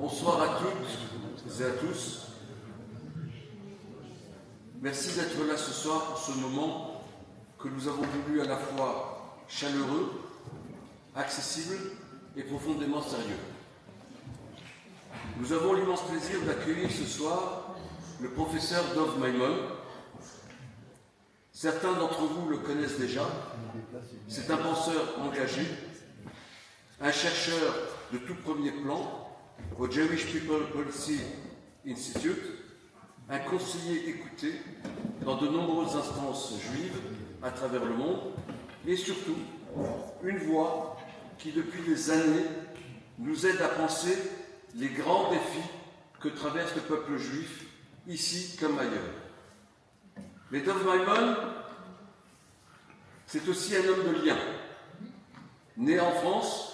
Bonsoir à toutes et à tous. Merci d'être là ce soir pour ce moment que nous avons voulu à la fois chaleureux, accessible et profondément sérieux. Nous avons l'immense plaisir d'accueillir ce soir le professeur Dov Maimon. Certains d'entre vous le connaissent déjà. C'est un penseur engagé, un chercheur de tout premier plan au Jewish People Policy Institute, un conseiller écouté dans de nombreuses instances juives à travers le monde, et surtout une voix qui depuis des années nous aide à penser les grands défis que traverse le peuple juif, ici comme ailleurs. Mais Dov Maimon, c'est aussi un homme de lien. Né en France,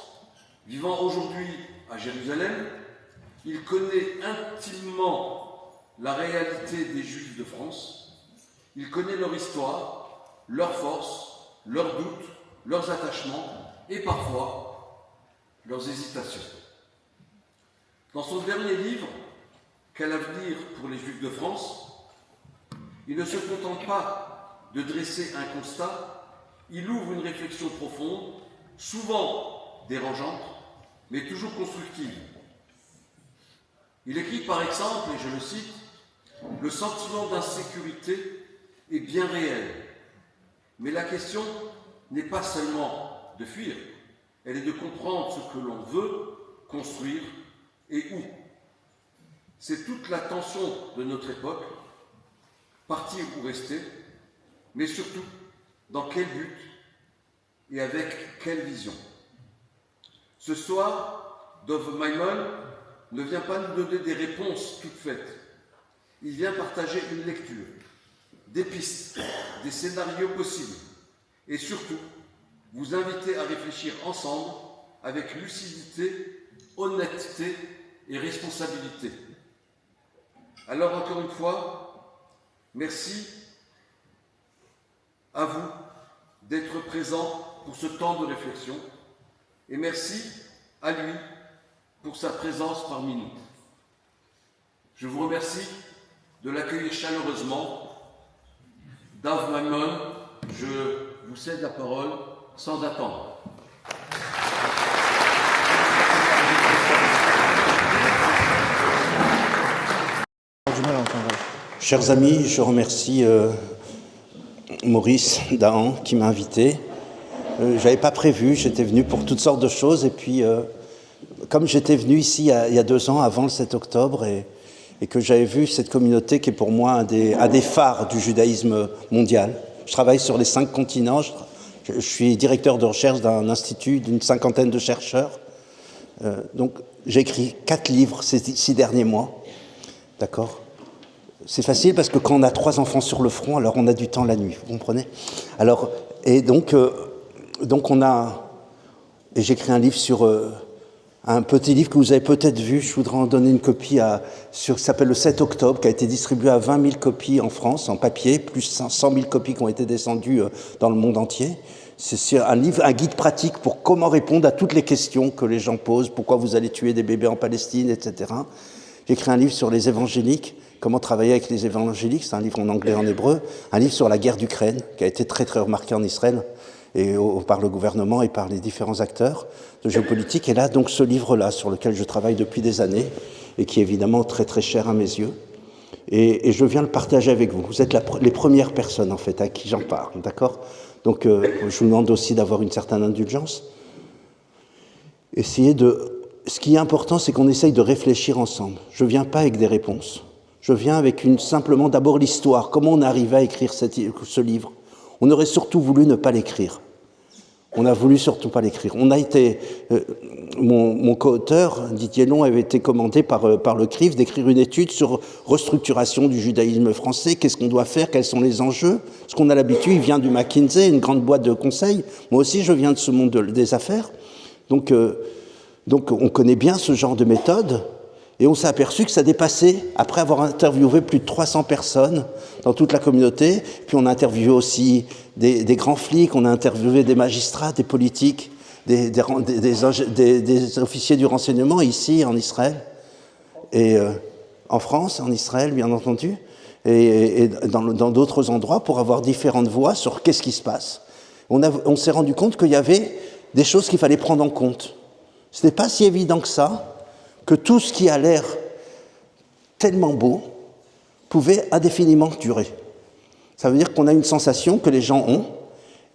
vivant aujourd'hui à Jérusalem, il connaît intimement la réalité des Juifs de France. Il connaît leur histoire, leurs forces, leurs doutes, leurs attachements et parfois leurs hésitations. Dans son dernier livre, Quel avenir pour les Juifs de France, il ne se contente pas de dresser un constat, il ouvre une réflexion profonde, souvent dérangeante, mais toujours constructive. Il écrit par exemple, et je le cite, « Le sentiment d'insécurité est bien réel, mais la question n'est pas seulement de fuir, elle est de comprendre ce que l'on veut construire et où. C'est toute la tension de notre époque, partir ou rester, mais surtout dans quel but et avec quelle vision. » Ce soir, Dov Maimon ne vient pas nous donner des réponses toutes faites. Il vient partager une lecture, des pistes, des scénarios possibles, et surtout vous inviter à réfléchir ensemble avec lucidité, honnêteté et responsabilité. Alors encore une fois, merci à vous d'être présents pour ce temps de réflexion et merci à lui pour sa présence parmi nous. Je vous remercie de l'accueillir chaleureusement. Dov Maimon, je vous cède la parole sans attendre. Chers amis, je remercie Maurice Dahan qui m'a invité. Je n'avais pas prévu, j'étais venu pour toutes sortes de choses et puis comme j'étais venu ici il y a 2 ans, avant le 7 octobre, et que j'avais vu cette communauté qui est pour moi un des phares du judaïsme mondial. Je travaille sur les 5 continents, je suis directeur de recherche d'un institut d'une 50aine de chercheurs. Donc j'ai écrit 4 livres ces 6 derniers mois, d'accord ? C'est facile parce que quand on a 3 enfants sur le front, alors on a du temps la nuit, vous comprenez ? Alors, et donc on a... Et j'ai écrit un livre sur... un petit livre que vous avez peut-être vu, je voudrais en donner une copie, qui s'appelle le 7 octobre, qui a été distribué à 20 000 copies en France, en papier, plus 100 000 copies qui ont été descendues dans le monde entier. C'est un livre, un guide pratique pour comment répondre à toutes les questions que les gens posent, pourquoi vous allez tuer des bébés en Palestine, etc. J'ai écrit un livre sur les évangéliques, comment travailler avec les évangéliques, c'est un livre en anglais et en hébreu, un livre sur la guerre d'Ukraine, qui a été très très remarqué en Israël, et par le gouvernement et par les différents acteurs de géopolitique. Et là, donc, ce livre-là, sur lequel je travaille depuis des années, et qui est évidemment très très cher à mes yeux, et je viens le partager avec vous. Vous êtes les premières personnes, en fait, à qui j'en parle, d'accord ? Donc, je vous demande aussi d'avoir une certaine indulgence. Ce qui est important, c'est qu'on essaye de réfléchir ensemble. Je ne viens pas avec des réponses. Je viens avec simplement d'abord l'histoire. Comment on est arrivé à écrire ce livre ? On aurait surtout voulu ne pas l'écrire. On a voulu surtout pas l'écrire. On a été... mon co-auteur, Didier Long, avait été commandé par le CRIF d'écrire une étude sur restructuration du judaïsme français, qu'est-ce qu'on doit faire, quels sont les enjeux. Ce qu'on a l'habitude, il vient du McKinsey, une grande boîte de conseil. Moi aussi, je viens de ce monde des affaires. Donc, on connaît bien ce genre de méthode. Et on s'est aperçu que ça dépassait, après avoir interviewé plus de 300 personnes dans toute la communauté, puis on a interviewé aussi des grands flics, on a interviewé des magistrats, des politiques, des officiers du renseignement ici en Israël. et en France, en Israël, bien entendu, et dans d'autres endroits, pour avoir différentes voix sur qu'est-ce qui se passe. On s'est rendu compte qu'il y avait des choses qu'il fallait prendre en compte. Ce n'est pas si évident que ça, que tout ce qui a l'air tellement beau pouvait indéfiniment durer. Ça veut dire qu'on a une sensation que les gens ont.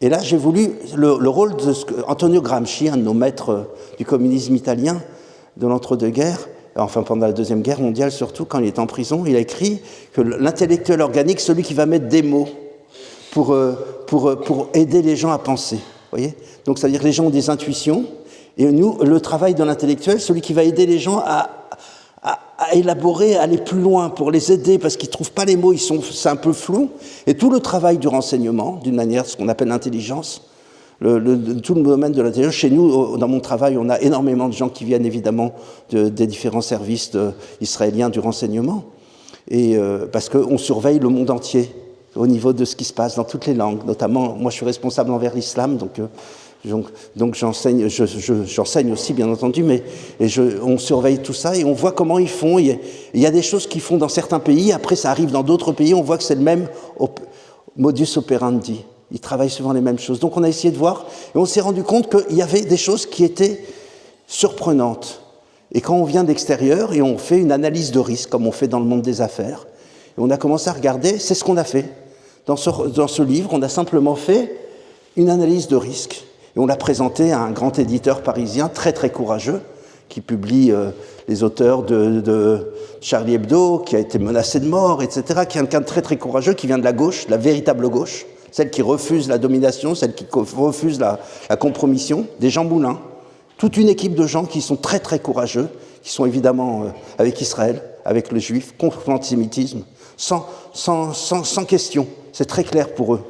Et là, j'ai voulu le rôle de Antonio Gramsci, un de nos maîtres du communisme italien de l'entre-deux-guerres, enfin pendant la Deuxième Guerre mondiale surtout, quand il était en prison, il a écrit que l'intellectuel organique, celui qui va mettre des mots pour aider les gens à penser. Voyez ? Donc ça veut dire que les gens ont des intuitions, et nous, le travail de l'intellectuel, celui qui va aider les gens à élaborer, à aller plus loin, pour les aider, parce qu'ils ne trouvent pas les mots, c'est un peu flou. Et tout le travail du renseignement, d'une manière, ce qu'on appelle l'intelligence, tout le domaine de l'intelligence. Chez nous, dans mon travail, on a énormément de gens qui viennent évidemment des différents services israéliens du renseignement, et parce qu'on surveille le monde entier au niveau de ce qui se passe dans toutes les langues. Notamment, moi je suis responsable envers l'islam, donc j'enseigne aussi, bien entendu, on surveille tout ça et on voit comment ils font. Il y a des choses qu'ils font dans certains pays, après ça arrive dans d'autres pays, on voit que c'est le même modus operandi. Ils travaillent souvent les mêmes choses. Donc on a essayé de voir, et on s'est rendu compte qu'il y avait des choses qui étaient surprenantes. Et quand on vient d'extérieur et on fait une analyse de risque, comme on fait dans le monde des affaires, et on a commencé à regarder, c'est ce qu'on a fait. Dans ce livre, on a simplement fait une analyse de risque. Et on l'a présenté à un grand éditeur parisien très très courageux, qui publie les auteurs de Charlie Hebdo, qui a été menacé de mort, etc., qui est quelqu'un de très très courageux, qui vient de la gauche, la véritable gauche, celle qui refuse la domination, celle qui refuse la compromission, des Jean Moulin. Toute une équipe de gens qui sont très très courageux, qui sont évidemment avec Israël, avec les Juifs, contre l'antisémitisme, sans question. C'est très clair pour eux.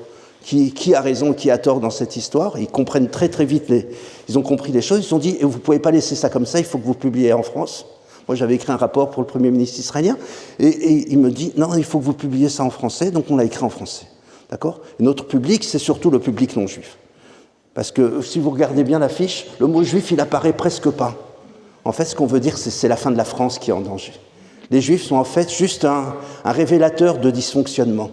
Qui a raison, qui a tort dans cette histoire. Ils comprennent très très vite, ils ont compris les choses. Ils se sont dit, et vous ne pouvez pas laisser ça comme ça, il faut que vous publiez en France. Moi, j'avais écrit un rapport pour le Premier ministre israélien, et il me dit, non, il faut que vous publiez ça en français, donc on l'a écrit en français. D'accord ? Et notre public, c'est surtout le public non juif. Parce que si vous regardez bien l'affiche, le mot juif, il apparaît presque pas. En fait, ce qu'on veut dire, c'est la fin de la France qui est en danger. Les juifs sont en fait juste un révélateur de dysfonctionnement.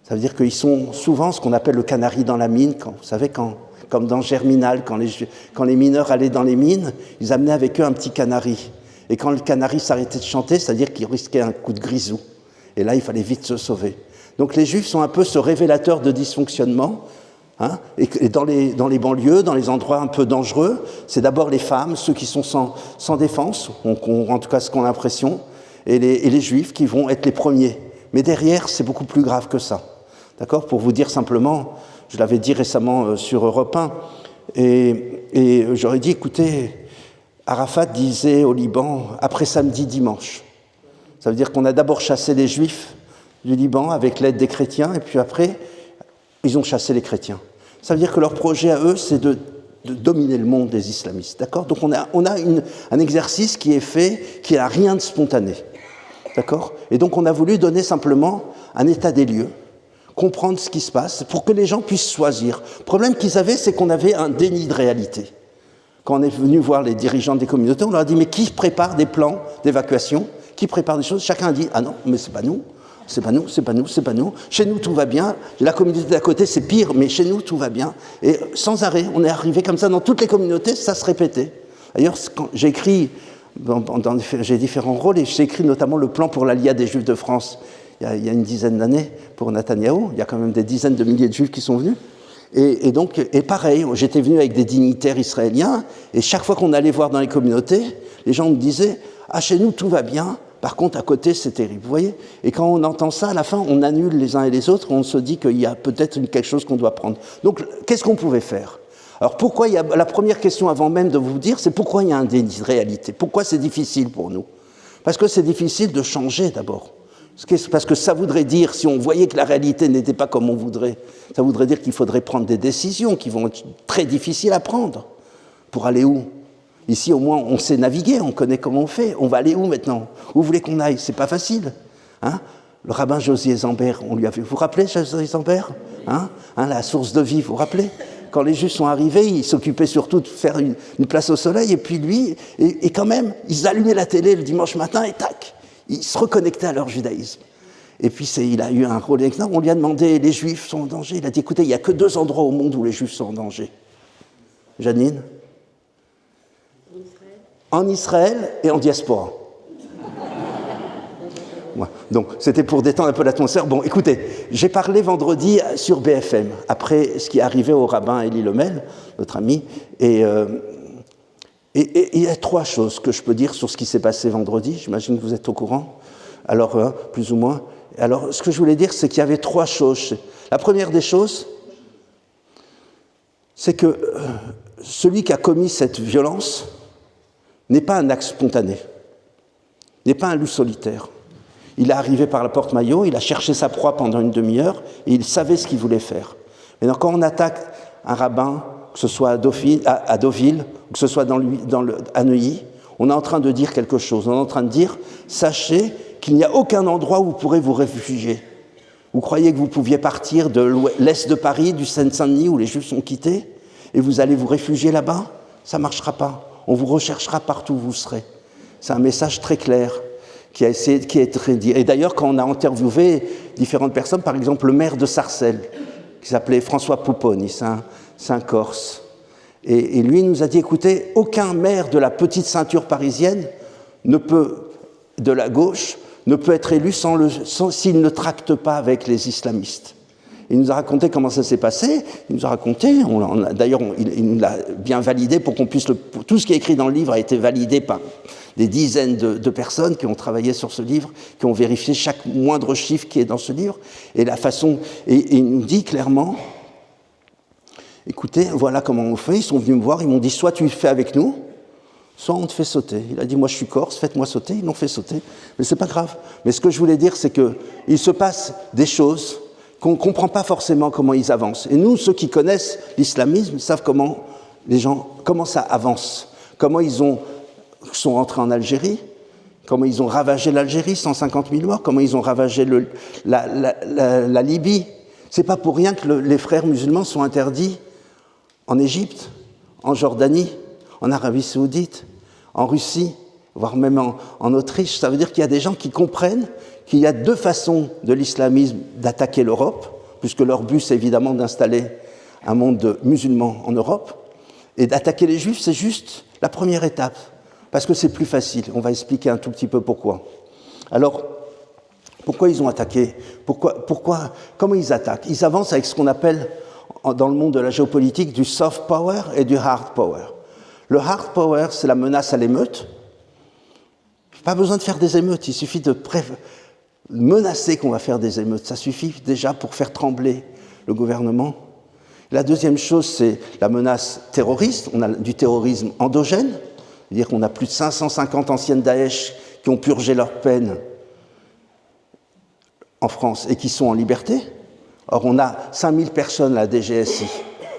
Ça veut dire qu'ils sont souvent ce qu'on appelle le canari dans la mine. Vous savez, comme dans Germinal, quand les mineurs allaient dans les mines, ils amenaient avec eux un petit canari. Et quand le canari s'arrêtait de chanter, c'est-à-dire qu'il risquait un coup de grisou. Et là, il fallait vite se sauver. Donc les Juifs sont un peu ce révélateur de dysfonctionnement. Hein, et dans les banlieues, dans les endroits un peu dangereux, c'est d'abord les femmes, ceux qui sont sans défense, en tout cas ce qu'on a l'impression, et les Juifs qui vont être les premiers. Mais derrière, c'est beaucoup plus grave que ça. D'accord ? Pour vous dire simplement, je l'avais dit récemment sur Europe 1, et j'aurais dit, écoutez, Arafat disait au Liban, après samedi, dimanche. Ça veut dire qu'on a d'abord chassé les Juifs du Liban avec l'aide des chrétiens, et puis après, ils ont chassé les chrétiens. Ça veut dire que leur projet à eux, c'est de dominer le monde des islamistes. D'accord ? Donc on a un exercice qui est fait, qui n'a rien de spontané. D'accord ? Et donc on a voulu donner simplement un état des lieux, comprendre ce qui se passe, pour que les gens puissent choisir. Le problème qu'ils avaient, c'est qu'on avait un déni de réalité. Quand on est venu voir les dirigeants des communautés, on leur a dit, mais qui prépare des plans d'évacuation ? Qui prépare des choses ? Chacun a dit, ah non, mais c'est pas nous. C'est pas nous, c'est pas nous, c'est pas nous. Chez nous, tout va bien. La communauté d'à côté, c'est pire, mais chez nous, tout va bien. Et sans arrêt, on est arrivé comme ça dans toutes les communautés, ça se répétait. D'ailleurs, quand j'ai écrit, j'ai différents rôles, et j'ai écrit notamment le plan pour l'Aliyah des Juifs de France, il y a une dizaine d'années, pour Netanyahou. Il y a quand même des dizaines de milliers de Juifs qui sont venus. Et donc, pareil, j'étais venu avec des dignitaires israéliens, et chaque fois qu'on allait voir dans les communautés, les gens me disaient, ah, chez nous, tout va bien. Par contre, à côté, c'est terrible, vous voyez ? Et quand on entend ça, à la fin, on annule les uns et les autres, on se dit qu'il y a peut-être quelque chose qu'on doit prendre. Donc, qu'est-ce qu'on pouvait faire ? Alors, pourquoi la première question avant même de vous dire, c'est pourquoi il y a un déni de réalité ? Pourquoi c'est difficile pour nous ? Parce que c'est difficile de changer, d'abord. Parce que ça voudrait dire, si on voyait que la réalité n'était pas comme on voudrait, ça voudrait dire qu'il faudrait prendre des décisions qui vont être très difficiles à prendre. Pour aller où ? Ici, au moins, on sait naviguer, on connaît comment on fait. On va aller où maintenant ? Où vous voulez qu'on aille ? C'est pas facile. Hein ? Le rabbin Josier Zambert, vous vous rappelez Josier Zambert ? La source de vie, vous vous rappelez ? quand les Juifs sont arrivés, il s'occupait surtout de faire une place au soleil, et puis lui, et quand même, ils allumaient la télé le dimanche matin, et tac, ils se reconnectaient à leur judaïsme. Et puis il a eu un rôle énorme. On lui a demandé, les Juifs sont en danger. Il a dit, écoutez, il n'y a que 2 endroits au monde où les Juifs sont en danger. Janine ? En Israël et en diaspora. Ouais. Donc, c'était pour détendre un peu l'atmosphère. Bon, écoutez, j'ai parlé vendredi sur BFM, après ce qui est arrivé au rabbin Elie Lemel, notre ami, et il y a 3 choses que je peux dire sur ce qui s'est passé vendredi. J'imagine que vous êtes au courant, alors, plus ou moins. Alors, ce que je voulais dire, c'est qu'il y avait 3 choses. La première des choses, c'est que celui qui a commis cette violence n'est pas un acte spontané, n'est pas un loup solitaire. Il est arrivé par la porte Maillot, il a cherché sa proie pendant une demi-heure et il savait ce qu'il voulait faire. Mais quand on attaque un rabbin, que ce soit à Deauville, ou que ce soit à Neuilly, on est en train de dire quelque chose. On est en train de dire, sachez qu'il n'y a aucun endroit où vous pourrez vous réfugier. Vous croyez que vous pouviez partir de l'est de Paris, du Seine-Saint-Denis, où les Juifs sont quittés, et vous allez vous réfugier là-bas? Ça ne marchera pas. On vous recherchera partout où vous serez. C'est un message très clair qui est très dit. Et d'ailleurs, quand on a interviewé différentes personnes, par exemple le maire de Sarcelles, qui s'appelait François Pouponi, c'est un Corse, et lui nous a dit, écoutez, aucun maire de la petite ceinture parisienne de la gauche ne peut être élu s'il ne tracte pas avec les islamistes. Il nous a raconté comment ça s'est passé, il nous a raconté, d'ailleurs il nous l'a bien validé pour qu'on puisse tout ce qui est écrit dans le livre a été validé par des dizaines de personnes qui ont travaillé sur ce livre, qui ont vérifié chaque moindre chiffre qui est dans ce livre, et il nous dit clairement, écoutez, voilà comment on fait, ils sont venus me voir, ils m'ont dit, soit tu le fais avec nous, soit on te fait sauter. Il a dit, moi je suis corse, faites-moi sauter, ils l'ont fait sauter, mais c'est pas grave. Mais ce que je voulais dire, c'est qu'il se passe des choses qu'on ne comprend pas forcément comment ils avancent. Et nous, ceux qui connaissent l'islamisme, savent comment ça avance, comment ils sont rentrés en Algérie, comment ils ont ravagé l'Algérie, 150 000 morts, comment ils ont ravagé la Libye. C'est pas pour rien que les frères musulmans sont interdits en Égypte, en Jordanie, en Arabie Saoudite, en Russie, voire même en Autriche. Ça veut dire qu'il y a des gens qui comprennent qu'il y a 2 façons de l'islamisme d'attaquer l'Europe, puisque leur but, c'est évidemment d'installer un monde musulman en Europe, et d'attaquer les Juifs, c'est juste la première étape, parce que c'est plus facile. On va expliquer un tout petit peu pourquoi. Alors, pourquoi ils ont attaqué ? Comment ils attaquent ? Ils avancent avec ce qu'on appelle, dans le monde de la géopolitique, du soft power et du hard power. Le hard power, c'est la menace à l'émeute. Pas besoin de faire des émeutes, il suffit de menacer qu'on va faire des émeutes. Ça suffit déjà pour faire trembler le gouvernement. La deuxième chose, c'est la menace terroriste. On a du terrorisme endogène, c'est-à-dire qu'on a plus de 550 anciennes Daesh qui ont purgé leur peine en France et qui sont en liberté. Or, on a 5000 personnes à la DGSI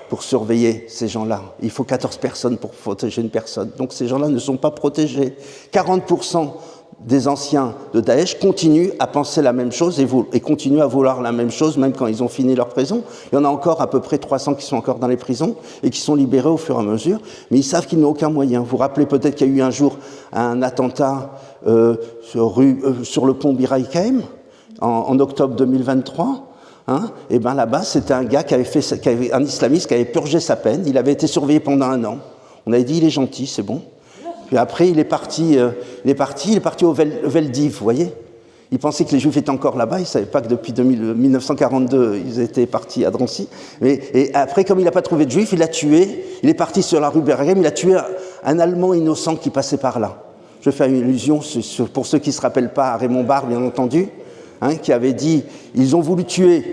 pour surveiller ces gens-là. Il faut 14 personnes pour protéger une personne. Donc ces gens-là ne sont pas protégés. 40% des anciens de Daesh continuent à penser la même chose et continuent à vouloir la même chose, même quand ils ont fini leur prison. Il y en a encore à peu près 300 qui sont encore dans les prisons et qui sont libérés au fur et à mesure, mais ils savent qu'ils n'ont aucun moyen. Vous vous rappelez peut-être qu'il y a eu un jour un attentat sur le pont Bir Hakeim en octobre 2023. Et bien là-bas, c'était un gars un islamiste qui avait purgé sa peine. Il avait été surveillé pendant 1 an. On avait dit, il est gentil, c'est bon. Puis après, il est parti au Veldiv, vous voyez. Il pensait que les Juifs étaient encore là-bas. Il ne savait pas que depuis 1942, ils étaient partis à Drancy. Et après, comme il n'a pas trouvé de Juifs, il l'a tué. Il est parti sur la rue Berghem. Il a tué un Allemand innocent qui passait par là. Je fais une allusion, pour ceux qui ne se rappellent pas, à Raymond Barre, bien entendu, qui avait dit « Ils ont voulu tuer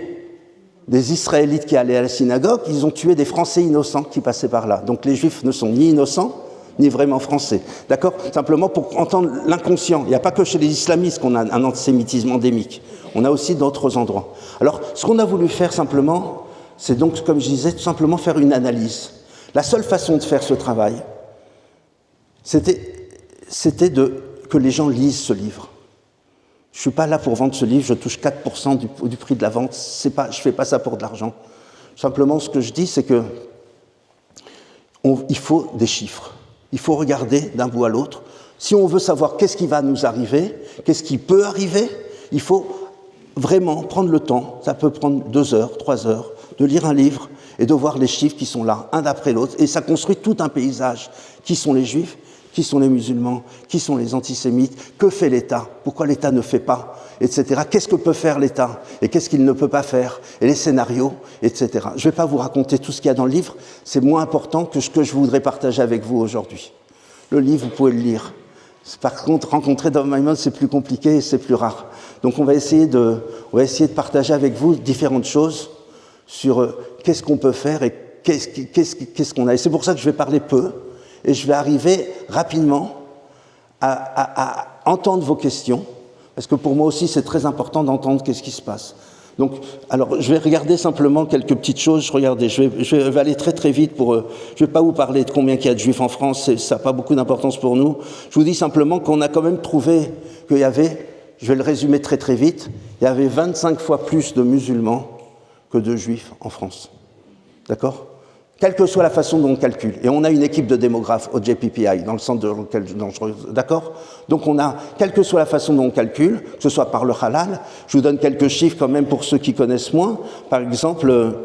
des Israélites qui allaient à la synagogue, ils ont tué des Français innocents qui passaient par là. Donc les Juifs ne sont ni innocents, ni vraiment français. » D'accord ? Simplement pour entendre l'inconscient. Il n'y a pas que chez les islamistes qu'on a un antisémitisme endémique. On a aussi d'autres endroits. Alors, ce qu'on a voulu faire simplement, c'est donc, comme je disais, tout simplement faire une analyse. La seule façon de faire ce travail, c'était que les gens lisent ce livre. Je ne suis pas là pour vendre ce livre, je touche 4% du prix de la vente. Je ne fais pas ça pour de l'argent. Simplement, ce que je dis, c'est que il faut des chiffres. Il faut regarder d'un bout à l'autre. Si on veut savoir qu'est-ce qui va nous arriver, qu'est-ce qui peut arriver, il faut vraiment prendre le temps, ça peut prendre 2 heures, 3 heures, de lire un livre et de voir les chiffres qui sont là, un d'après l'autre, et ça construit tout un paysage. Qui sont les juifs? Qui sont les musulmans? Qui sont les antisémites? Que fait l'État? Pourquoi l'État ne fait pas? Etc. Qu'est-ce que peut faire l'État? Et qu'est-ce qu'il ne peut pas faire? Et les scénarios, etc. Je ne vais pas vous raconter tout ce qu'il y a dans le livre, c'est moins important que ce que je voudrais partager avec vous aujourd'hui. Le livre, vous pouvez le lire. Par contre, rencontrer Dov Maimon, c'est plus compliqué et c'est plus rare. Donc on va essayer de partager avec vous différentes choses sur qu'est-ce qu'on peut faire et qu'est-ce qu'on a. Et c'est pour ça que je vais parler peu et je vais arriver rapidement à entendre vos questions, parce que pour moi aussi c'est très important d'entendre qu'est-ce qui se passe. Donc, alors, je vais regarder simplement quelques petites choses. Regardez, je vais aller très très vite pour. Je vais pas vous parler de combien il y a de juifs en France. Ça n'a pas beaucoup d'importance pour nous. Je vous dis simplement qu'on a quand même trouvé qu'il y avait. Je vais le résumer très très vite. Il y avait 25 fois plus de musulmans que de juifs en France. D'accord ? Quelle que soit la façon dont on calcule. Et on a une équipe de démographes au JPPI, dans le centre de lequel... D'accord ? Donc on a, quelle que soit la façon dont on calcule, que ce soit par le halal, je vous donne quelques chiffres quand même pour ceux qui connaissent moins. Par exemple,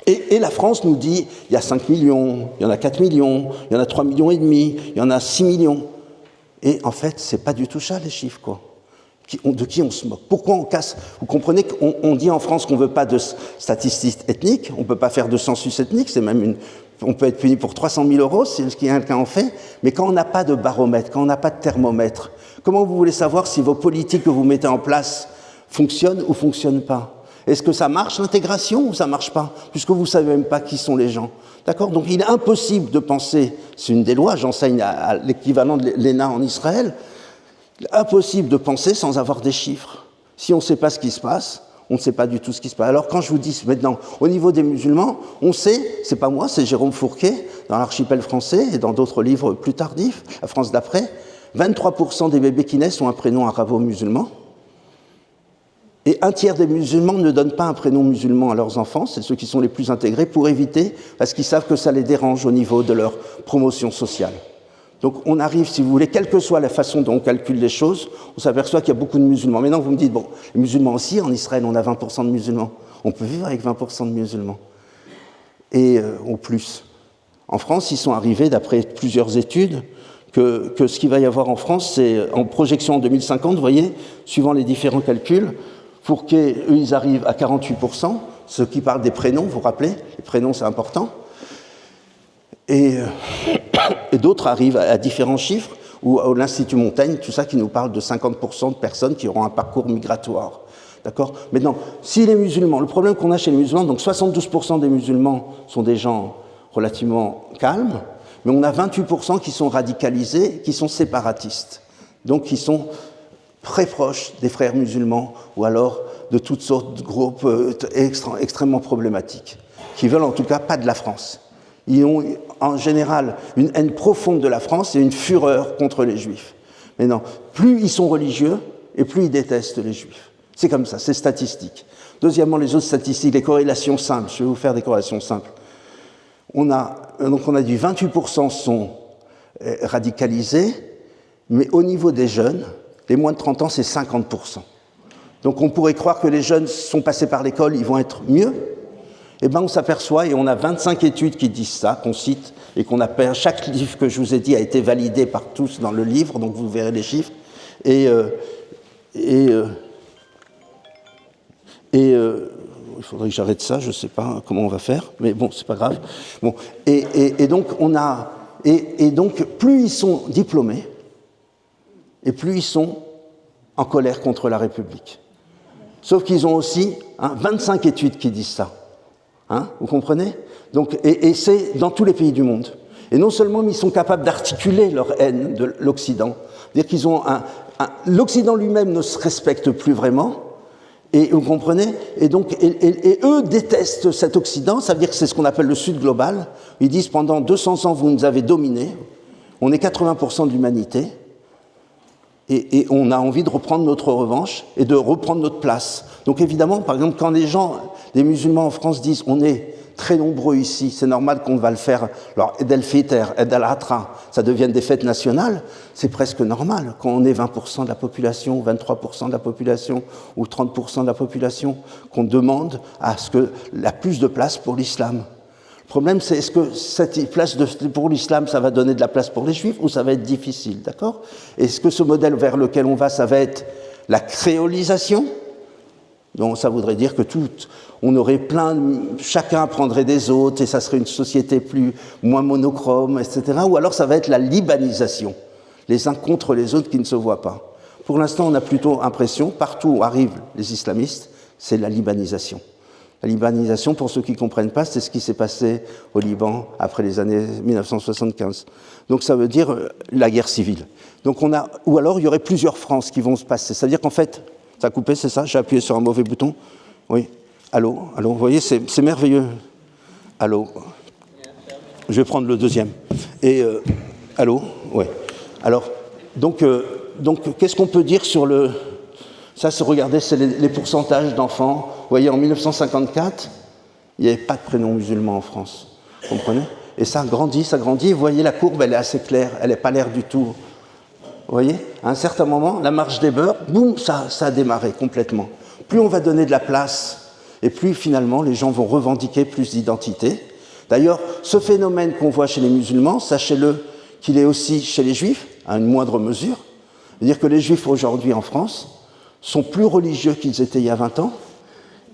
et la France nous dit, il y a 5 millions, il y en a 4 millions, il y en a 3 millions et demi, il y en a 6 millions. Et en fait, c'est pas du tout ça les chiffres, quoi. De qui on se moque? Pourquoi on casse? Vous comprenez qu'on dit en France qu'on ne veut pas de statistiques ethniques, on ne peut pas faire de census ethnique, c'est même on peut être puni pour 300 000 euros si quelqu'un en fait, mais quand on n'a pas de baromètre, quand on n'a pas de thermomètre, comment vous voulez savoir si vos politiques que vous mettez en place fonctionnent ou ne fonctionnent pas? Est-ce que ça marche l'intégration ou ça ne marche pas? Puisque vous ne savez même pas qui sont les gens. D'accord? Donc il est impossible de penser, c'est une des lois, j'enseigne à l'équivalent de l'ENA en Israël, impossible de penser sans avoir des chiffres. Si on ne sait pas ce qui se passe, on ne sait pas du tout ce qui se passe. Alors quand je vous dis maintenant, au niveau des musulmans, on sait, c'est pas moi, c'est Jérôme Fourquet, dans l'Archipel français et dans d'autres livres plus tardifs, La France d'après, 23% des bébés qui naissent ont un prénom arabo-musulman. Et 1/3 des musulmans ne donnent pas un prénom musulman à leurs enfants, c'est ceux qui sont les plus intégrés, pour éviter, parce qu'ils savent que ça les dérange au niveau de leur promotion sociale. Donc on arrive, si vous voulez, quelle que soit la façon dont on calcule les choses, on s'aperçoit qu'il y a beaucoup de musulmans. Maintenant, vous me dites, bon, les musulmans aussi, en Israël, on a 20% de musulmans. On peut vivre avec 20% de musulmans. Et au plus. En France, ils sont arrivés, d'après plusieurs études, que ce qu'il va y avoir en France, c'est en projection en 2050, vous voyez, suivant les différents calculs, Fourquet, eux, ils arrivent à 48%, ceux qui parlent des prénoms, vous vous rappelez, les prénoms, c'est important. Et d'autres arrivent à différents chiffres, ou l'Institut Montaigne, tout ça qui nous parle de 50% de personnes qui auront un parcours migratoire. D'accord ? Maintenant, si les musulmans, le problème qu'on a chez les musulmans, donc 72% des musulmans sont des gens relativement calmes, mais on a 28% qui sont radicalisés, qui sont séparatistes, donc qui sont très proches des frères musulmans, ou alors de toutes sortes de groupes extrêmement problématiques, qui veulent en tout cas pas de la France. Ils ont en général une haine profonde de la France et une fureur contre les Juifs. Mais non, plus ils sont religieux et plus ils détestent les Juifs. C'est comme ça, c'est statistique. Deuxièmement, les autres statistiques, les corrélations simples. Je vais vous faire des corrélations simples. On a dit 28% sont radicalisés, mais au niveau des jeunes, les moins de 30 ans, c'est 50%. Donc on pourrait croire que les jeunes sont passés par l'école, ils vont être mieux. Eh bien, on s'aperçoit, et on a 25 études qui disent ça, qu'on cite, et qu'on appelle, chaque livre que je vous ai dit a été validé par tous dans le livre, donc vous verrez les chiffres, il faudrait que j'arrête ça, je ne sais pas comment on va faire, mais bon, c'est pas grave. Bon, et donc, plus ils sont diplômés, et plus ils sont en colère contre la République. Sauf qu'ils ont aussi 25 études qui disent ça. Vous comprenez? Donc, et c'est dans tous les pays du monde. Et non seulement, mais ils sont capables d'articuler leur haine de l'Occident. C'est-à-dire qu'ils ont l'Occident lui-même ne se respecte plus vraiment. Et vous comprenez? Et donc, et eux détestent cet Occident. Ça veut dire que c'est ce qu'on appelle le Sud global. Ils disent pendant 200 ans, vous nous avez dominés. On est 80% de l'humanité. Et on a envie de reprendre notre revanche et de reprendre notre place. Donc évidemment, par exemple, quand les musulmans en France disent on est très nombreux ici, c'est normal qu'on va le faire. Alors, Eid al-Fitr, Eid al-Adha, ça devienne des fêtes nationales, c'est presque normal. Quand on est 20% de la population, 23% de la population ou 30% de la population, qu'on demande à ce que la plus de place pour l'islam. Le problème, c'est est-ce que cette place pour l'islam, ça va donner de la place pour les juifs ou ça va être difficile, d'accord? Est-ce que ce modèle vers lequel on va, ça va être la créolisation? Donc ça voudrait dire que on aurait chacun prendrait des autres et ça serait une société moins monochrome, etc. Ou alors ça va être la libanisation, les uns contre les autres qui ne se voient pas. Pour l'instant, on a plutôt l'impression, partout où arrivent les islamistes, c'est la libanisation. La libanisation, pour ceux qui ne comprennent pas, c'est ce qui s'est passé au Liban après les années 1975. Donc ça veut dire la guerre civile. Donc ou alors il y aurait plusieurs France qui vont se passer. Ça veut dire qu'en fait, ça a coupé, c'est ça? J'ai appuyé sur un mauvais bouton? Oui. Allô? Allô? Vous voyez, c'est merveilleux. Allô? Je vais prendre le deuxième. Et allô? Oui. Alors, donc qu'est-ce qu'on peut dire sur le... Ça, regardez, c'est les pourcentages d'enfants. Vous voyez, en 1954, il n'y avait pas de prénom musulman en France. Vous comprenez? Et ça grandit. Et vous voyez, la courbe, elle est assez claire. Elle n'est pas l'air du tout. Vous voyez? À un certain moment, la marche des beurs, boum, ça a démarré complètement. Plus on va donner de la place, et plus finalement, les gens vont revendiquer plus d'identité. D'ailleurs, ce phénomène qu'on voit chez les musulmans, sachez-le qu'il est aussi chez les juifs, à une moindre mesure. C'est-à-dire que les juifs aujourd'hui en France sont plus religieux qu'ils étaient il y a 20 ans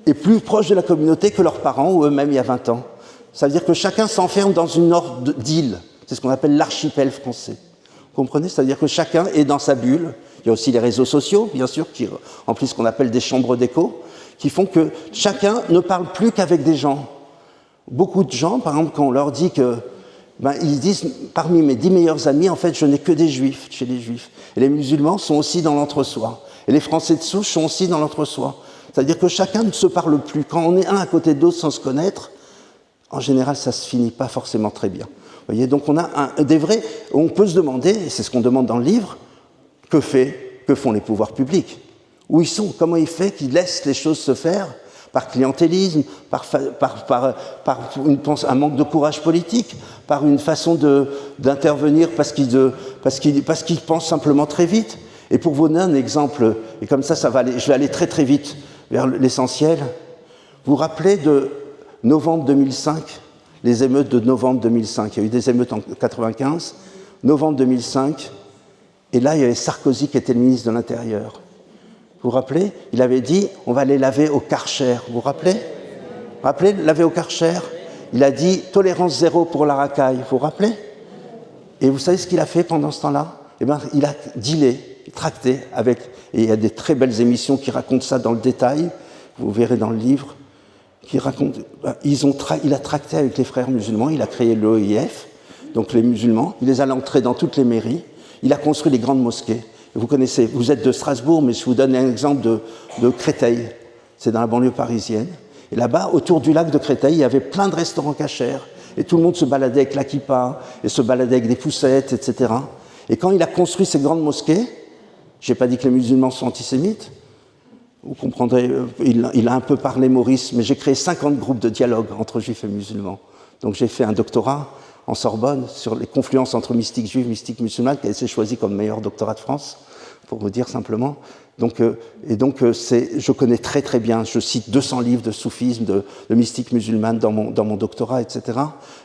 et plus proches de la communauté que leurs parents ou eux-mêmes il y a 20 ans. Ça veut dire que chacun s'enferme dans une sorte d'île. C'est ce qu'on appelle l'archipel français. Vous comprenez? C'est-à-dire que chacun est dans sa bulle. Il y a aussi les réseaux sociaux, bien sûr, qui remplissent ce qu'on appelle des chambres d'écho, qui font que chacun ne parle plus qu'avec des gens. Beaucoup de gens, par exemple, quand on leur dit que... ils disent, parmi mes 10 meilleurs amis, en fait, je n'ai que des juifs, chez les juifs. Et les musulmans sont aussi dans l'entre-soi. Et les Français de souche sont aussi dans l'entre-soi. C'est-à-dire que chacun ne se parle plus. Quand on est un à côté de l'autre sans se connaître, en général, ça ne se finit pas forcément très bien. Vous voyez, donc on a des vrais... On peut se demander, et c'est ce qu'on demande dans le livre, que font les pouvoirs publics? Où ils sont? Comment ils font qu'ils laissent les choses se faire? Par clientélisme, par un manque de courage politique, par une façon d'intervenir parce qu'ils pensent simplement très vite. Et pour vous donner un exemple, et comme ça va aller, je vais aller très très vite vers l'essentiel. Vous vous rappelez de novembre 2005, les émeutes de novembre 2005. Il y a eu des émeutes en 1995, novembre 2005, et là il y avait Sarkozy qui était le ministre de l'Intérieur. Vous vous rappelez? Il avait dit, on va les laver au Karcher. Vous vous rappelez? Laver au Karcher? Il a dit, tolérance zéro pour la racaille. Vous vous rappelez? Et vous savez ce qu'il a fait pendant ce temps-là? Eh bien, il a dealé, tracté avec... Et il y a des très belles émissions qui racontent ça dans le détail. Vous verrez dans le livre. Qui racontent... Il a tracté avec les frères musulmans. Il a créé l'OIF, donc les musulmans. Il les a entrés dans toutes les mairies. Il a construit les grandes mosquées. Vous connaissez, vous êtes de Strasbourg, mais je vous donne un exemple de Créteil. C'est dans la banlieue parisienne. Et là-bas, autour du lac de Créteil, il y avait plein de restaurants cachers. Et tout le monde se baladait avec la kippa, et se baladait avec des poussettes, etc. Et quand il a construit ces grandes mosquées, je n'ai pas dit que les musulmans sont antisémites, vous comprendrez, il a un peu parlé Maurice, mais j'ai créé 50 groupes de dialogue entre juifs et musulmans. Donc j'ai fait un doctorat en Sorbonne sur les confluences entre mystique juive, mystique musulmane, qui a été choisi comme meilleur doctorat de France, pour vous dire simplement. Je connais très très bien, je cite 200 livres de soufisme, de mystique musulmane dans mon doctorat, etc.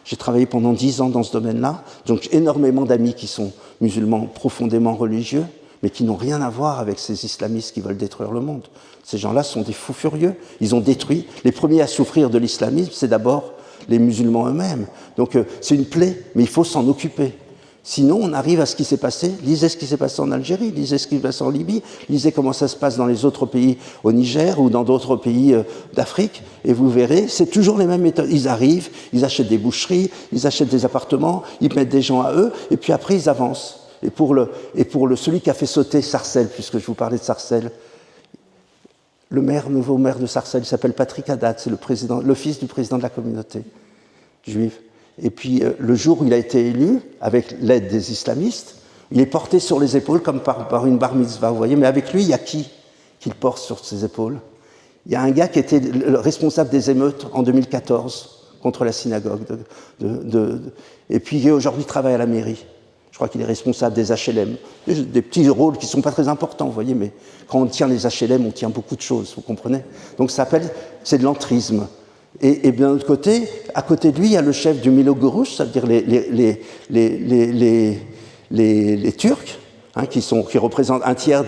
J'ai travaillé pendant 10 ans dans ce domaine-là, donc j'ai énormément d'amis qui sont musulmans profondément religieux, mais qui n'ont rien à voir avec ces islamistes qui veulent détruire le monde. Ces gens-là sont des fous furieux, ils ont détruit. Les premiers à souffrir de l'islamisme, c'est d'abord les musulmans eux-mêmes. Donc c'est une plaie, mais il faut s'en occuper. Sinon, on arrive à ce qui s'est passé. Lisez ce qui s'est passé en Algérie, lisez ce qui s'est passé en Libye, lisez comment ça se passe dans les autres pays, au Niger ou dans d'autres pays d'Afrique, et vous verrez, c'est toujours les mêmes méthodes. Ils arrivent, ils achètent des boucheries, ils achètent des appartements, ils mettent des gens à eux, et puis après ils avancent. Et pour celui qui a fait sauter Sarcelles, puisque je vous parlais de Sarcelles, le nouveau maire de Sarcelles, il s'appelle Patrick Haddad, c'est le fils du président de la communauté juive. Et puis, le jour où il a été élu, avec l'aide des islamistes, il est porté sur les épaules comme par une bar mitzvah, vous voyez. Mais avec lui, il y a qui le porte sur ses épaules? Il y a un gars qui était le responsable des émeutes en 2014, contre la synagogue. Et puis aujourd'hui, il travaille à la mairie. Je crois qu'il est responsable des HLM. Des petits rôles qui ne sont pas très importants, vous voyez, mais quand on tient les HLM, on tient beaucoup de choses, vous comprenez? Donc c'est de l'entrisme. Et bien de l'autre côté, à côté de lui, il y a le chef du Milogorush, c'est-à-dire les Turcs, hein, qui représentent un tiers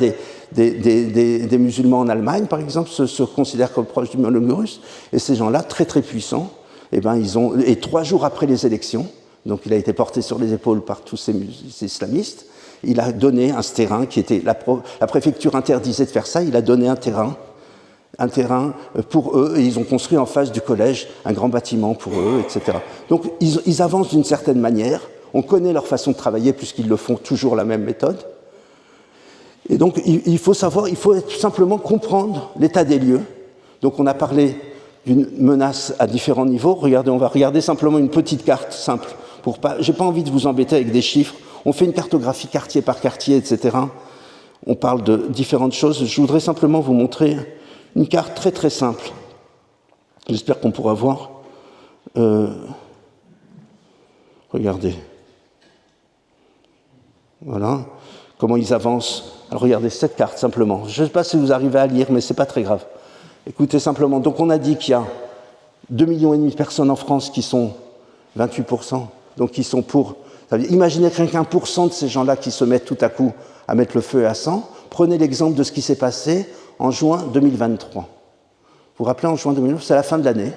des musulmans en Allemagne, par exemple, se considèrent comme proches du Milogorush. Et ces gens-là, très très puissants, et 3 jours après les élections, donc il a été porté sur les épaules par tous ces islamistes, il a donné un terrain qui était... La préfecture interdisait de faire ça, il a donné un terrain pour eux, et ils ont construit en face du collège un grand bâtiment pour eux, etc. Donc ils avancent d'une certaine manière, on connaît leur façon de travailler puisqu'ils le font toujours la même méthode. Et donc il faut simplement comprendre l'état des lieux. Donc on a parlé d'une menace à différents niveaux. Regardez, on va regarder simplement une petite carte simple. J'ai pas envie de vous embêter avec des chiffres. On fait une cartographie quartier par quartier, etc. On parle de différentes choses. Je voudrais simplement vous montrer une carte très très simple. J'espère qu'on pourra voir. Regardez. Voilà. Comment ils avancent. Alors regardez cette carte simplement. Je ne sais pas si vous arrivez à lire, mais ce n'est pas très grave. Écoutez simplement. Donc on a dit qu'il y a 2,5 millions de personnes en France qui sont 28%. Donc qui sont pour... Imaginez rien qu'un % de ces gens-là qui se mettent tout à coup à mettre le feu à sang. Prenez l'exemple de ce qui s'est passé en juin 2023. Vous vous rappelez, en juin 2023, c'est la fin de l'année.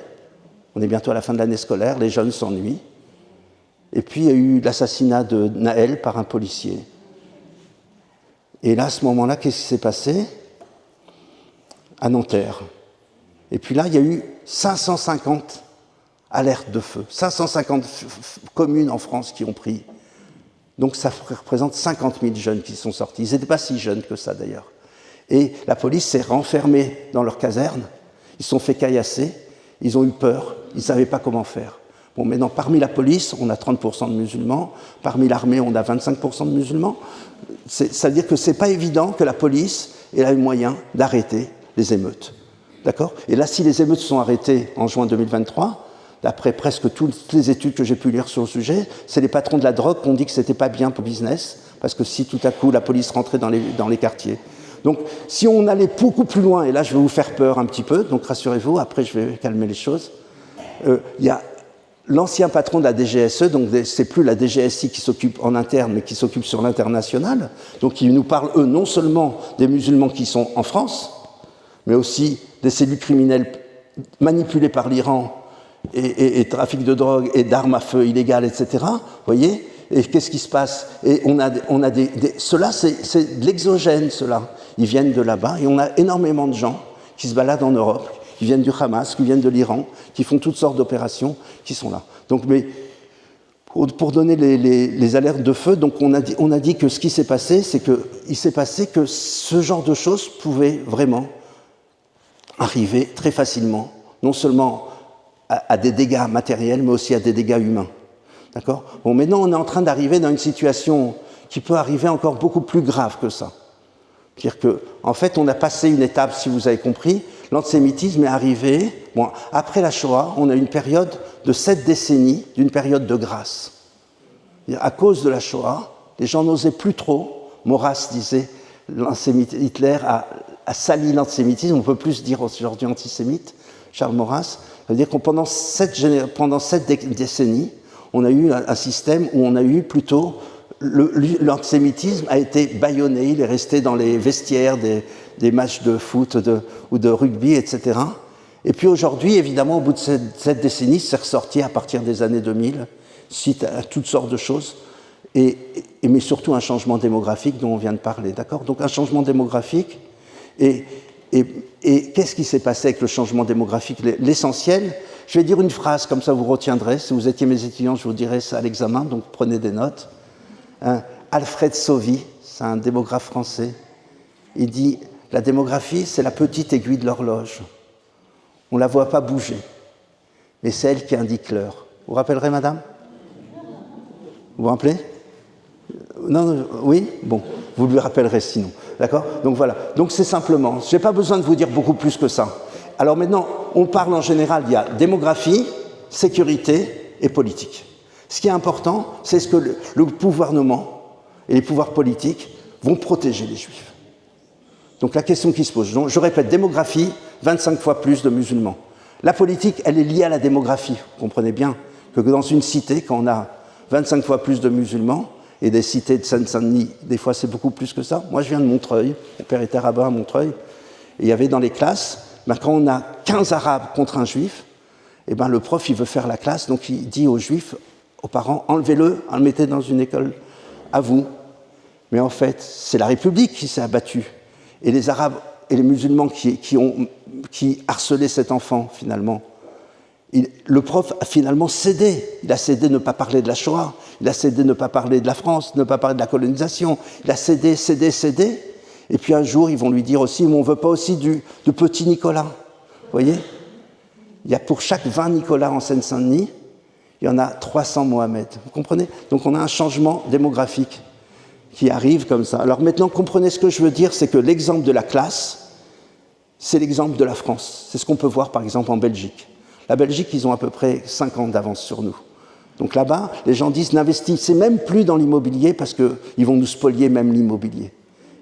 On est bientôt à la fin de l'année scolaire, les jeunes s'ennuient. Et puis il y a eu l'assassinat de Naël par un policier. Et là, à ce moment-là, qu'est-ce qui s'est passé? À Nanterre. Et puis là, il y a eu 550 alertes de feu. 550 communes en France qui ont pris. Donc ça représente 50 000 jeunes qui sont sortis. Ils n'étaient pas si jeunes que ça d'ailleurs. Et la police s'est renfermée dans leur caserne. Ils se sont fait caillasser. Ils ont eu peur. Ils ne savaient pas comment faire. Bon, maintenant, parmi la police, on a 30% de musulmans. Parmi l'armée, on a 25% de musulmans. Ça veut dire que ce n'est pas évident que la police ait le moyen d'arrêter les émeutes. D'accord? Et là, si les émeutes sont arrêtées en juin 2023, d'après presque toutes les études que j'ai pu lire sur le sujet, c'est les patrons de la drogue qui ont dit que ce n'était pas bien pour le business, parce que si tout à coup la police rentrait dans les quartiers. Donc, si on allait beaucoup plus loin, et là je vais vous faire peur un petit peu, donc rassurez-vous, après je vais calmer les choses, il y a l'ancien patron de la DGSE, donc c'est plus la DGSI qui s'occupe en interne, mais qui s'occupe sur l'international, donc ils nous parlent, eux, non seulement des musulmans qui sont en France, mais aussi des cellules criminelles manipulées par l'Iran, et trafic de drogue et d'armes à feu illégales, etc. Vous voyez? Et qu'est-ce qui se passe? Et on a cela, c'est de l'exogène, cela. Ils viennent de là-bas, et on a énormément de gens qui se baladent en Europe, qui viennent du Hamas, qui viennent de l'Iran, qui font toutes sortes d'opérations, qui sont là. Donc, mais pour donner les alertes de feu, donc on a dit que ce qui s'est passé, c'est qu'il s'est passé que ce genre de choses pouvait vraiment arriver très facilement, non seulement à des dégâts matériels, mais aussi à des dégâts humains. D'accord? Bon, maintenant, on est en train d'arriver dans une situation qui peut arriver encore beaucoup plus grave que ça. C'est-à-dire qu'en fait, on a passé une étape, si vous avez compris, l'antisémitisme est arrivé... Bon, après la Shoah, on a une période de 7 décennies, d'une période de grâce. À cause de la Shoah, les gens n'osaient plus trop. Maurras disait, Hitler a sali l'antisémitisme, on ne peut plus dire aujourd'hui antisémite, Charles Maurras. Ça veut dire que pendant 7 décennies, on a eu un système où on a eu plutôt... L'antisémitisme a été bâillonné, il est resté dans les vestiaires des matchs de foot ou de rugby, etc. Et puis aujourd'hui, évidemment, au bout de cette décennie, c'est ressorti à partir des années 2000, suite à toutes sortes de choses, mais surtout un changement démographique dont on vient de parler, d'accord? Donc un changement démographique, et qu'est-ce qui s'est passé avec le changement démographique? L'essentiel, je vais dire une phrase, comme ça vous retiendrez, si vous étiez mes étudiants, je vous dirai ça à l'examen, donc prenez des notes. Alfred Sauvy, c'est un démographe français, il dit « La démographie, c'est la petite aiguille de l'horloge. On ne la voit pas bouger, mais c'est elle qui indique l'heure. » Vous vous rappellerez, madame? Vous vous rappelez? Non, oui? Bon, vous lui rappellerez sinon. D'accord? Donc voilà. Donc c'est simplement, je n'ai pas besoin de vous dire beaucoup plus que ça. Alors maintenant, on parle en général, il y a démographie, sécurité et politique. Ce qui est important, c'est ce que le gouvernement et les pouvoirs politiques vont protéger les Juifs. Donc la question qui se pose, je répète, démographie, 25 fois plus de musulmans. La politique, elle est liée à la démographie. Vous comprenez bien que dans une cité, quand on a 25 fois plus de musulmans, et des cités de Seine-Saint-Denis, des fois c'est beaucoup plus que ça. Moi je viens de Montreuil, mon père était rabbin à Montreuil, et il y avait dans les classes, quand on a 15 arabes contre un juif, et le prof il veut faire la classe, donc il dit aux juifs, aux parents, enlevez-le, le mettez dans une école à vous. Mais en fait, c'est la République qui s'est abattue. Et les arabes et les musulmans qui harcelaient cet enfant, finalement, le prof a finalement cédé. Il a cédé de ne pas parler de la Shoah, il a cédé de ne pas parler de la France, de ne pas parler de la colonisation. Il a cédé. Et puis un jour, ils vont lui dire aussi, mais on ne veut pas aussi de petit Nicolas. Vous voyez ? Il y a pour chaque 20 Nicolas en Seine-Saint-Denis, il y en a 300 Mohamed. Vous comprenez ? Donc on a un changement démographique qui arrive comme ça. Alors maintenant, comprenez ce que je veux dire, c'est que l'exemple de la classe, c'est l'exemple de la France. C'est ce qu'on peut voir par exemple en Belgique. La Belgique, ils ont à peu près 5 ans d'avance sur nous. Donc là-bas, les gens disent n'investissez même plus dans l'immobilier parce qu'ils vont nous spolier même l'immobilier.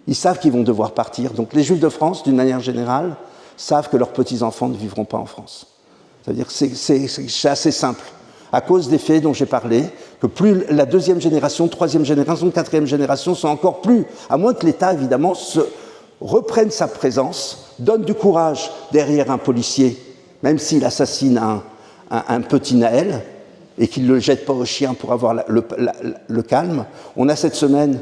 Ils savent qu'ils vont devoir partir. Donc les Juifs de France, d'une manière générale, savent que leurs petits-enfants ne vivront pas en France. C'est-à-dire que c'est assez simple. À cause des faits dont j'ai parlé, que plus la deuxième génération, troisième génération, quatrième génération sont encore plus, à moins que l'État, évidemment, reprenne sa présence, donne du courage derrière un policier, même s'il assassine un petit Naël, et qu'il ne le jette pas au chien pour avoir le calme. On a cette semaine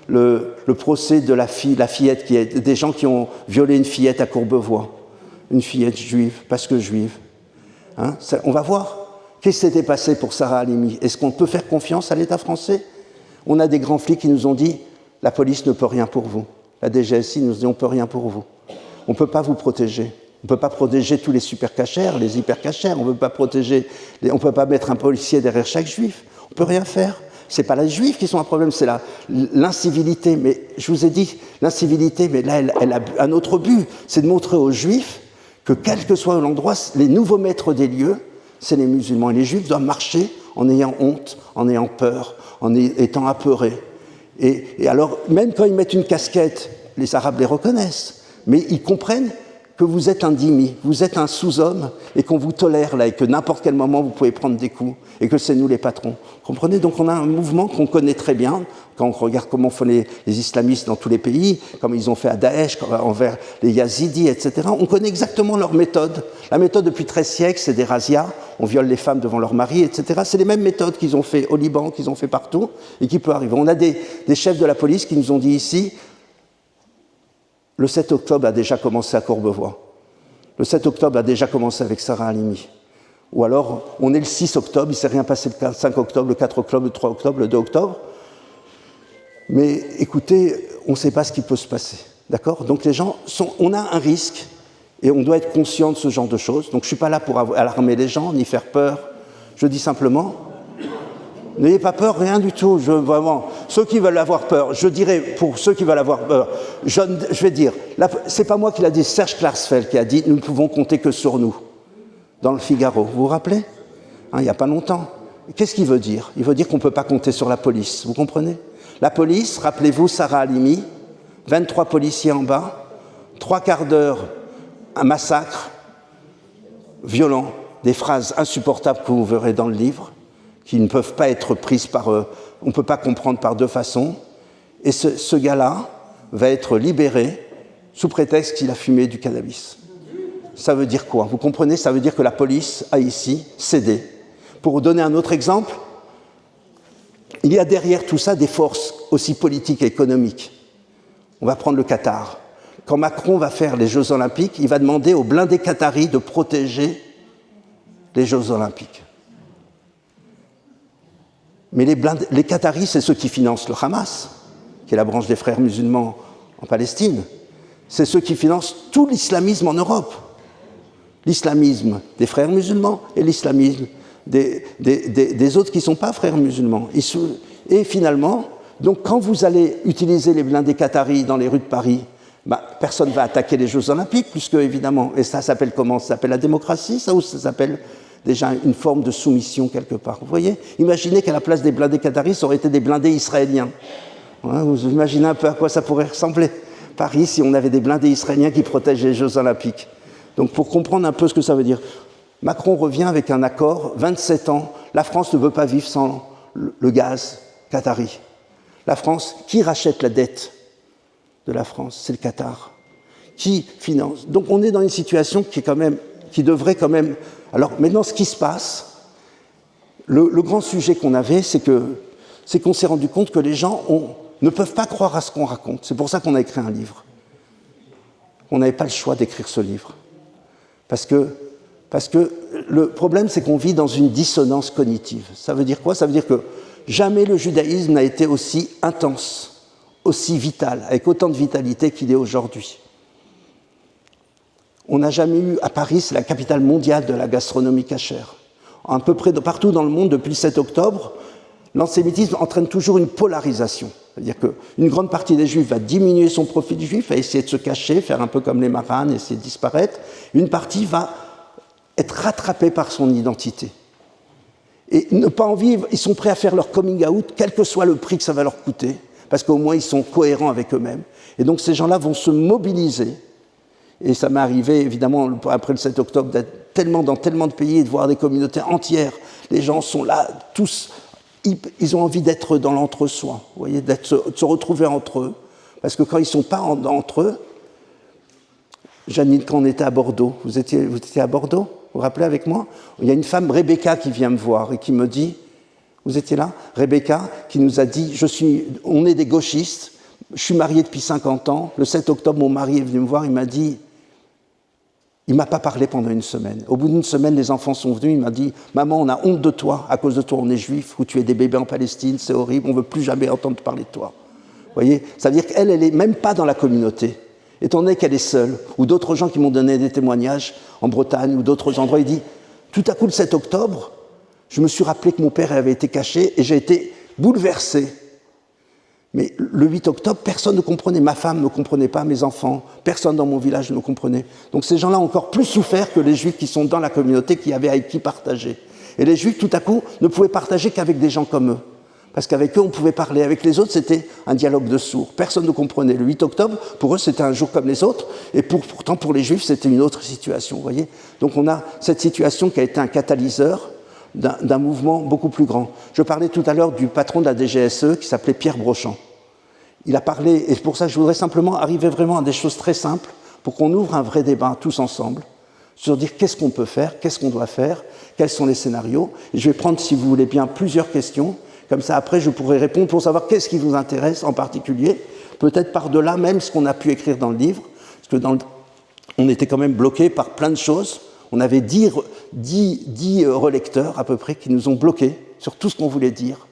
le procès de la fillette, des gens qui ont violé une fillette à Courbevoie, une fillette juive, parce que juive. On va voir. Qu'est-ce qui s'était passé pour Sarah Halimi ? Est-ce qu'on peut faire confiance à l'État français ? On a des grands flics qui nous ont dit « la police ne peut rien pour vous ». La DGSI nous dit « on ne peut rien pour vous. On ne peut pas vous protéger. On ne peut pas protéger tous les super cachers, les hyper cachers. On ne peut pas mettre un policier derrière chaque juif. On ne peut rien faire. Ce n'est pas les juifs qui sont un problème, c'est l'incivilité. Mais je vous ai dit, l'incivilité, mais là, elle a un autre but. C'est de montrer aux juifs que quel que soit l'endroit, les nouveaux maîtres des lieux, c'est les musulmans. Et les juifs doivent marcher en ayant honte, en ayant peur, en étant apeurés. Et alors, même quand ils mettent une casquette, les Arabes les reconnaissent. Mais ils comprennent que vous êtes un dhimmi, vous êtes un sous-homme, et qu'on vous tolère là, et que n'importe quel moment vous pouvez prendre des coups, et que c'est nous les patrons. Comprenez ? Donc on a un mouvement qu'on connaît très bien, quand on regarde comment font les islamistes dans tous les pays, comme ils ont fait à Daesh, envers les Yazidis, etc. On connaît exactement leur méthode. La méthode depuis 13 siècles, c'est des razzias, on viole les femmes devant leurs maris, etc. C'est les mêmes méthodes qu'ils ont fait au Liban, qu'ils ont fait partout, et qui peuvent arriver. On a des chefs de la police qui nous ont dit ici, le 7 octobre a déjà commencé à Courbevoie. Le 7 octobre a déjà commencé avec Sarah Halimi. Ou alors, on est le 6 octobre, il ne s'est rien passé le 5 octobre, le 4 octobre, le 3 octobre, le 2 octobre. Mais écoutez, on ne sait pas ce qui peut se passer. D'accord ? Donc on a un risque et on doit être conscient de ce genre de choses. Donc je ne suis pas là pour alarmer les gens, ni faire peur. Je dis simplement, n'ayez pas peur, rien du tout. Vraiment, ceux qui veulent avoir peur, je dirais, pour ceux qui veulent avoir peur, je vais dire, c'est pas moi qui l'a dit, Serge Klarsfeld qui a dit, nous ne pouvons compter que sur nous, dans le Figaro. Vous vous rappelez ? Il n'y a pas longtemps. Qu'est-ce qu'il veut dire ? Il veut dire qu'on ne peut pas compter sur la police, vous comprenez ? La police, rappelez-vous Sarah Halimi, 23 policiers en bas, 3 quarts d'heure, un massacre violent, des phrases insupportables que vous verrez dans le livre, qui ne peuvent pas être prises par on ne peut pas comprendre par deux façons. Et ce gars-là va être libéré sous prétexte qu'il a fumé du cannabis. Ça veut dire quoi ? Vous comprenez ? Ça veut dire que la police a ici cédé. Pour vous donner un autre exemple, il y a derrière tout ça des forces aussi politiques et économiques. On va prendre le Qatar. Quand Macron va faire les Jeux Olympiques, il va demander aux blindés qataris de protéger les Jeux Olympiques. Mais les Qataris, c'est ceux qui financent le Hamas, qui est la branche des frères musulmans en Palestine. C'est ceux qui financent tout l'islamisme en Europe. L'islamisme des frères musulmans et l'islamisme des autres qui ne sont pas frères musulmans. Et finalement, donc quand vous allez utiliser les blindés qataris dans les rues de Paris, personne ne va attaquer les Jeux Olympiques, puisque évidemment, et ça s'appelle comment ? Ça s'appelle la démocratie, ça, ou ça s'appelle déjà une forme de soumission quelque part. Vous voyez? Imaginez qu'à la place des blindés qataris, ça aurait été des blindés israéliens. Hein, vous imaginez un peu à quoi ça pourrait ressembler, Paris, si on avait des blindés israéliens qui protègent les Jeux Olympiques. Donc pour comprendre un peu ce que ça veut dire, Macron revient avec un accord, 27 ans, la France ne veut pas vivre sans le gaz qatari. La France, qui rachète la dette de la France? C'est le Qatar. Qui finance? Donc on est dans une situation qui devrait quand même... Alors maintenant, ce qui se passe, le grand sujet qu'on avait, c'est qu'on s'est rendu compte que les gens ne peuvent pas croire à ce qu'on raconte. C'est pour ça qu'on a écrit un livre. On n'avait pas le choix d'écrire ce livre. Parce que le problème, c'est qu'on vit dans une dissonance cognitive. Ça veut dire quoi? Ça veut dire que jamais le judaïsme n'a été aussi intense, aussi vital, avec autant de vitalité qu'il est aujourd'hui. On n'a jamais eu, à Paris, c'est la capitale mondiale de la gastronomie cachère. À peu près partout dans le monde, depuis le 7 octobre, l'antisémitisme entraîne toujours une polarisation. C'est-à-dire qu'une grande partie des Juifs va diminuer son profil juif, va essayer de se cacher, faire un peu comme les marranes, essayer de disparaître. Une partie va être rattrapée par son identité. Et ne pas en vivre, ils sont prêts à faire leur coming out, quel que soit le prix que ça va leur coûter, parce qu'au moins ils sont cohérents avec eux-mêmes. Et donc ces gens-là vont se mobiliser. Et ça m'est arrivé, évidemment, après le 7 octobre, d'être dans tellement de pays et de voir des communautés entières. Les gens sont là, tous, ils ont envie d'être dans l'entre-soi, vous voyez, de se retrouver entre eux. Parce que quand ils ne sont pas entre eux, Janine, quand on était à Bordeaux, vous étiez à Bordeaux, vous vous rappelez avec moi? Il y a une femme, Rebecca, qui vient me voir et qui me dit, vous étiez là? Rebecca, qui nous a dit, on est des gauchistes, je suis mariée depuis 50 ans, le 7 octobre, mon mari est venu me voir, il m'a dit, il ne m'a pas parlé pendant une semaine. Au bout d'une semaine, les enfants sont venus, il m'a dit, maman, on a honte de toi, à cause de toi, on est juifs, ou tu es des bébés en Palestine, c'est horrible, on ne veut plus jamais entendre parler de toi. Vous voyez? Ça veut dire qu'elle, elle n'est même pas dans la communauté. Étant donné qu'elle est seule, ou d'autres gens qui m'ont donné des témoignages en Bretagne ou d'autres endroits, il dit, tout à coup, le 7 octobre, je me suis rappelé que mon père avait été caché et j'ai été bouleversé. Mais le 8 octobre, personne ne comprenait. Ma femme ne comprenait pas, mes enfants, personne dans mon village ne comprenait. Donc ces gens-là ont encore plus souffert que les Juifs qui sont dans la communauté, qui avaient avec qui partager. Et les Juifs, tout à coup, ne pouvaient partager qu'avec des gens comme eux. Parce qu'avec eux, on pouvait parler. Avec les autres, c'était un dialogue de sourds. Personne ne comprenait. Le 8 octobre, pour eux, c'était un jour comme les autres. Et pourtant, pour les Juifs, c'était une autre situation, vous voyez. Donc on a cette situation qui a été un catalyseur d'un mouvement beaucoup plus grand. Je parlais tout à l'heure du patron de la DGSE qui s'appelait Pierre Brochand. Il a parlé, et pour ça je voudrais simplement arriver vraiment à des choses très simples pour qu'on ouvre un vrai débat tous ensemble sur dire qu'est-ce qu'on peut faire, qu'est-ce qu'on doit faire, quels sont les scénarios. Et je vais prendre, si vous voulez bien, plusieurs questions. Comme ça, après, je pourrai répondre pour savoir qu'est-ce qui vous intéresse en particulier, peut-être par-delà même ce qu'on a pu écrire dans le livre, parce que on était quand même bloqué par plein de choses. On avait 10 relecteurs à peu près qui nous ont bloqués sur tout ce qu'on voulait dire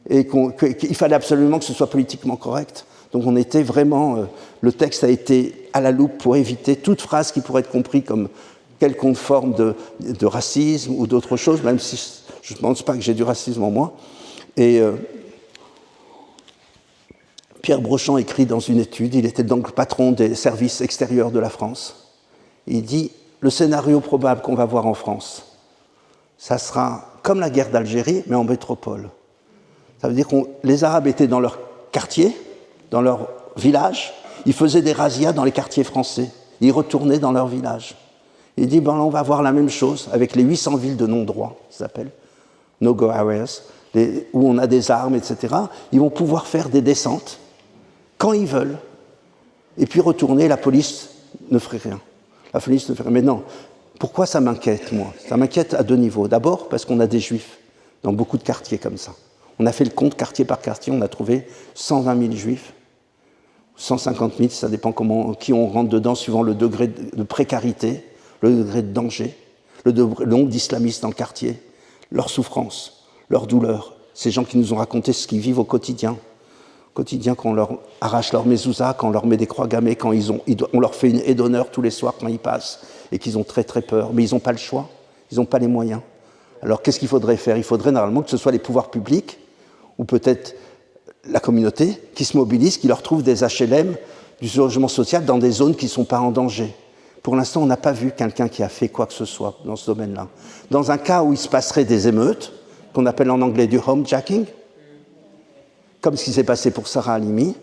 et qu'il fallait absolument que ce soit politiquement correct. Donc on était vraiment... le texte a été à la loupe pour éviter toute phrase qui pourrait être comprise comme quelconque forme de racisme ou d'autre chose, même si je ne pense pas que j'ai du racisme en moi. Et Pierre Brochand écrit dans une étude, il était donc le patron des services extérieurs de la France, il dit « Le scénario probable qu'on va voir en France, ça sera comme la guerre d'Algérie, mais en métropole. » Ça veut dire que les Arabes étaient dans leur quartier, dans leur village, ils faisaient des razzias dans les quartiers français, ils retournaient dans leur village. Il dit, ben, on va voir la même chose avec les 800 villes de non-droit, ça s'appelle, no-go areas, où on a des armes, etc. Ils vont pouvoir faire des descentes quand ils veulent, et puis retourner, la police ne ferait rien. La police ne ferait rien. Mais non, pourquoi ça m'inquiète, moi? Ça m'inquiète à deux niveaux. D'abord, parce qu'on a des juifs dans beaucoup de quartiers comme ça. On a fait le compte quartier par quartier, on a trouvé 120 000 juifs, 150 000, ça dépend qui on rentre dedans, suivant le degré de précarité, le degré de danger, le nombre d'islamistes dans le quartier, leur souffrance, leur douleur, ces gens qui nous ont raconté ce qu'ils vivent au quotidien. Au quotidien, quand on leur arrache leur mezouza, quand on leur met des croix gammées, quand on leur fait une haie d'honneur tous les soirs quand ils passent, et qu'ils ont très très peur, mais ils n'ont pas le choix, ils n'ont pas les moyens. Alors qu'est-ce qu'il faudrait faire? Il faudrait normalement que ce soit les pouvoirs publics, ou peut-être la communauté, qui se mobilise, qui leur trouve des HLM, du logement social dans des zones qui ne sont pas en danger. Pour l'instant, on n'a pas vu quelqu'un qui a fait quoi que ce soit dans ce domaine-là. Dans un cas où il se passerait des émeutes, qu'on appelle en anglais du homejacking, comme ce qui s'est passé pour Sarah Halimi,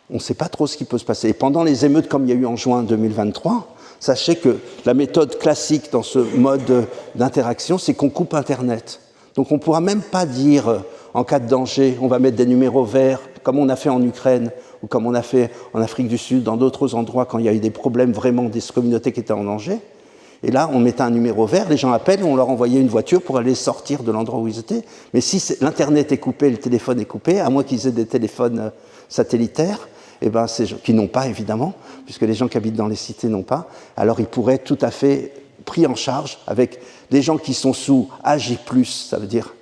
on ne sait pas trop ce qui peut se passer. Et pendant les émeutes, comme il y a eu en juin 2023, sachez que la méthode classique dans ce mode d'interaction, c'est qu'on coupe Internet. Donc on ne pourra même pas dire, en cas de danger, on va mettre des numéros verts, comme on a fait en Ukraine, ou comme on a fait en Afrique du Sud, dans d'autres endroits, quand il y a eu des problèmes vraiment des communautés qui étaient en danger. Et là, on mettait un numéro vert, les gens appellent, on leur envoyait une voiture pour aller sortir de l'endroit où ils étaient. Mais si l'Internet est coupé, le téléphone est coupé, à moins qu'ils aient des téléphones satellitaires, eh ben, qui n'ont pas, évidemment, puisque les gens qui habitent dans les cités n'ont pas, alors ils pourraient être tout à fait pris en charge avec des gens qui sont sous AJ+, ça veut dire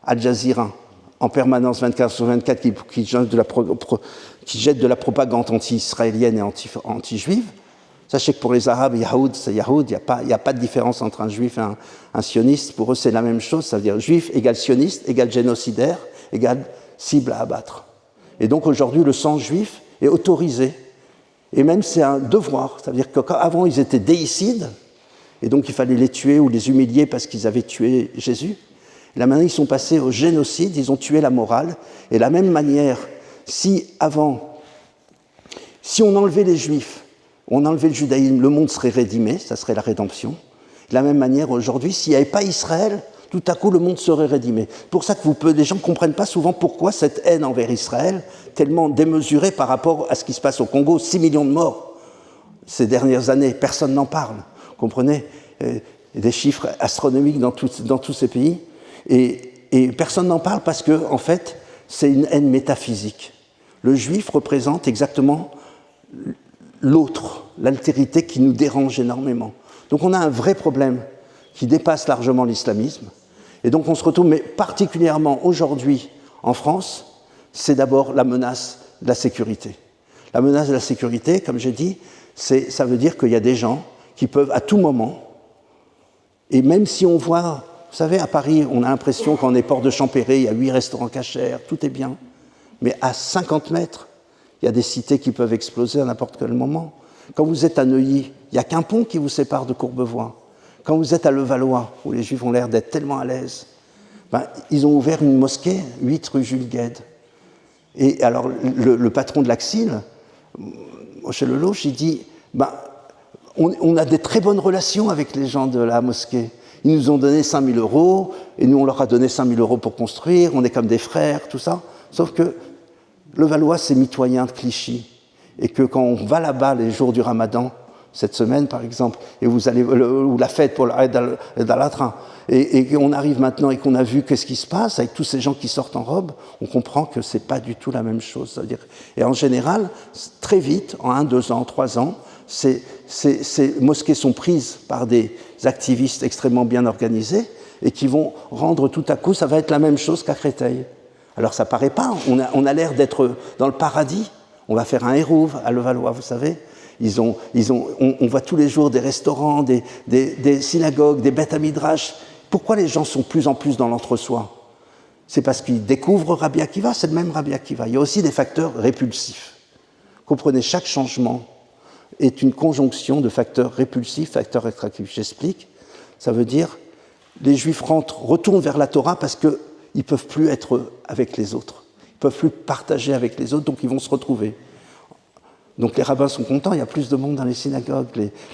Al Jazeera, en permanence 24/24, qui jettent de la propagande anti-israélienne et anti-juive. Sachez que pour les Arabes, Yahoud, c'est Yahoud, il n'y a pas de différence entre un juif et un sioniste. Pour eux, c'est la même chose, ça veut dire juif égale sioniste, égale génocidaire, égale cible à abattre. Et donc aujourd'hui, le sang juif est autorisé. Et même c'est un devoir, ça veut dire qu'avant, ils étaient déicides, et donc il fallait les tuer ou les humilier parce qu'ils avaient tué Jésus. Là maintenant, ils sont passés au génocide, ils ont tué la morale. Et de la même manière, si on enlevait les juifs, on enlevait le judaïsme, le monde serait rédimé, ça serait la rédemption. De la même manière, aujourd'hui, s'il n'y avait pas Israël, tout à coup, le monde serait rédimé. C'est pour ça que les gens ne comprennent pas souvent pourquoi cette haine envers Israël, tellement démesurée par rapport à ce qui se passe au Congo, 6 millions de morts ces dernières années, personne n'en parle, vous comprenez, des chiffres astronomiques dans tous ces pays, et personne n'en parle parce que, en fait, c'est une haine métaphysique. Le juif représente exactement l'autre, l'altérité qui nous dérange énormément. Donc on a un vrai problème qui dépasse largement l'islamisme. Et donc on se retrouve, mais particulièrement aujourd'hui en France, c'est d'abord la menace de la sécurité. La menace de la sécurité, comme j'ai dit, ça veut dire qu'il y a des gens qui peuvent à tout moment, et même si on voit, vous savez, à Paris, on a l'impression qu'en est Porte de Champéret, il y a 8 restaurants cachers, tout est bien. Mais à 50 mètres, il y a des cités qui peuvent exploser à n'importe quel moment. Quand vous êtes à Neuilly, il n'y a qu'un pont qui vous sépare de Courbevoie. Quand vous êtes à Levallois, où les Juifs ont l'air d'être tellement à l'aise, ils ont ouvert une mosquée, 8 rue Jules Guesde. Et alors, le patron de l'Axil, Moshe Lelouch, il dit on a des très bonnes relations avec les gens de la mosquée. Ils nous ont donné 5 000 €, et nous, on leur a donné 5 000 € pour construire, on est comme des frères, tout ça. Sauf que Levallois, c'est mitoyen de Clichy. Et que quand on va là-bas les jours du Ramadan, cette semaine par exemple, et vous allez, ou la fête pour l'Aïd al-Adha, et qu'on arrive maintenant et qu'on a vu qu'est-ce qui se passe avec tous ces gens qui sortent en robe, on comprend que c'est pas du tout la même chose. C'est-à-dire, et en général, très vite, en 1, 2 ans, 3 ans, ces mosquées sont prises par des activistes extrêmement bien organisés et qui vont rendre tout à coup, ça va être la même chose qu'à Créteil. Alors ça paraît pas, on a l'air d'être dans le paradis. On va faire un Hérouve à Levallois, vous savez. On voit tous les jours des restaurants, des synagogues, des bêtes à midrash. Pourquoi les gens sont de plus en plus dans l'entre-soi? C'est parce qu'ils découvrent Rabbi Akiva, c'est le même Rabbi Akiva. Il y a aussi des facteurs répulsifs. Comprenez, chaque changement est une conjonction de facteurs répulsifs, facteurs attractifs. J'explique. Ça veut dire, les Juifs retournent vers la Torah parce qu'ils ne peuvent plus être avec les autres. Ils ne peuvent plus partager avec les autres, donc ils vont se retrouver. Donc les rabbins sont contents, il y a plus de monde dans les synagogues,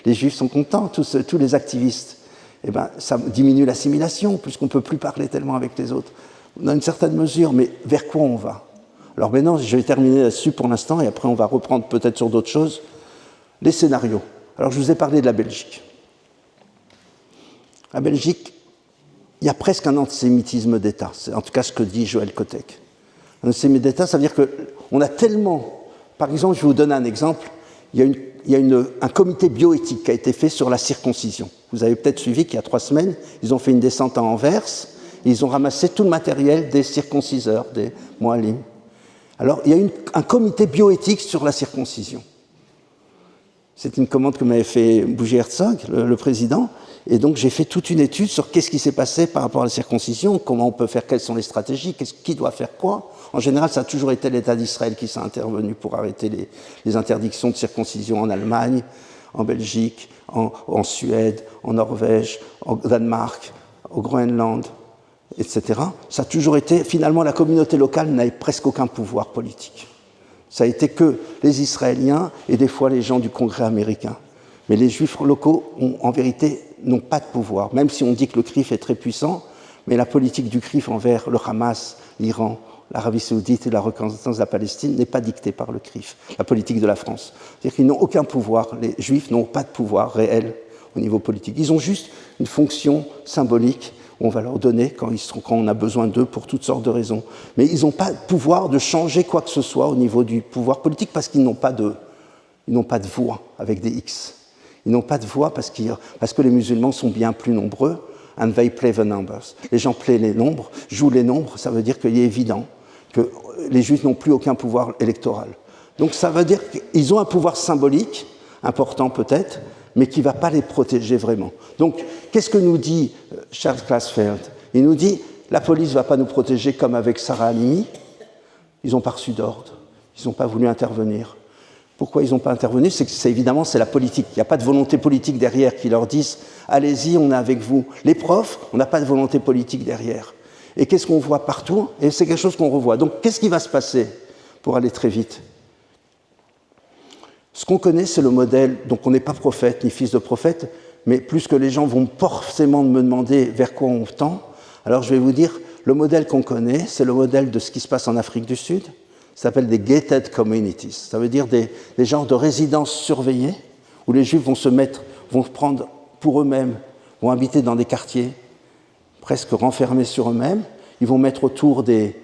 les Juifs sont contents, tous les activistes. Eh bien, ça diminue l'assimilation, puisqu'on ne peut plus parler tellement avec les autres. Dans une certaine mesure, mais vers quoi on va? Alors maintenant, je vais terminer là-dessus pour l'instant, et après on va reprendre peut-être sur d'autres choses. Les scénarios. Alors je vous ai parlé de la Belgique. La Belgique, il y a presque un antisémitisme d'État, c'est en tout cas ce que dit Joël Kotek. Un antisémitisme d'État, ça veut dire qu'on a tellement... Par exemple, je vais vous donner un exemple, il y a un comité bioéthique qui a été fait sur la circoncision. Vous avez peut-être suivi qu'il y a 3 semaines, ils ont fait une descente à Anvers, et ils ont ramassé tout le matériel des circonciseurs, des moalim. Alors, il y a un comité bioéthique sur la circoncision. C'est une commande que m'avait fait Bougie Herzog, le président, Et donc j'ai fait toute une étude sur qu'est-ce qui s'est passé par rapport à la circoncision, comment on peut faire, quelles sont les stratégies, qui doit faire quoi. En général, ça a toujours été l'État d'Israël qui s'est intervenu pour arrêter les interdictions de circoncision en Allemagne, en Belgique, en Suède, en Norvège, au Danemark, au Groenland, etc. Ça a toujours été, finalement, la communauté locale n'avait presque aucun pouvoir politique. Ça a été que les Israéliens et des fois les gens du Congrès américain. Mais les Juifs locaux, en vérité, n'ont pas de pouvoir, même si on dit que le CRIF est très puissant, mais la politique du CRIF envers le Hamas, l'Iran, l'Arabie saoudite et la reconnaissance de la Palestine n'est pas dictée par le CRIF, la politique de la France. C'est-à-dire qu'ils n'ont aucun pouvoir, les Juifs n'ont pas de pouvoir réel au niveau politique. Ils ont juste une fonction symbolique où on va leur donner quand on a besoin d'eux pour toutes sortes de raisons. Mais ils n'ont pas de pouvoir de changer quoi que ce soit au niveau du pouvoir politique parce qu'ils n'ont pas de voix avec des X. Ils n'ont pas de voix parce que les musulmans sont bien plus nombreux. And they play the numbers. Les gens plaient les nombres, jouent les nombres, ça veut dire qu'il est évident que les Juifs n'ont plus aucun pouvoir électoral. Donc ça veut dire qu'ils ont un pouvoir symbolique, important peut-être, mais qui ne va pas les protéger vraiment. Donc qu'est-ce que nous dit Charles Klarsfeld? Il nous dit, la police ne va pas nous protéger comme avec Sarah Halimi. Ils n'ont pas reçu d'ordre, ils n'ont pas voulu intervenir. Pourquoi ils n'ont pas intervenu? C'est évidemment, c'est la politique. Il n'y a pas de volonté politique derrière qui leur disent « Allez-y, on est avec vous ». Les profs, on n'a pas de volonté politique derrière. Et qu'est-ce qu'on voit partout? Et c'est quelque chose qu'on revoit. Donc, qu'est-ce qui va se passer pour aller très vite? Ce qu'on connaît, c'est le modèle. Donc, on n'est pas prophète ni fils de prophète, mais plus que les gens vont forcément me demander vers quoi on tend, alors je vais vous dire, le modèle qu'on connaît, c'est le modèle de ce qui se passe en Afrique du Sud. Ça s'appelle des gated communities. Ça veut dire des genres de résidences surveillées où les Juifs vont prendre pour eux-mêmes, vont habiter dans des quartiers presque renfermés sur eux-mêmes. Ils vont mettre autour des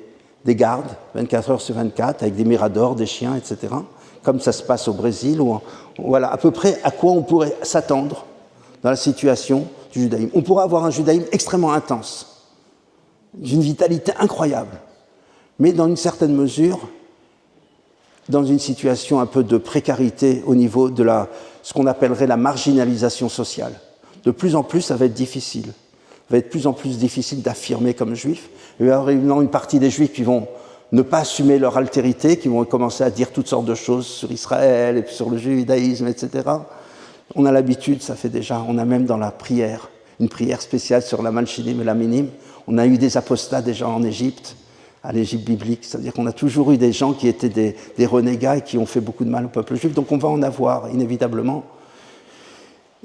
gardes 24 heures sur 24 avec des miradors, des chiens, etc. Comme ça se passe au Brésil. Voilà à peu près à quoi on pourrait s'attendre dans la situation du judaïsme. On pourrait avoir un judaïsme extrêmement intense, d'une vitalité incroyable, mais dans une certaine mesure, dans une situation un peu de précarité au niveau de ce qu'on appellerait la marginalisation sociale. De plus en plus, ça va être difficile. Ça va être de plus en plus difficile d'affirmer comme juif. Il va y avoir une partie des juifs qui vont ne pas assumer leur altérité, qui vont commencer à dire toutes sortes de choses sur Israël et sur le judaïsme, etc. On a l'habitude, ça fait déjà, on a même dans la prière, une prière spéciale sur la Malchinim et la Minim. On a eu des apostats déjà en Égypte, à l'Égypte biblique. C'est-à-dire qu'on a toujours eu des gens qui étaient des renégats et qui ont fait beaucoup de mal au peuple juif. Donc on va en avoir, inévitablement.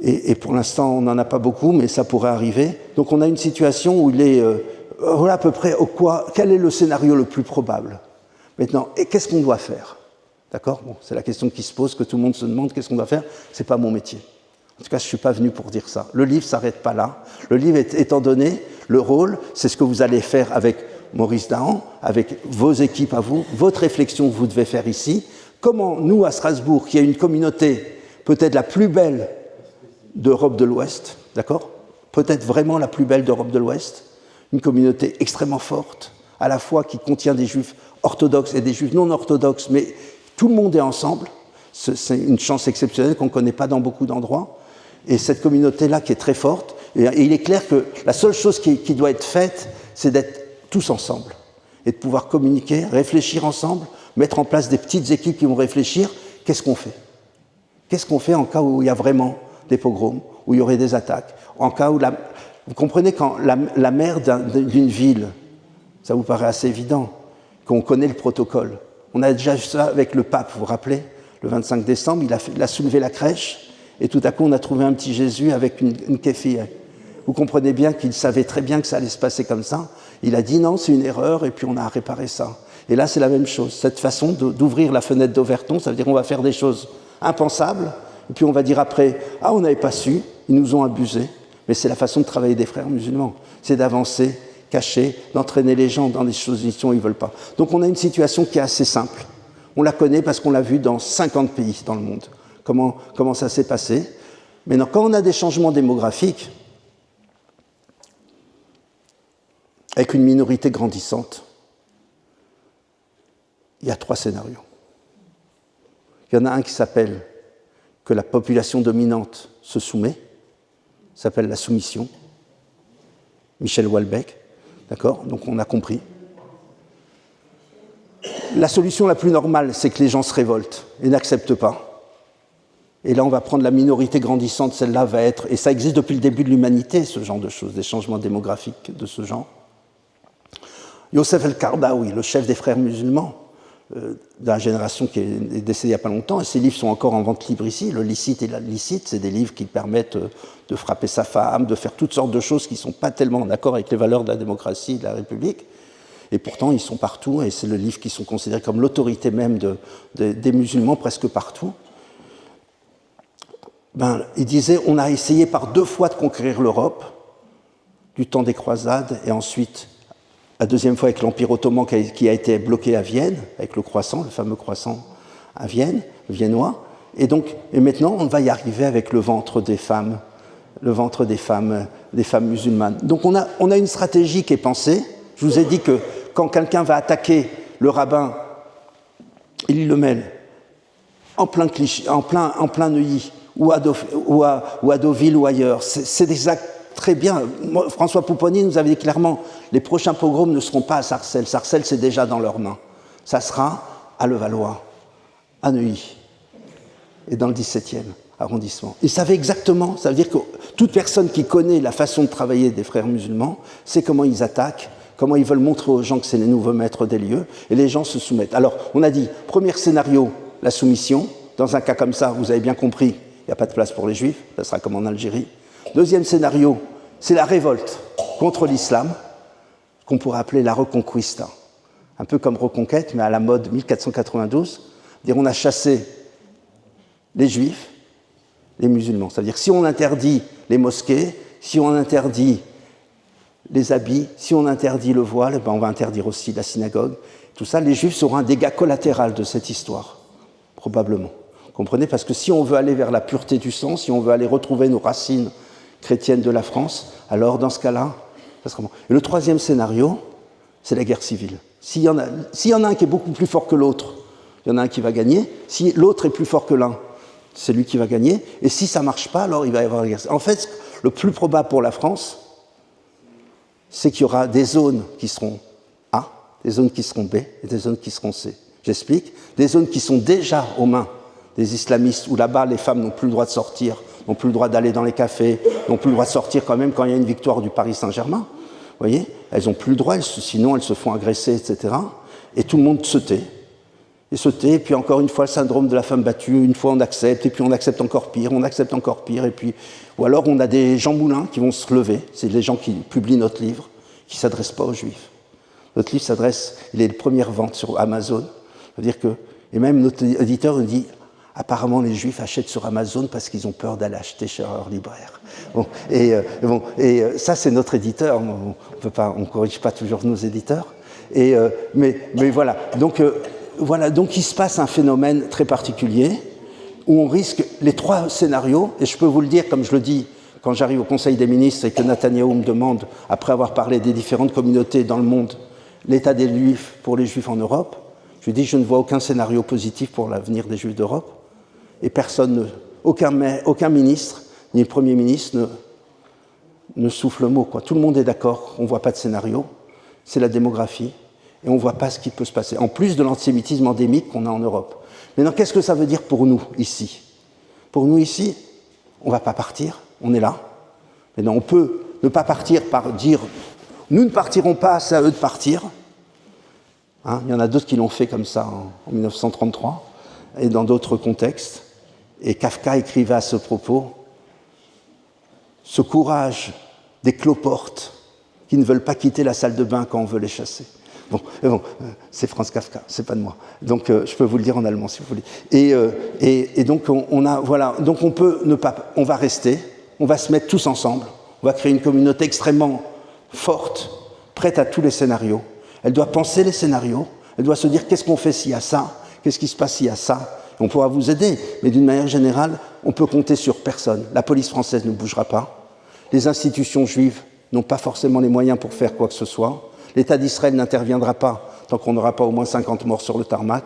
Et pour l'instant, on n'en a pas beaucoup, mais ça pourrait arriver. Donc on a une situation où il est... voilà à peu près quel est le scénario le plus probable. Maintenant, et qu'est-ce qu'on doit faire? D'accord? Bon, c'est la question qui se pose, que tout le monde se demande, qu'est-ce qu'on doit faire? C'est pas mon métier. En tout cas, je ne suis pas venu pour dire ça. Le livre ne s'arrête pas là. Le livre étant donné, le rôle, c'est ce que vous allez faire avec Maurice Dahan, avec vos équipes à vous, votre réflexion que vous devez faire ici. Comment nous, à Strasbourg, qui est une communauté peut-être la plus belle d'Europe de l'Ouest, d'accord? Peut-être vraiment la plus belle d'Europe de l'Ouest, une communauté extrêmement forte, à la fois qui contient des juifs orthodoxes et des juifs non orthodoxes, mais tout le monde est ensemble. C'est une chance exceptionnelle qu'on ne connaît pas dans beaucoup d'endroits. Et cette communauté-là qui est très forte, et il est clair que la seule chose qui doit être faite, c'est d'être tous ensemble et de pouvoir communiquer, réfléchir ensemble, mettre en place des petites équipes qui vont réfléchir. Qu'est-ce qu'on fait? Qu'est-ce qu'on fait en cas où il y a vraiment des pogroms, où il y aurait des attaques? En cas où vous comprenez, quand la maire d'une ville, ça vous paraît assez évident, qu'on connaît le protocole. On a déjà vu ça avec le pape, vous vous rappelez? Le 25 décembre, il a soulevé la crèche, et tout à coup, on a trouvé un petit Jésus avec une kéfille. Vous comprenez bien qu'il savait très bien que ça allait se passer comme ça. Il a dit non, c'est une erreur, et puis on a réparé ça. Et là, c'est la même chose. Cette façon d'ouvrir la fenêtre d'Overton, ça veut dire qu'on va faire des choses impensables, et puis on va dire après, ah, on n'avait pas su, ils nous ont abusés. Mais c'est la façon de travailler des frères musulmans. C'est d'avancer, cacher, d'entraîner les gens dans des choses où ils ne veulent pas. Donc on a une situation qui est assez simple. On la connaît parce qu'on l'a vu dans 50 pays dans le monde. Comment ça s'est passé. Maintenant, quand on a des changements démographiques, avec une minorité grandissante, il y a 3 scénarios. Il y en a un qui s'appelle que la population dominante se soumet. s'appelle La Soumission. Michel Houellebecq, d'accord? Donc on a compris. La solution la plus normale, c'est que les gens se révoltent et n'acceptent pas. Et là, on va prendre la minorité grandissante, celle-là va être... Et ça existe depuis le début de l'humanité, ce genre de choses, des changements démographiques de ce genre. Youssef El-Qaradawi, le chef des frères musulmans, de la génération qui est décédée il n'y a pas longtemps, et ses livres sont encore en vente libre ici, le licite et l'illicite, c'est des livres qui permettent de frapper sa femme, de faire toutes sortes de choses qui ne sont pas tellement en accord avec les valeurs de la démocratie et de la République, et pourtant ils sont partout, et c'est le livre qui sont considérés comme l'autorité même des musulmans presque partout. Il disait, on a essayé par 2 fois de conquérir l'Europe, du temps des croisades, et ensuite la deuxième fois avec l'Empire ottoman qui a été bloqué à Vienne, avec le croissant, le fameux croissant à Vienne, viennois. Et maintenant, on va y arriver avec le ventre des femmes musulmanes. Donc on a une stratégie qui est pensée. Je vous ai dit que quand quelqu'un va attaquer le rabbin, il le mêle en plein Clichy, en plein Neuilly, ou à Deauville ou ailleurs. C'est des actes très bien. François Pupponi nous avait dit clairement, les prochains pogroms ne seront pas à Sarcelles. Sarcelles, c'est déjà dans leurs mains. Ça sera à Levallois, à Neuilly, et dans le 17e arrondissement. Ils savaient exactement, ça veut dire que toute personne qui connaît la façon de travailler des frères musulmans sait comment ils attaquent, comment ils veulent montrer aux gens que c'est les nouveaux maîtres des lieux, et les gens se soumettent. Alors, on a dit, premier scénario, la soumission. Dans un cas comme ça, vous avez bien compris, il n'y a pas de place pour les Juifs, ça sera comme en Algérie. Deuxième scénario, c'est la révolte contre l'islam, qu'on pourrait appeler la reconquista. Un peu comme Reconquête, mais à la mode 1492. C'est-à-dire on a chassé les Juifs, les musulmans. C'est-à-dire si on interdit les mosquées, si on interdit les habits, si on interdit le voile, on va interdire aussi la synagogue. Tout ça, les Juifs seront un dégât collatéral de cette histoire, probablement. Comprenez? Parce que si on veut aller vers la pureté du sang, si on veut aller retrouver nos racines chrétiennes de la France, alors dans ce cas-là, ça sera bon. Et le troisième scénario, c'est la guerre civile. S'il y en a un qui est beaucoup plus fort que l'autre, il y en a un qui va gagner. Si l'autre est plus fort que l'un, c'est lui qui va gagner. Et si ça ne marche pas, alors il va y avoir la guerre civile. En fait, le plus probable pour la France, c'est qu'il y aura des zones qui seront A, des zones qui seront B et des zones qui seront C. J'explique. Des zones qui sont déjà aux mains des islamistes, où là-bas, les femmes n'ont plus le droit de sortir, n'ont plus le droit d'aller dans les cafés, n'ont plus le droit de sortir quand même quand il y a une victoire du Paris Saint-Germain. Vous voyez, elles n'ont plus le droit, sinon elles se font agresser, etc. Et tout le monde se tait. Et se tait, et puis encore une fois, le syndrome de la femme battue, une fois on accepte, et puis on accepte encore pire, et puis... Ou alors on a des Jean Moulin qui vont se lever, c'est les gens qui publient notre livre, qui ne s'adressent pas aux Juifs. Notre livre s'adresse, il est de première vente sur Amazon. C'est-à-dire que, et même notre éditeur nous dit, apparemment les Juifs achètent sur Amazon parce qu'ils ont peur d'aller acheter chez leur libraire. Bon, et ça c'est notre éditeur, on ne corrige pas toujours nos éditeurs. Mais voilà, donc il se passe un phénomène très particulier où on risque les 3 scénarios, et je peux vous le dire comme je le dis quand j'arrive au Conseil des ministres et que Netanyahou me demande, après avoir parlé des différentes communautés dans le monde, l'état des Juifs pour les Juifs en Europe, je lui dis je ne vois aucun scénario positif pour l'avenir des Juifs d'Europe, et aucun ministre, ni le Premier ministre ne souffle le mot, quoi. Tout le monde est d'accord, on ne voit pas de scénario, c'est la démographie, et on ne voit pas ce qui peut se passer, en plus de l'antisémitisme endémique qu'on a en Europe. Maintenant, qu'est-ce que ça veut dire pour nous, ici? Pour nous, ici, on ne va pas partir, on est là. Maintenant, on peut ne pas partir par dire « nous ne partirons pas, c'est à eux de partir ». Il y en a d'autres qui l'ont fait comme ça en 1933, et dans d'autres contextes. Et Kafka écrivait à ce propos « ce courage des cloportes qui ne veulent pas quitter la salle de bain quand on veut les chasser ». Bon, c'est Franz Kafka, c'est pas de moi. Donc je peux vous le dire en allemand si vous voulez. Et donc donc on va rester, on va se mettre tous ensemble, on va créer une communauté extrêmement forte, prête à tous les scénarios. Elle doit penser les scénarios, elle doit se dire qu'est-ce qu'on fait s'il y a ça, qu'est-ce qui se passe s'il y a ça. On pourra vous aider, mais d'une manière générale, on peut compter sur personne. La police française ne bougera pas, les institutions juives n'ont pas forcément les moyens pour faire quoi que ce soit. L'État d'Israël n'interviendra pas tant qu'on n'aura pas au moins 50 morts sur le tarmac.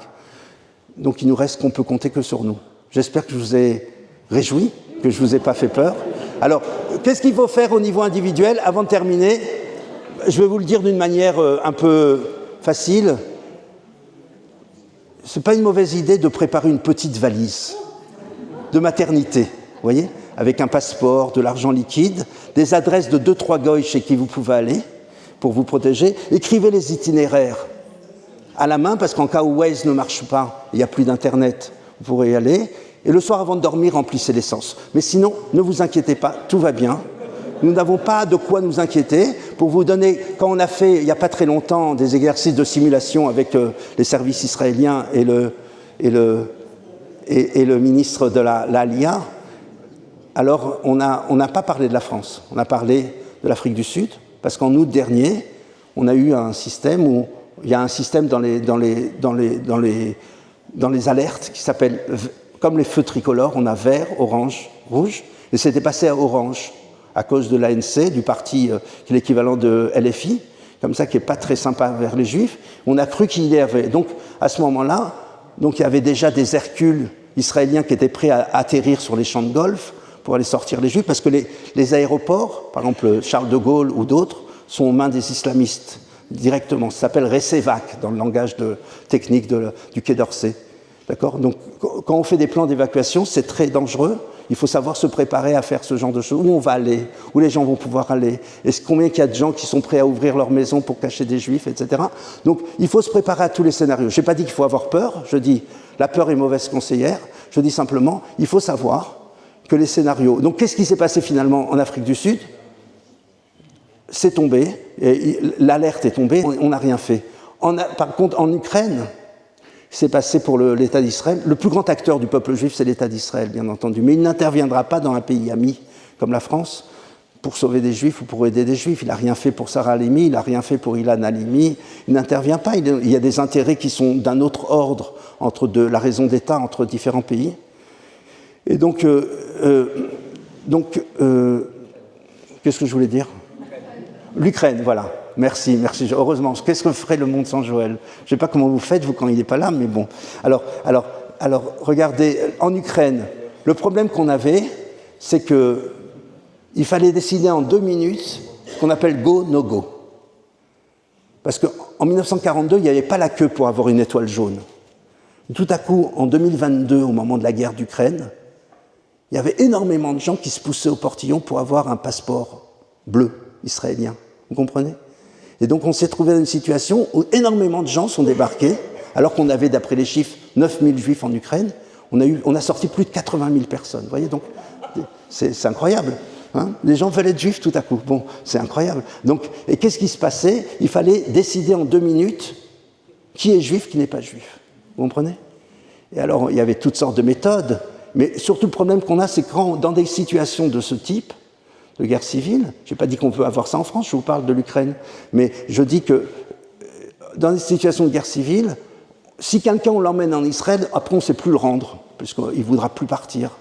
Donc il nous reste qu'on peut compter que sur nous. J'espère que je vous ai réjoui, que je ne vous ai pas fait peur. Alors, qu'est-ce qu'il faut faire au niveau individuel? Avant de terminer, je vais vous le dire d'une manière un peu facile. Ce n'est pas une mauvaise idée de préparer une petite valise de maternité, vous voyez, avec un passeport, de l'argent liquide, des adresses de 2-3 goy chez qui vous pouvez aller pour vous protéger. Écrivez les itinéraires à la main, parce qu'en cas où Waze ne marche pas, il n'y a plus d'internet, vous pourrez y aller. Et le soir, avant de dormir, remplissez l'essence. Mais sinon, ne vous inquiétez pas, tout va bien. Nous n'avons pas de quoi nous inquiéter. Pour vous donner, quand on a fait, il n'y a pas très longtemps, des exercices de simulation avec les services israéliens et le ministre de l'ALIA, alors on n'a pas parlé de la France, on a parlé de l'Afrique du Sud, parce qu'en août dernier, on a eu un système où il y a un système dans les alertes qui s'appelle, comme les feux tricolores, on a vert, orange, rouge, et c'était passé à orange à cause de l'ANC, du parti qui est l'équivalent de LFI, comme ça, qui n'est pas très sympa vers les Juifs. On a cru qu'il y avait. Donc, à ce moment-là, donc, il y avait déjà des Hercules israéliens qui étaient prêts à atterrir sur les champs de golf pour aller sortir les Juifs, parce que les aéroports, par exemple Charles de Gaulle ou d'autres, sont aux mains des islamistes directement. Ça s'appelle Recevac dans le langage technique du Quai d'Orsay. D'accord ? Donc, quand on fait des plans d'évacuation, c'est très dangereux. Il faut savoir se préparer à faire ce genre de choses. Où on va aller, où les gens vont pouvoir aller, combien il y a de gens qui sont prêts à ouvrir leur maison pour cacher des Juifs, etc. Donc, il faut se préparer à tous les scénarios. Je n'ai pas dit qu'il faut avoir peur. Je dis, la peur est mauvaise conseillère. Je dis simplement, il faut savoir que les scénarios... Donc, qu'est-ce qui s'est passé finalement en Afrique du Sud ? C'est tombé, l'alerte est tombée, on n'a rien fait. Par contre, en Ukraine, c'est passé pour l'État d'Israël. Le plus grand acteur du peuple juif, c'est l'État d'Israël, bien entendu. Mais il n'interviendra pas dans un pays ami comme la France pour sauver des Juifs ou pour aider des Juifs. Il n'a rien fait pour Sarah Halimi, il n'a rien fait pour Ilan Halimi. Il n'intervient pas. Il y a des intérêts qui sont d'un autre ordre entre la raison d'État entre différents pays. Et donc qu'est-ce que je voulais dire ? L'Ukraine, voilà. Merci, merci. Heureusement, qu'est-ce que ferait le monde sans Joël ? Je ne sais pas comment vous faites, vous, quand il n'est pas là, mais bon. Alors, regardez, en Ukraine, le problème qu'on avait, c'est qu'il fallait décider en 2 minutes ce qu'on appelle go, no go. Parce qu'en 1942, il n'y avait pas la queue pour avoir une étoile jaune. Tout à coup, en 2022, au moment de la guerre d'Ukraine, il y avait énormément de gens qui se poussaient au portillon pour avoir un passeport bleu israélien. Vous comprenez ? Et donc on s'est trouvé dans une situation où énormément de gens sont débarqués, alors qu'on avait, d'après les chiffres, 9000 Juifs en Ukraine, on a sorti plus de 80 000 personnes. Vous voyez, donc c'est incroyable. Hein ? Les gens veulent être Juifs tout à coup. Bon, c'est incroyable. Donc, et qu'est-ce qui se passait ? Il fallait décider en 2 minutes qui est Juif, qui n'est pas Juif. Vous comprenez ? Et alors, il y avait toutes sortes de méthodes, mais surtout le problème qu'on a, c'est que quand, dans des situations de ce type, de guerre civile, je n'ai pas dit qu'on peut avoir ça en France, je vous parle de l'Ukraine, mais je dis que dans des situations de guerre civile, si quelqu'un on l'emmène en Israël, après on ne sait plus le rendre, puisqu'il ne voudra plus partir.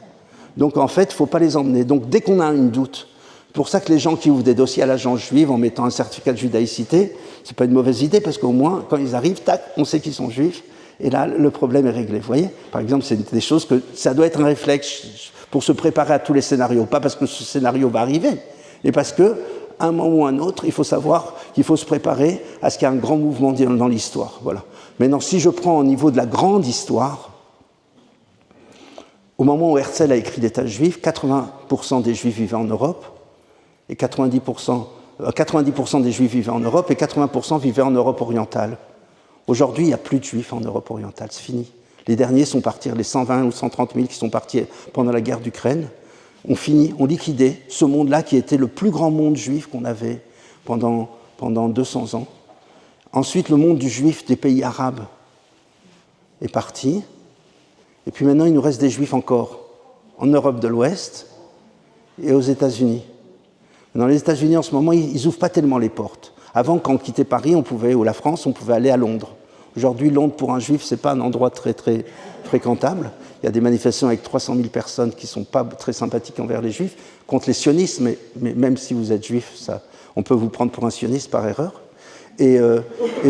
Donc en fait, il ne faut pas les emmener. Donc dès qu'on a un doute, c'est pour ça que les gens qui ouvrent des dossiers à l'agence juive en mettant un certificat de judaïcité, ce n'est pas une mauvaise idée, parce qu'au moins, quand ils arrivent, tac, on sait qu'ils sont juifs, et là, le problème est réglé. Vous voyez ? Par exemple, c'est des choses que ça doit être un réflexe pour se préparer à tous les scénarios. Pas parce que ce scénario va arriver, mais parce qu'à un moment ou un autre, il faut savoir qu'il faut se préparer à ce qu'il y ait un grand mouvement dans l'histoire. Voilà. Maintenant, si je prends au niveau de la grande histoire, au moment où Herzl a écrit l'État juif, 80% des Juifs vivaient en Europe, et 90% des Juifs vivaient en Europe, et 80% vivaient en Europe orientale. Aujourd'hui, il n'y a plus de Juifs en Europe orientale, c'est fini. Les derniers sont partis, les 120 ou 130 000 qui sont partis pendant la guerre d'Ukraine, ont liquidé ce monde-là qui était le plus grand monde juif qu'on avait pendant 200 ans. Ensuite, le monde du juif des pays arabes est parti. Et puis maintenant, il nous reste des juifs encore en Europe de l'Ouest et aux États-Unis. Dans les États-Unis, en ce moment, ils n'ouvrent pas tellement les portes. Avant, quand on quittait Paris, ou la France, on pouvait aller à Londres. Aujourd'hui, Londres, pour un juif, ce n'est pas un endroit très, très fréquentable. Il y a des manifestations avec 300 000 personnes qui ne sont pas très sympathiques envers les juifs, contre les sionistes, mais même si vous êtes juif, on peut vous prendre pour un sioniste par erreur. Et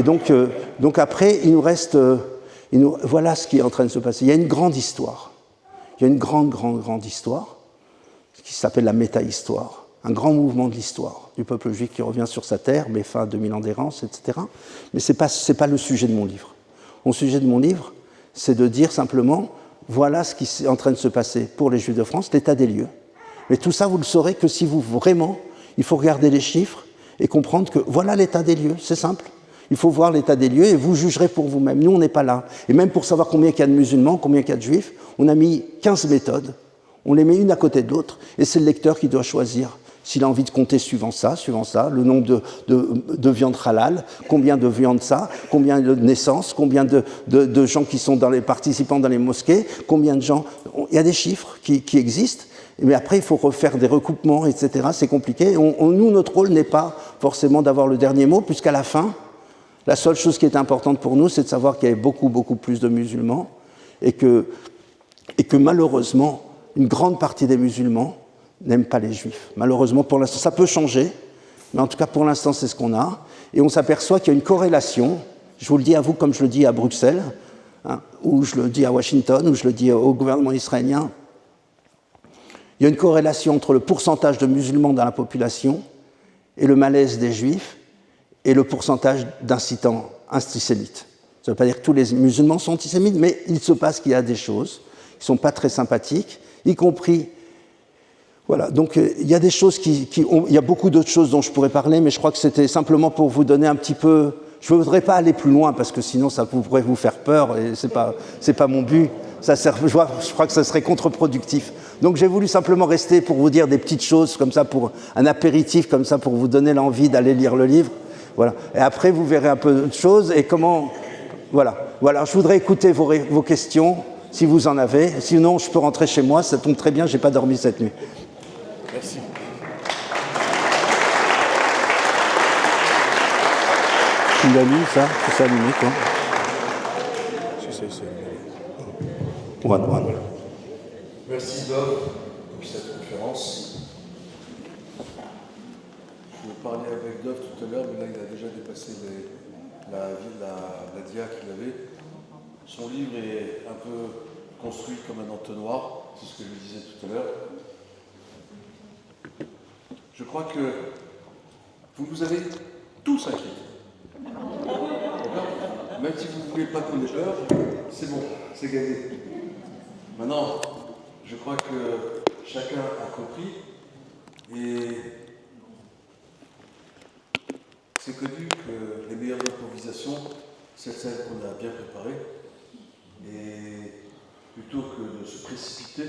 donc après, il nous reste... voilà ce qui est en train de se passer. Il y a une grande histoire. Il y a une grande histoire qui s'appelle la méta-histoire, un grand mouvement de l'histoire du peuple juif qui revient sur sa terre, met fin à 2000 ans d'errance, etc. Mais ce n'est pas le sujet de mon livre. Le sujet de mon livre, c'est de dire simplement, voilà ce qui est en train de se passer pour les Juifs de France, l'état des lieux. Mais tout ça, vous le saurez que si vous vraiment, il faut regarder les chiffres et comprendre que voilà l'état des lieux, c'est simple. Il faut voir l'état des lieux et vous jugerez pour vous-même. Nous, on n'est pas là. Et même pour savoir combien il y a de musulmans, combien il y a de juifs, on a mis 15 méthodes. On les met une à côté de l'autre et c'est le lecteur qui doit choisir s'il a envie de compter suivant ça, le nombre de viandes halal, combien de viandes ça, combien de naissances, combien de gens qui sont participants dans les mosquées, combien de gens... Il y a des chiffres qui existent, mais après il faut refaire des recoupements, etc. C'est compliqué. Nous, notre rôle n'est pas forcément d'avoir le dernier mot, puisqu'à la fin, la seule chose qui est importante pour nous, c'est de savoir qu'il y avait beaucoup, beaucoup plus de musulmans et que malheureusement, une grande partie des musulmans n'aiment pas les juifs. Malheureusement, pour l'instant, ça peut changer, mais en tout cas, pour l'instant, c'est ce qu'on a. Et on s'aperçoit qu'il y a une corrélation, je vous le dis à vous comme je le dis à Bruxelles, hein, ou je le dis à Washington, ou je le dis au gouvernement israélien. Il y a une corrélation entre le pourcentage de musulmans dans la population et le malaise des juifs et le pourcentage d'incitants antisémites. Ça ne veut pas dire que tous les musulmans sont antisémites, mais il se passe qu'il y a des choses qui ne sont pas très sympathiques, y compris... Voilà, donc il y a des choses il y a beaucoup d'autres choses dont je pourrais parler, mais je crois que c'était simplement pour vous donner un petit peu... Je ne voudrais pas aller plus loin, parce que sinon ça pourrait vous faire peur, et ce n'est pas mon but. Je crois que ça serait contre-productif. Donc j'ai voulu simplement rester pour vous dire des petites choses, comme ça, pour un apéritif, comme ça, pour vous donner l'envie d'aller lire le livre. Voilà. Et après, vous verrez un peu de choses, et comment... Voilà, je voudrais écouter vos questions, si vous en avez. Sinon, je peux rentrer chez moi, ça tombe très bien, je n'ai pas dormi cette nuit. Merci. Tu l'as mis, ça? C'est allumé, quoi? C'est One. Merci, Dov, pour cette conférence. Je parlais avec Dov tout à l'heure, mais là, il a déjà dépassé la dia qu'il avait. Son livre est un peu construit comme un entonnoir, c'est ce que je lui disais tout à l'heure. Je crois que vous nous avez tous inquiétés. Même si vous ne voulez pas qu'on ait peur, c'est bon, c'est gagné. Maintenant, je crois que chacun a compris et c'est connu que les meilleures improvisations, c'est celles qu'on a bien préparées. Et plutôt que de se précipiter,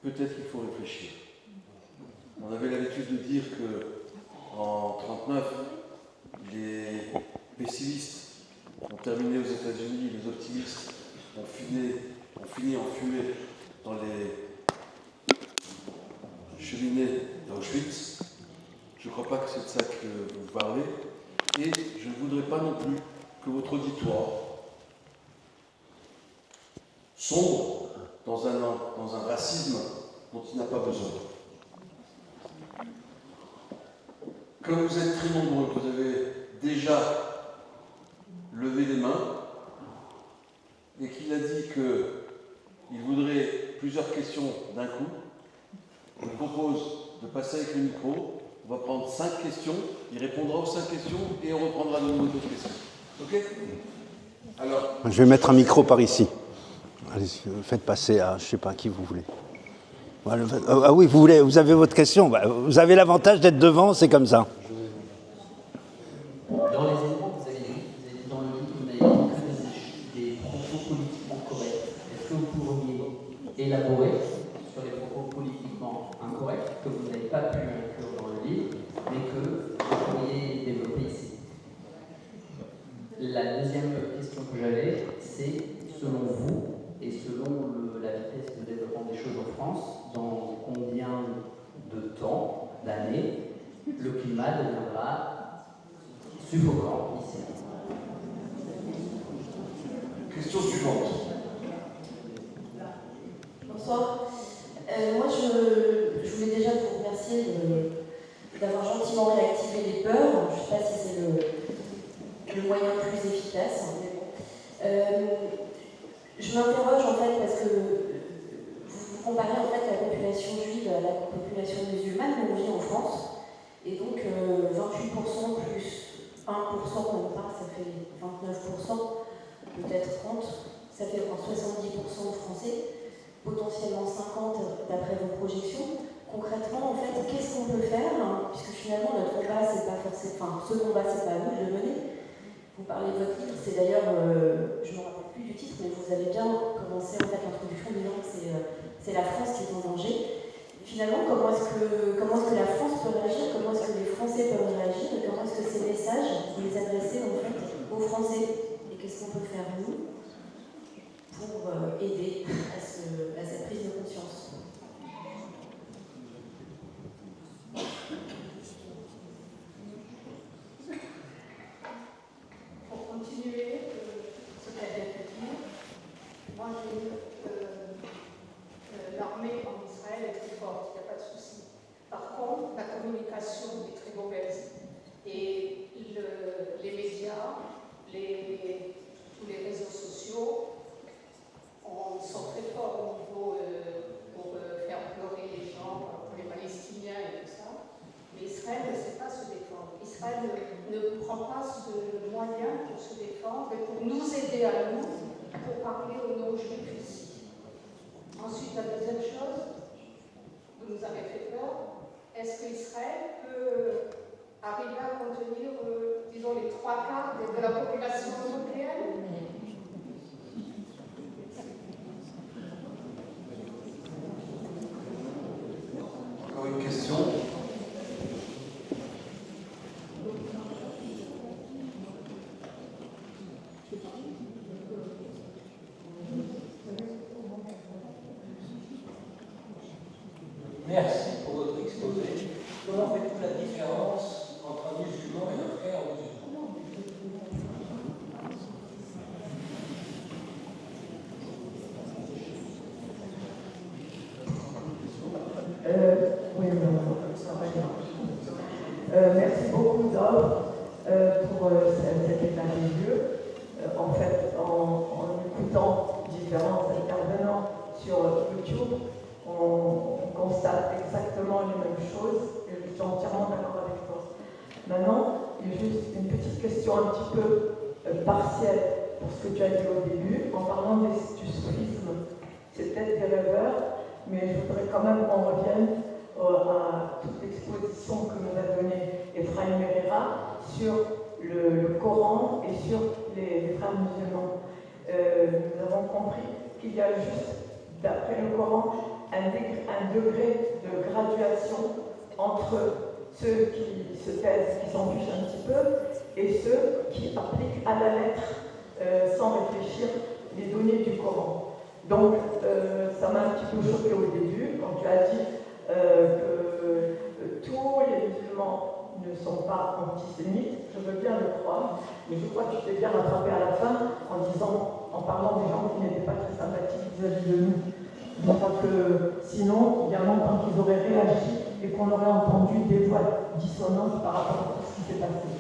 peut-être qu'il faut réfléchir. On avait l'habitude de dire qu'en 1939, les pessimistes ont terminé aux États-Unis, les optimistes ont fini en fumée dans les cheminées d'Auschwitz. Je ne crois pas que c'est de ça que vous parlez. Et je ne voudrais pas non plus que votre auditoire sombre dans un racisme dont il n'a pas besoin. Comme vous êtes très nombreux, vous avez déjà levé les mains et qu'il a dit qu'il voudrait plusieurs questions d'un coup, je vous propose de passer avec le micro. On va prendre 5 questions, il répondra aux 5 questions et on reprendra de nouveau d'autres questions. Ok? Alors, je vais mettre un micro par ici. Allez-y, faites passer à, je ne sais pas, qui vous voulez. Ah oui, vous avez votre question. Vous avez l'avantage d'être devant, c'est comme ça. Dans les éléments que vous avez dit dans le livre, vous n'avez dit que des propos politiquement corrects. Est-ce que vous pourriez élaborer sur les propos politiquement incorrects que vous n'avez pas pu inclure dans le livre, mais que vous pourriez développer ici? La deuxième question que j'avais, c'est, selon vous, et selon la vitesse de développement des choses en France, dans combien de temps, d'années, le climat deviendra suffocant ici? question suivante. Bonsoir. Moi, je voulais déjà vous remercier d'avoir gentiment réactivé les peurs. Je ne sais pas si c'est le moyen le plus efficace, mais bon. Je m'interroge en fait parce que vous comparer en fait la population juive à la population musulmane, mais on vit en France. Et donc 28% plus 1%, même pas, ça fait 29%, peut-être 30%, ça fait 70% de Français, potentiellement 50% d'après vos projections. Concrètement, en fait, qu'est-ce qu'on peut faire, hein, puisque finalement notre combat, c'est pas forcément, ce combat, c'est pas à nous de le mener. Vous parlez de votre livre, c'est d'ailleurs, je ne me rappelle plus du titre, mais vous avez bien commencé en fait l'introduction disant que c'est la France qui est en danger. Finalement, comment est-ce que la France peut réagir, comment est-ce que les Français peuvent réagir, et comment est-ce que ces messages, vous les adressez en fait aux Français, et qu'est-ce qu'on peut faire nous pour aider à cette prise de conscience. Pour continuer ce qu'a dit Catherine, moi j'ai eu l'armée en Israël est très forte, il n'y a pas de souci. Par contre, la communication est très mauvaise. Et les médias, tous les réseaux sociaux sont très forts au niveau pour faire pleurer les gens, pour les Palestiniens et tout ça. Mais Israël ne sait pas se défendre. Israël ne prend pas ce moyen pour se défendre et pour nous aider à nous, pour parler aux non-juifs ici. Ensuite, la deuxième chose, vous nous avez fait peur, est-ce qu'Israël peut arriver à contenir, disons, les 3/4 de la population européenne? Encore une question? Merci pour votre exposé. Comment faites-vous la différence entre un musulman et un frère musulman? Oui, ça va bien. Merci beaucoup, Dov, pour cet état des lieux. En fait, en écoutant différents intervenants sur YouTube, on constate exactement les mêmes choses et je suis entièrement d'accord avec toi. Maintenant, il y a juste une petite question un petit peu partielle pour ce que tu as dit au début, en parlant du soufisme. C'est peut-être des rêveurs, mais je voudrais quand même qu'on revienne à toute l'exposition que nous a donnée Ephraim Herrera sur le Coran et sur les frères musulmans. Nous avons compris qu'il y a juste, d'après le Coran, un degré de graduation entre ceux qui se taisent, qui s'en fichent un petit peu, et ceux qui appliquent à la lettre, sans réfléchir, les données du Coran. Donc, ça m'a un petit peu choqué au début, quand tu as dit que tous les musulmans ne sont pas antisémites. Je veux bien le croire, mais je crois que tu t'es bien rattrapé à la fin en parlant des gens qui n'étaient pas très sympathiques vis-à-vis de nous. Je crois que sinon, il y a longtemps qu'ils auraient réagi et qu'on aurait entendu des voix dissonantes par rapport à tout ce qui s'est passé.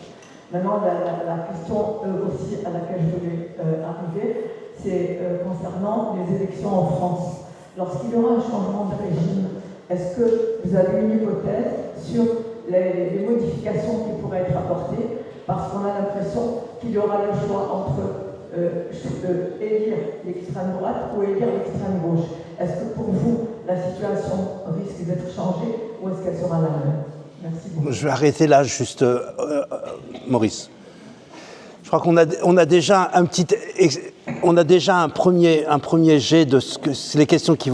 Maintenant, la question aussi à laquelle je voulais arriver, c'est concernant les élections en France. Lorsqu'il y aura un changement de régime, est-ce que vous avez une hypothèse sur les modifications qui pourraient être apportées? Parce qu'on a l'impression qu'il y aura le choix entre élire l'extrême droite ou élire l'extrême gauche. Est-ce que pour vous, la situation risque d'être changée ou est-ce qu'elle sera la même? Merci beaucoup. Je vais arrêter là, juste, Maurice. Je crois qu'on a déjà un premier jet de ce que c'est les questions qui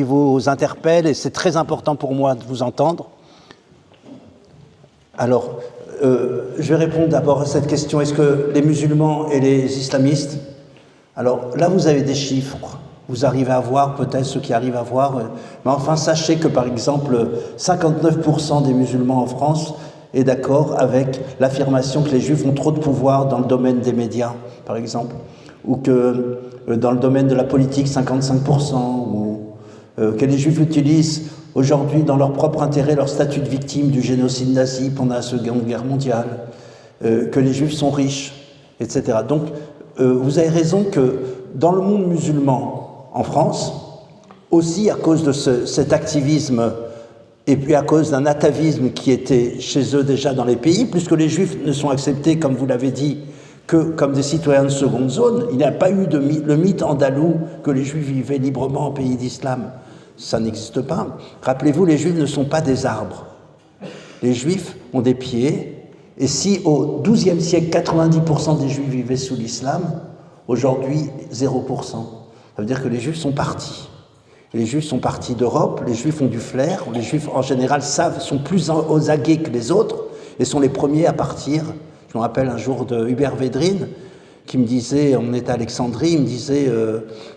vous interpellent et c'est très important pour moi de vous entendre. Alors, je vais répondre d'abord à cette question. Est-ce que les musulmans et les islamistes... Alors là, vous avez des chiffres. Vous arrivez à voir, peut-être ceux qui arrivent à voir. Mais enfin, sachez que, par exemple, 59% des musulmans en France est d'accord avec l'affirmation que les juifs ont trop de pouvoir dans le domaine des médias, par exemple. Ou que dans le domaine de la politique, 55%. Ou que les juifs utilisent aujourd'hui, dans leur propre intérêt, leur statut de victime du génocide nazi pendant la Seconde Guerre mondiale, que les juifs sont riches, etc. Donc, vous avez raison que dans le monde musulman, en France, aussi à cause de cet activisme et puis à cause d'un atavisme qui était chez eux déjà dans les pays, puisque les Juifs ne sont acceptés, comme vous l'avez dit, que comme des citoyens de seconde zone. Il n'y a pas eu le mythe andalou que les Juifs vivaient librement en pays d'islam. Ça n'existe pas. Rappelez-vous, les Juifs ne sont pas des arbres. Les Juifs ont des pieds, et si au XIIe siècle, 90% des Juifs vivaient sous l'islam, aujourd'hui, 0%. Ça veut dire que les Juifs sont partis. Les Juifs sont partis d'Europe, les Juifs ont du flair, les Juifs en général sont plus aux aguets que les autres, et sont les premiers à partir. Je me rappelle un jour de Hubert Védrine, qui me disait, on était à Alexandrie, il me disait,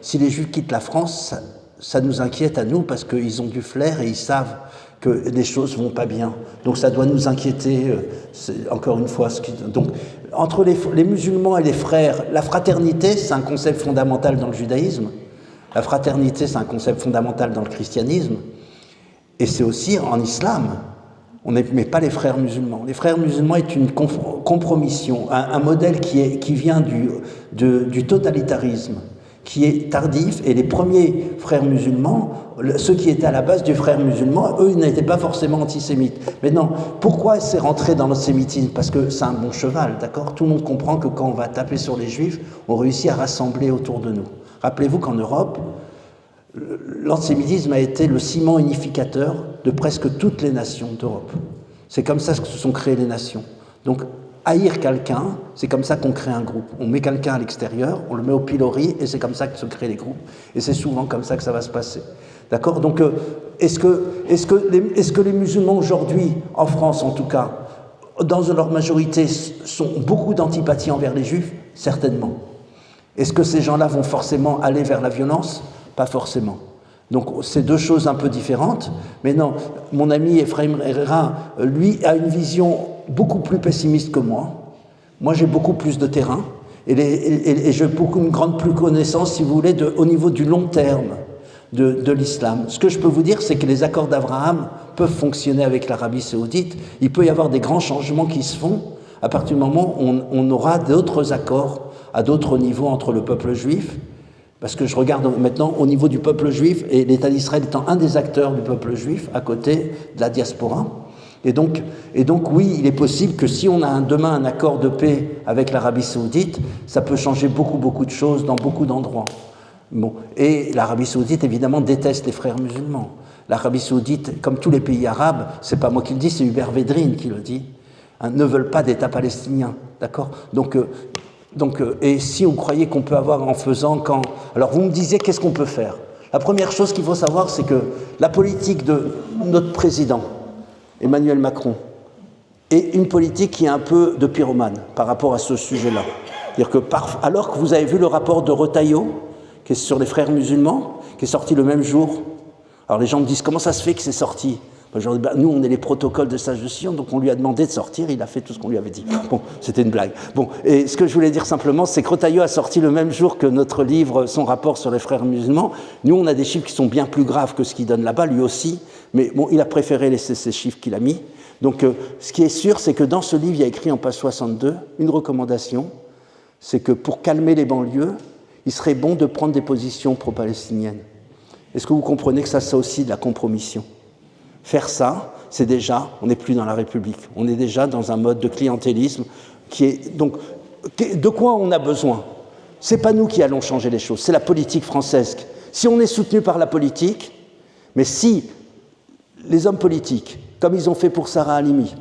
si les Juifs quittent la France, ça nous inquiète à nous, parce qu'ils ont du flair et ils savent que les choses vont pas bien. Donc ça doit nous inquiéter, encore une fois. Donc, entre les musulmans et les frères, la fraternité, c'est un concept fondamental dans le judaïsme. La fraternité, c'est un concept fondamental dans le christianisme. Et c'est aussi en islam. On n'aimait pas les frères musulmans. Les frères musulmans est une compromission, un modèle qui vient du totalitarisme, qui est tardif. Et les premiers frères musulmans, ceux qui étaient à la base du frère musulman, eux, ils n'étaient pas forcément antisémites. Mais non, pourquoi c'est rentré dans l'antisémitisme? Parce que c'est un bon cheval, d'accord? Tout le monde comprend que quand on va taper sur les Juifs, on réussit à rassembler autour de nous. Rappelez-vous qu'en Europe, l'antisémitisme a été le ciment unificateur de presque toutes les nations d'Europe. C'est comme ça que se sont créées les nations. Donc, haïr quelqu'un, c'est comme ça qu'on crée un groupe. On met quelqu'un à l'extérieur, on le met au pilori, et c'est comme ça que se créent les groupes. Et c'est souvent comme ça que ça va se passer. D'accord? Donc, est-ce que les musulmans aujourd'hui, en France en tout cas, dans leur majorité, ont beaucoup d'antipathie envers les Juifs? Certainement. Est-ce que ces gens-là vont forcément aller vers la violence? Pas forcément. Donc c'est deux choses un peu différentes. Mais non, mon ami Ephraim Herrera, lui, a une vision beaucoup plus pessimiste que moi. Moi, j'ai beaucoup plus de terrain et j'ai une grande plus connaissance, si vous voulez, au niveau du long terme de l'islam. Ce que je peux vous dire, c'est que les accords d'Abraham peuvent fonctionner avec l'Arabie saoudite. Il peut y avoir des grands changements qui se font à partir du moment où on aura d'autres accords à d'autres niveaux entre le peuple juif, parce que je regarde maintenant au niveau du peuple juif, et l'État d'Israël étant un des acteurs du peuple juif, à côté de la diaspora. Et donc oui, il est possible que si on a demain un accord de paix avec l'Arabie saoudite, ça peut changer beaucoup de choses dans beaucoup d'endroits. Bon. Et l'Arabie saoudite, évidemment, déteste les frères musulmans. L'Arabie saoudite, comme tous les pays arabes, c'est pas moi qui le dis, c'est Hubert Védrine qui le dit, hein, ne veulent pas d'État palestinien, d'accord? Donc, et si vous croyez qu'on peut avoir en faisant quand... Alors vous me disiez qu'est-ce qu'on peut faire? La première chose qu'il faut savoir, c'est que la politique de notre président, Emmanuel Macron, est une politique qui est un peu de pyromane par rapport à ce sujet-là. C'est-à-dire que alors que vous avez vu le rapport de Retailleau, qui est sur les frères musulmans, qui est sorti le même jour, alors les gens me disent comment ça se fait que c'est sorti? Nous, on est les protocoles de Sages de Sion, donc on lui a demandé de sortir, il a fait tout ce qu'on lui avait dit. Bon, c'était une blague. Bon, et ce que je voulais dire simplement, c'est que Retailleau a sorti le même jour que notre livre, son rapport sur les frères musulmans. Nous, on a des chiffres qui sont bien plus graves que ce qu'il donne là-bas, lui aussi, mais bon, il a préféré laisser ces chiffres qu'il a mis. Donc, ce qui est sûr, c'est que dans ce livre, il y a écrit en page 62, une recommandation, c'est que pour calmer les banlieues, il serait bon de prendre des positions pro-palestiniennes. Est-ce que vous comprenez que ça, c'est aussi de la compromission? Faire ça, c'est déjà, on n'est plus dans la République, on est déjà dans un mode de clientélisme qui est... Donc, de quoi on a besoin? C'est pas nous qui allons changer les choses, c'est la politique française. Si on est soutenu par la politique, mais si les hommes politiques, comme ils ont fait pour Sarah Halimi,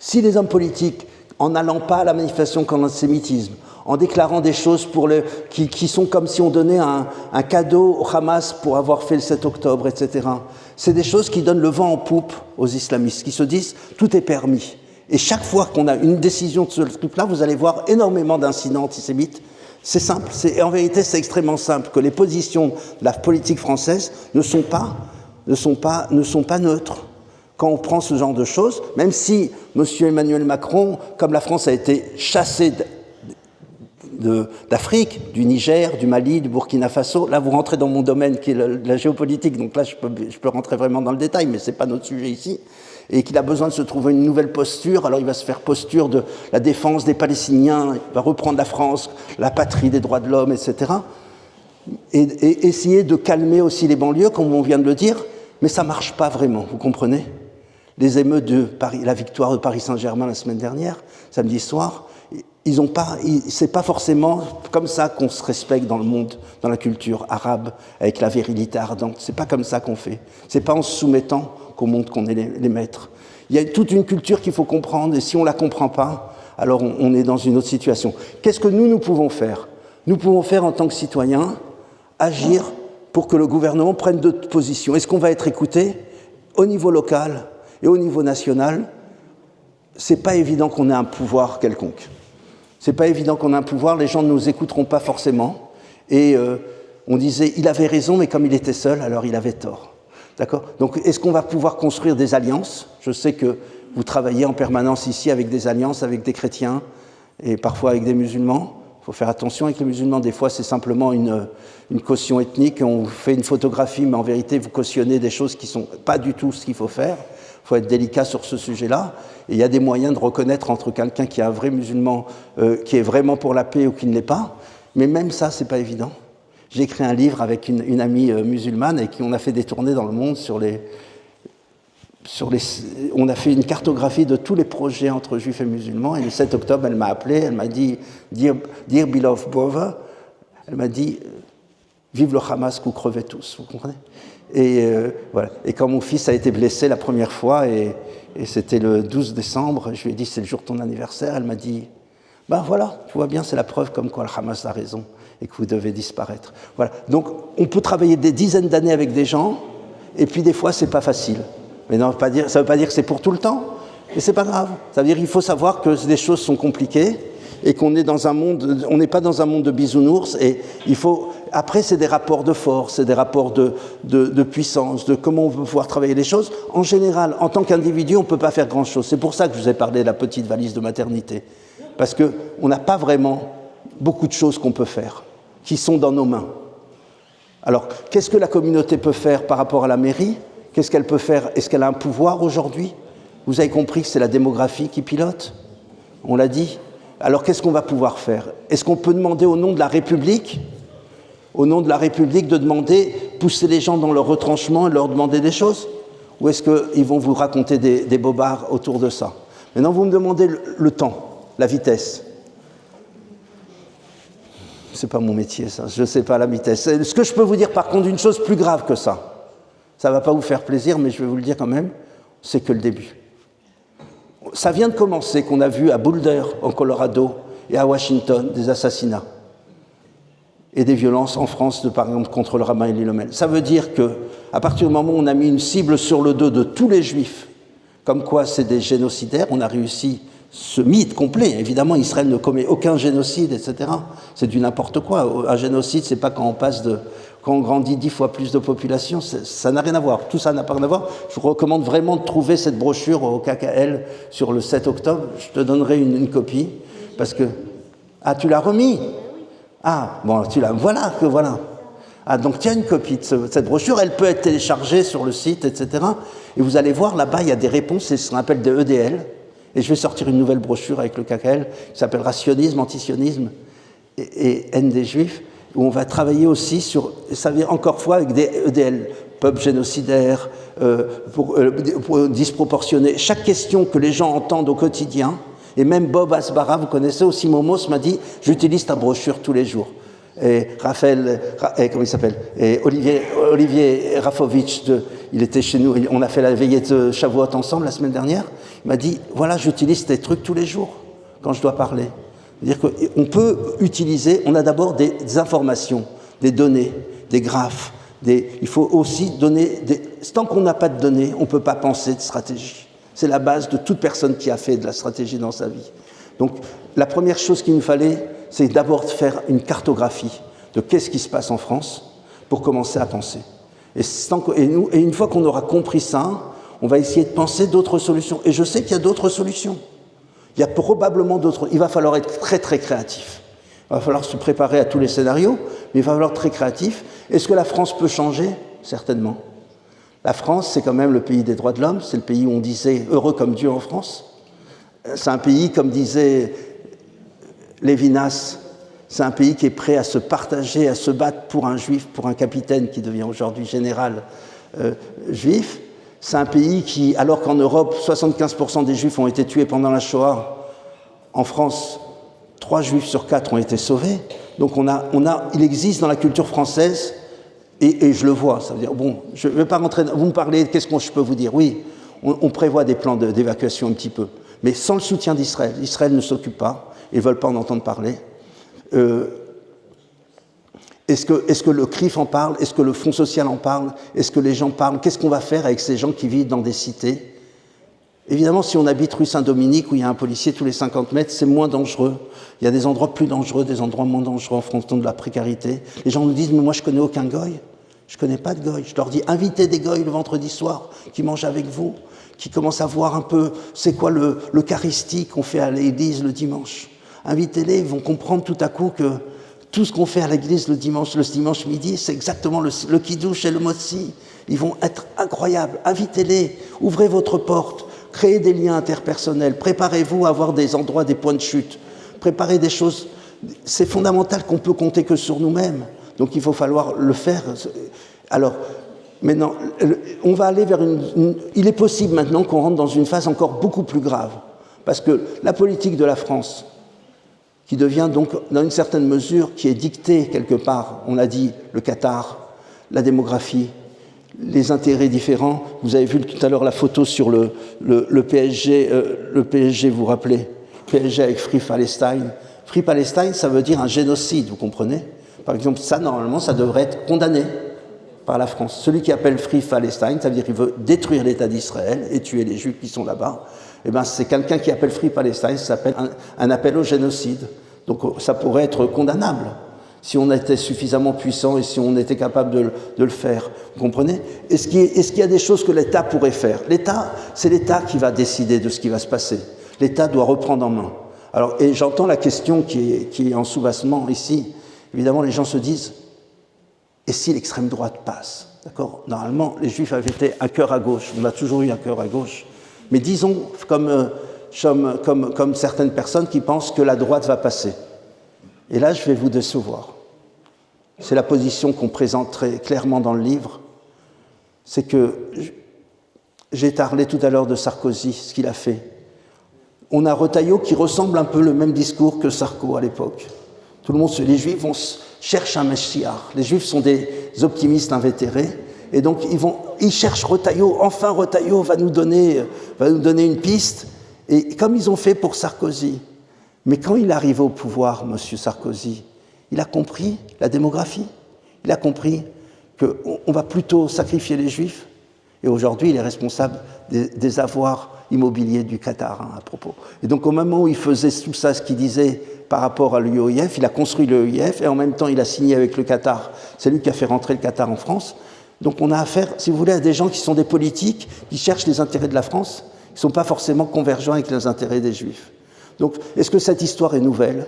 si les hommes politiques, en n'allant pas à la manifestation contre l'antisémitisme, en déclarant des choses qui sont comme si on donnait un cadeau au Hamas pour avoir fait le 7 octobre, etc. C'est des choses qui donnent le vent en poupe aux islamistes, qui se disent « tout est permis ». Et chaque fois qu'on a une décision de ce type-là, vous allez voir énormément d'incidents antisémites. C'est simple, en vérité c'est extrêmement simple, que les positions de la politique française ne sont pas neutres. Quand on prend ce genre de choses, même si M. Emmanuel Macron, comme la France a été chassée d'Afrique, du Niger, du Mali, du Burkina Faso. Là, vous rentrez dans mon domaine qui est la géopolitique, donc là, je peux rentrer vraiment dans le détail, mais ce n'est pas notre sujet ici. Et qu'il a besoin de se trouver une nouvelle posture, alors il va se faire posture de la défense des Palestiniens, il va reprendre la France, la patrie des droits de l'homme, etc. et essayer de calmer aussi les banlieues, comme on vient de le dire, mais ça ne marche pas vraiment, vous comprenez? Les émeutes de Paris, la victoire de Paris Saint-Germain la semaine dernière, samedi soir, c'est pas forcément comme ça qu'on se respecte dans le monde, dans la culture arabe, avec la virilité ardente. C'est pas comme ça qu'on fait. C'est pas en se soumettant qu'on montre qu'on est les maîtres. Il y a toute une culture qu'il faut comprendre, et si on la comprend pas, alors on est dans une autre situation. Qu'est-ce que nous pouvons faire? Nous pouvons faire en tant que citoyens, agir pour que le gouvernement prenne d'autres positions. Est-ce qu'on va être écouté? Au niveau local et au niveau national, c'est pas évident qu'on ait un pouvoir quelconque. C'est pas évident qu'on ait un pouvoir, les gens ne nous écouteront pas forcément. Et on disait, il avait raison, mais comme il était seul, alors il avait tort. D'accord? Donc, est-ce qu'on va pouvoir construire des alliances? Je sais que vous travaillez en permanence ici avec des alliances, avec des chrétiens, et parfois avec des musulmans. Il faut faire attention avec les musulmans. Des fois, c'est simplement une caution ethnique. On fait une photographie, mais en vérité, vous cautionnez des choses qui ne sont pas du tout ce qu'il faut faire. Il faut être délicat sur ce sujet-là. Et il y a des moyens de reconnaître entre quelqu'un qui est un vrai musulman, qui est vraiment pour la paix ou qui ne l'est pas. Mais même ça, ce n'est pas évident. J'ai écrit un livre avec une amie musulmane et qui on a fait des tournées dans le monde on a fait une cartographie de tous les projets entre juifs et musulmans. Et le 7 octobre, elle m'a appelé, elle m'a dit « Dear beloved brother », elle m'a dit « Vive le Hamas, que vous crevez tous », vous comprenez? Et voilà. Et quand mon fils a été blessé la première fois, et c'était le 12 décembre, je lui ai dit « C'est le jour de ton anniversaire », elle m'a dit « Ben voilà, tu vois bien, c'est la preuve comme quoi le Hamas a raison et que vous devez disparaître. » Voilà. Donc, on peut travailler des dizaines d'années avec des gens, et puis des fois, c'est pas facile. Mais non, ça ne veut pas dire que c'est pour tout le temps, mais c'est pas grave. Ça veut dire qu'il faut savoir que les choses sont compliquées et qu'on est dans un monde, on n'est pas dans un monde de bisounours. Et il faut. Après, c'est des rapports de force, c'est des rapports de puissance, de comment on veut pouvoir travailler les choses. En général, en tant qu'individu, on ne peut pas faire grand-chose. C'est pour ça que je vous ai parlé de la petite valise de maternité, parce que on n'a pas vraiment beaucoup de choses qu'on peut faire, qui sont dans nos mains. Alors, qu'est-ce que la communauté peut faire par rapport à la mairie? Qu'est-ce qu'elle peut faire? Est-ce qu'elle a un pouvoir aujourd'hui? Vous avez compris que c'est la démographie qui pilote? On l'a dit. Alors qu'est-ce qu'on va pouvoir faire? Est-ce qu'on peut demander au nom de la République, de demander, pousser les gens dans leur retranchement et leur demander des choses? Ou est-ce qu'ils vont vous raconter des bobards autour de ça? Maintenant, vous me demandez le temps, la vitesse. C'est pas mon métier, ça. Je sais pas la vitesse. Ce que je peux vous dire, par contre, une chose plus grave que ça. Ça ne va pas vous faire plaisir, mais je vais vous le dire quand même, c'est que le début. Ça vient de commencer, qu'on a vu à Boulder, en Colorado, et à Washington, des assassinats et des violences en France, par exemple, contre le rabbin Elie Lemel. Ça veut dire qu'à partir du moment où on a mis une cible sur le dos de tous les juifs, comme quoi c'est des génocidaires, on a réussi ce mythe complet. Évidemment, Israël ne commet aucun génocide, etc. C'est du n'importe quoi. Un génocide, c'est pas quand on grandit 10 fois plus de population, ça n'a rien à voir. Tout ça n'a pas rien à voir. Je vous recommande vraiment de trouver cette brochure au KKL sur le 7 octobre. Je te donnerai une copie, parce que... Ah, tu l'as remis? Ah, bon, voilà. Ah, donc tiens une copie de cette brochure, elle peut être téléchargée sur le site, etc. Et vous allez voir, là-bas, il y a des réponses, c'est ce qu'on appelle des EDL. Et je vais sortir une nouvelle brochure avec le KKL, qui s'appellera Sionisme, Antisionisme et haine des Juifs, où on va travailler aussi sur, ça vient encore fois avec des EDL, peuple génocidaire, pour disproportionné. Chaque question que les gens entendent au quotidien, et même Bob Asbara, vous connaissez aussi, Momos m'a dit, j'utilise ta brochure tous les jours. Et comment il s'appelle? Et Olivier Rafovitch, il était chez nous, on a fait la veillée de Shavuot ensemble la semaine dernière. Il m'a dit, voilà, j'utilise tes trucs tous les jours quand je dois parler. C'est-à-dire qu'on peut utiliser, on a d'abord des informations, des données, des graphes. Il faut aussi donner, tant qu'on n'a pas de données, on ne peut pas penser de stratégie. C'est la base de toute personne qui a fait de la stratégie dans sa vie. Donc, la première chose qu'il nous fallait, c'est d'abord faire une cartographie de qu'est-ce qui se passe en France pour commencer à penser. Et une fois qu'on aura compris ça, on va essayer de penser d'autres solutions. Et je sais qu'il y a d'autres solutions. Il y a probablement d'autres... Il va falloir être très, très créatif. Il va falloir se préparer à tous les scénarios, mais il va falloir être très créatif. Est-ce que la France peut changer? Certainement. La France, c'est quand même le pays des droits de l'homme. C'est le pays où on disait « heureux comme Dieu en France ». C'est un pays, comme disait Lévinas, C'est un pays qui est prêt à se partager, à se battre pour un juif, pour un capitaine qui devient aujourd'hui général juif. C'est un pays qui, alors qu'en Europe, 75% des juifs ont été tués pendant la Shoah, en France, 3 juifs sur 4 ont été sauvés. Donc il existe dans la culture française, et je le vois, ça veut dire, bon, je ne vais pas rentrer, vous me parlez, qu'est-ce que je peux vous dire? Oui, on prévoit des plans d'évacuation un petit peu, mais sans le soutien d'Israël. Israël ne s'occupe pas, ils ne veulent pas en entendre parler. Est-ce que le CRIF en parle? Est-ce que le Fonds social en parle? Est-ce que les gens parlent? Qu'est-ce qu'on va faire avec ces gens qui vivent dans des cités? Évidemment, si on habite rue Saint-Dominique, où il y a un policier tous les 50 mètres, c'est moins dangereux. Il y a des endroits plus dangereux, des endroits moins dangereux en fonction de la précarité. Les gens nous disent, mais moi je connais aucun goy. Je connais pas de goy. Je leur dis, invitez des goys le vendredi soir, qui mangent avec vous, qui commencent à voir un peu c'est quoi l'Eucharistie qu'on fait à l'église le dimanche. Invitez-les, ils vont comprendre tout à coup que tout ce qu'on fait à l'église le dimanche midi, c'est exactement le kidouche et le motzi. Ils vont être incroyables. Invitez-les, ouvrez votre porte, créez des liens interpersonnels, préparez-vous à avoir des endroits, des points de chute, préparez des choses. C'est fondamental qu'on peut compter que sur nous-mêmes. Donc il faut falloir le faire. Alors, maintenant, on va aller vers il est possible maintenant qu'on rentre dans une phase encore beaucoup plus grave. Parce que la politique de la France, qui devient donc, dans une certaine mesure, qui est dictée quelque part, on l'a dit, le Qatar, la démographie, les intérêts différents. Vous avez vu tout à l'heure la photo sur le PSG, vous vous rappelez, PSG avec Free Palestine. Free Palestine, ça veut dire un génocide, vous comprenez? Par exemple, ça, normalement, ça devrait être condamné par la France. Celui qui appelle Free Palestine, ça veut dire qu'il veut détruire l'État d'Israël et tuer les Juifs qui sont là-bas. Eh bien, c'est quelqu'un qui appelle Free Palestine, ça s'appelle un appel au génocide. Donc, ça pourrait être condamnable si on était suffisamment puissant et si on était capable de le faire. Vous comprenez? Est-ce qu'il y a des choses que l'État pourrait faire? L'État, c'est l'État qui va décider de ce qui va se passer. L'État doit reprendre en main. Alors, et j'entends la question qui est en soubassement ici. Évidemment, les gens se disent, et si l'extrême droite passe? D'accord? Normalement, les Juifs avaient été un cœur à gauche. On a toujours eu un cœur à gauche. Mais disons, comme certaines personnes qui pensent que la droite va passer. Et là, je vais vous décevoir. C'est la position qu'on présente très clairement dans le livre. C'est que, j'ai parlé tout à l'heure de Sarkozy, ce qu'il a fait. On a Retailleau qui ressemble un peu le même discours que Sarko à l'époque. Tout le monde, les Juifs cherchent un Meshiach. Les Juifs sont des optimistes invétérés. Et donc, ils cherchent Retailleau. Enfin, Retailleau va nous donner une piste. Et comme ils ont fait pour Sarkozy. Mais quand il arrive au pouvoir, M. Sarkozy, il a compris la démographie. Il a compris qu'on va plutôt sacrifier les Juifs. Et aujourd'hui, il est responsable des avoirs immobiliers du Qatar, à propos. Et donc, au moment où il faisait tout ça, ce qu'il disait par rapport à l'UOIF, il a construit l'UOIF et en même temps, il a signé avec le Qatar. C'est lui qui a fait rentrer le Qatar en France. Donc, on a affaire, si vous voulez, à des gens qui sont des politiques, qui cherchent les intérêts de la France, qui ne sont pas forcément convergents avec les intérêts des Juifs. Donc, est-ce que cette histoire est nouvelle?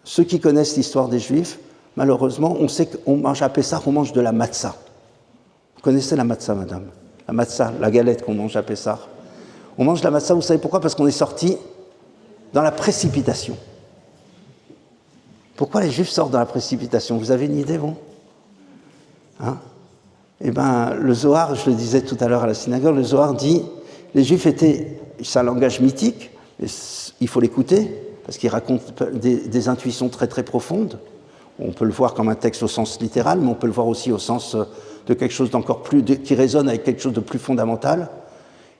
Ceux qui connaissent l'histoire des Juifs, malheureusement, on sait qu'on mange à Pessah, on mange de la matzah. Vous connaissez la matzah, madame? La matzah, la galette qu'on mange à Pessah. On mange la matzah, vous savez pourquoi? Parce qu'on est sorti dans la précipitation. Pourquoi les Juifs sortent dans la précipitation? Vous avez une idée, vous? Hein? Eh bien, le Zohar, je le disais tout à l'heure à la synagogue, le Zohar dit, les Juifs étaient, c'est un langage mythique, il faut l'écouter, parce qu'il raconte des intuitions très très profondes. On peut le voir comme un texte au sens littéral, mais on peut le voir aussi au sens de quelque chose d'encore plus, qui résonne avec quelque chose de plus fondamental.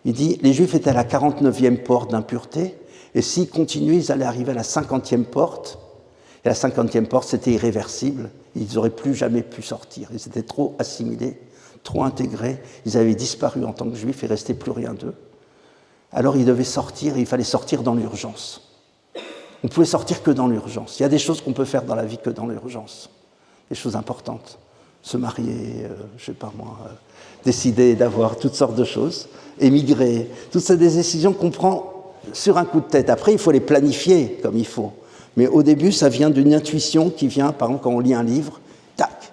Il dit, les Juifs étaient à la 49e porte d'impureté, et s'ils continuaient, ils allaient arriver à la 50e porte, et la 50e porte, c'était irréversible, ils n'auraient plus jamais pu sortir, ils étaient trop assimilés, trop intégrés, ils avaient disparu en tant que Juifs, et il ne restait plus rien d'eux. Alors ils devaient sortir, et il fallait sortir dans l'urgence. On ne pouvait sortir que dans l'urgence. Il y a des choses qu'on peut faire dans la vie que dans l'urgence, des choses importantes. Se marier, je ne sais pas moi, décider d'avoir toutes sortes de choses, émigrer, toutes ces décisions qu'on prend sur un coup de tête. Après, il faut les planifier comme il faut. Mais au début, ça vient d'une intuition qui vient, par exemple, quand on lit un livre, tac.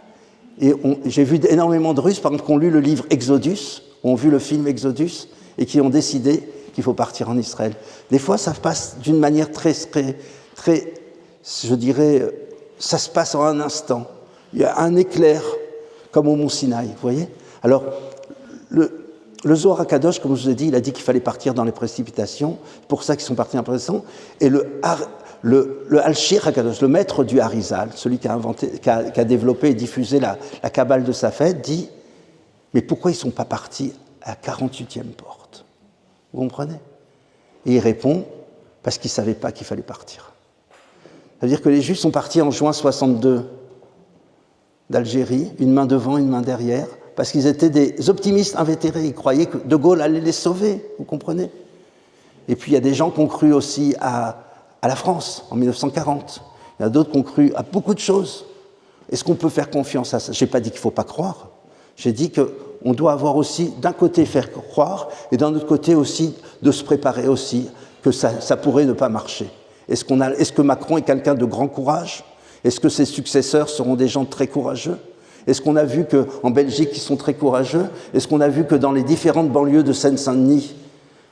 Et j'ai vu énormément de Russes, par exemple, qui ont lu le livre Exodus, ont vu le film Exodus, et qui ont décidé qu'il faut partir en Israël. Des fois, ça passe d'une manière très je dirais, ça se passe en un instant. Il y a un éclair, comme au Mont Sinaï, vous voyez? Alors, le Zohar HaKadosh, comme je vous ai dit, il a dit qu'il fallait partir dans les précipitations, c'est pour ça qu'ils sont partis dans les précipitations, et le Al-Shir HaKadosh, le maître du Harizal, celui qui a développé et diffusé la Kabbale de Safed, dit « Mais pourquoi ils ne sont pas partis à la 48e porte ?» Vous comprenez? Et il répond « Parce qu'ils ne savaient pas qu'il fallait partir. » Ça veut dire que les Juifs sont partis en juin 62 d'Algérie, une main devant, une main derrière, parce qu'ils étaient des optimistes invétérés. Ils croyaient que De Gaulle allait les sauver, vous comprenez? Et puis il y a des gens qui ont cru aussi à la France en 1940. Il y en a d'autres qui ont cru à beaucoup de choses. Est-ce qu'on peut faire confiance à ça? Je n'ai pas dit qu'il ne faut pas croire. J'ai dit qu'on doit avoir aussi, d'un côté, faire croire, et d'un autre côté aussi, de se préparer aussi, que ça pourrait ne pas marcher. Est-ce que Macron est quelqu'un de grand courage? Est-ce que ses successeurs seront des gens très courageux? Est-ce qu'on a vu qu'en Belgique, ils sont très courageux? Est-ce qu'on a vu que dans les différentes banlieues de Seine-Saint-Denis,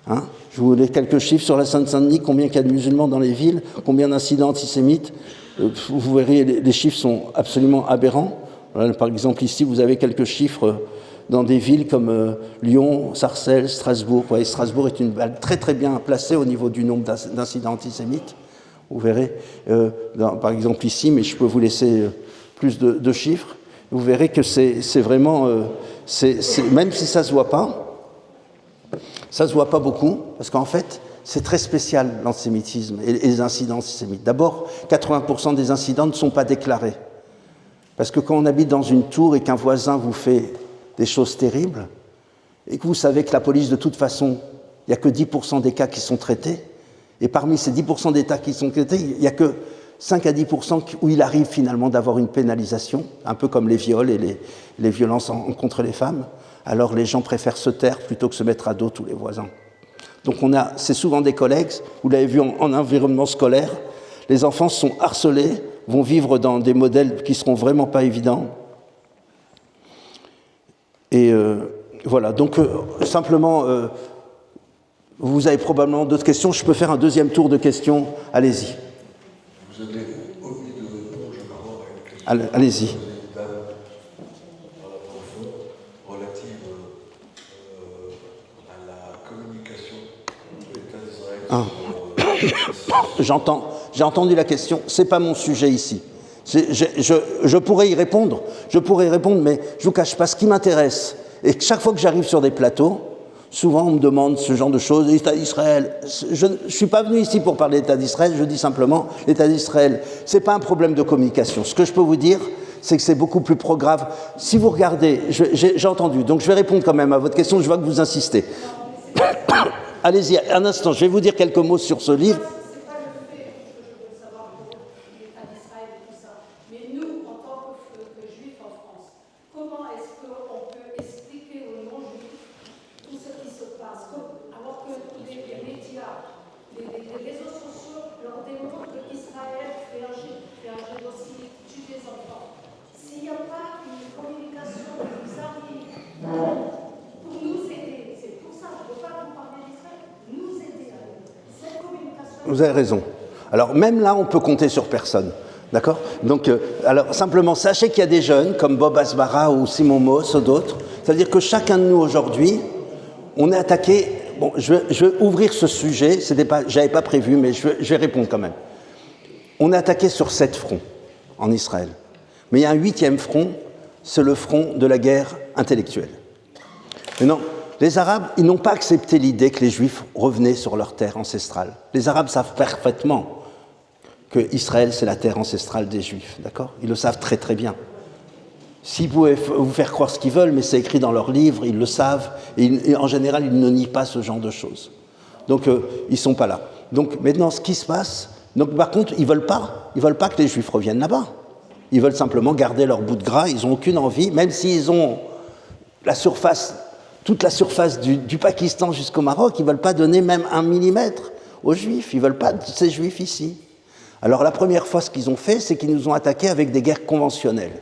je vous donne quelques chiffres sur la Seine-Saint-Denis, combien il y a de musulmans dans les villes, combien d'incidents antisémites, vous verrez, les chiffres sont absolument aberrants. Voilà, par exemple, ici, vous avez quelques chiffres dans des villes comme Lyon, Sarcelles, Strasbourg. Vous voyez, Strasbourg est une balle très très bien placée au niveau du nombre d'incidents antisémites. Vous verrez, par exemple ici, mais je peux vous laisser plus de chiffres. Vous verrez que c'est vraiment, même si ça ne se voit pas, ça ne se voit pas beaucoup, parce qu'en fait, c'est très spécial l'antisémitisme et les incidents antisémites. D'abord, 80% des incidents ne sont pas déclarés. Parce que quand on habite dans une tour et qu'un voisin vous fait des choses terribles, et que vous savez que la police, de toute façon, il n'y a que 10% des cas qui sont traités, et parmi ces 10% des cas qui sont traités, il n'y a que 5 à 10% où il arrive finalement d'avoir une pénalisation, un peu comme les viols et les violences contre les femmes. Alors les gens préfèrent se taire plutôt que se mettre à dos tous les voisins. Donc c'est souvent des collègues, vous l'avez vu en environnement scolaire, les enfants sont harcelés, vont vivre dans des modèles qui ne seront vraiment pas évidents. Et voilà, donc simplement, vous avez probablement d'autres questions, je peux faire un deuxième tour de questions, allez-y. Vous avez omis de répondre, je crois, à une question. Allez-y. Relative à la communication de l'État d'Israël. J'ai entendu la question, ce n'est pas mon sujet ici. Je pourrais y répondre, mais je ne vous cache pas ce qui m'intéresse. Et chaque fois que j'arrive sur des plateaux, souvent on me demande ce genre de choses, l'État d'Israël. Je ne suis pas venu ici pour parler de l'État d'Israël, je dis simplement, l'État d'Israël, ce n'est pas un problème de communication. Ce que je peux vous dire, c'est que c'est beaucoup plus grave. Si vous regardez, j'ai entendu, donc je vais répondre quand même à votre question, je vois que vous insistez. Allez-y, un instant, je vais vous dire quelques mots sur ce livre. C'est pas le fait que je veux savoir l'État d'Israël et tout ça, mais nous, en tant que juifs en France, comment est-ce qu'on peut expliquer aux non-juifs tout ce qui se passe, alors que les médias, les réseaux sociaux leur démontrent qu'Israël fait un génocide, tue des enfants. S'il n'y a pas une communication qui nous arrive pour nous aider, c'est pour ça, je ne veux pas vous parler d'Israël, nous aider à cette communication. Vous avez raison. Alors même là, on peut compter sur personne. D'accord? Donc, alors simplement, sachez qu'il y a des jeunes comme Bob Asbara ou Simon Moss ou d'autres. C'est-à-dire que chacun de nous aujourd'hui, on est attaqué. Bon, je vais ouvrir ce sujet. Je n'avais pas prévu, mais je vais répondre quand même. On est attaqué sur 7 fronts en Israël. Mais il y a un 8e front, c'est le front de la guerre intellectuelle. Maintenant, les Arabes, ils n'ont pas accepté l'idée que les Juifs revenaient sur leur terre ancestrale. Les Arabes savent parfaitement que Israël, c'est la terre ancestrale des Juifs, d'accord? Ils le savent très très bien. S'ils pouvaient vous faire croire ce qu'ils veulent, mais c'est écrit dans leurs livres, ils le savent, et en général, ils ne nient pas ce genre de choses. Donc, ils ne sont pas là. Donc, maintenant, ce qui se passe, donc, par contre, ils veulent pas que les Juifs reviennent là-bas. Ils veulent simplement garder leur bout de gras, ils n'ont aucune envie, même s'ils ont toute la surface du Pakistan jusqu'au Maroc, ils ne veulent pas donner même 1 millimètre aux Juifs, ils ne veulent pas de ces Juifs ici. Alors la première fois, ce qu'ils ont fait, c'est qu'ils nous ont attaqués avec des guerres conventionnelles,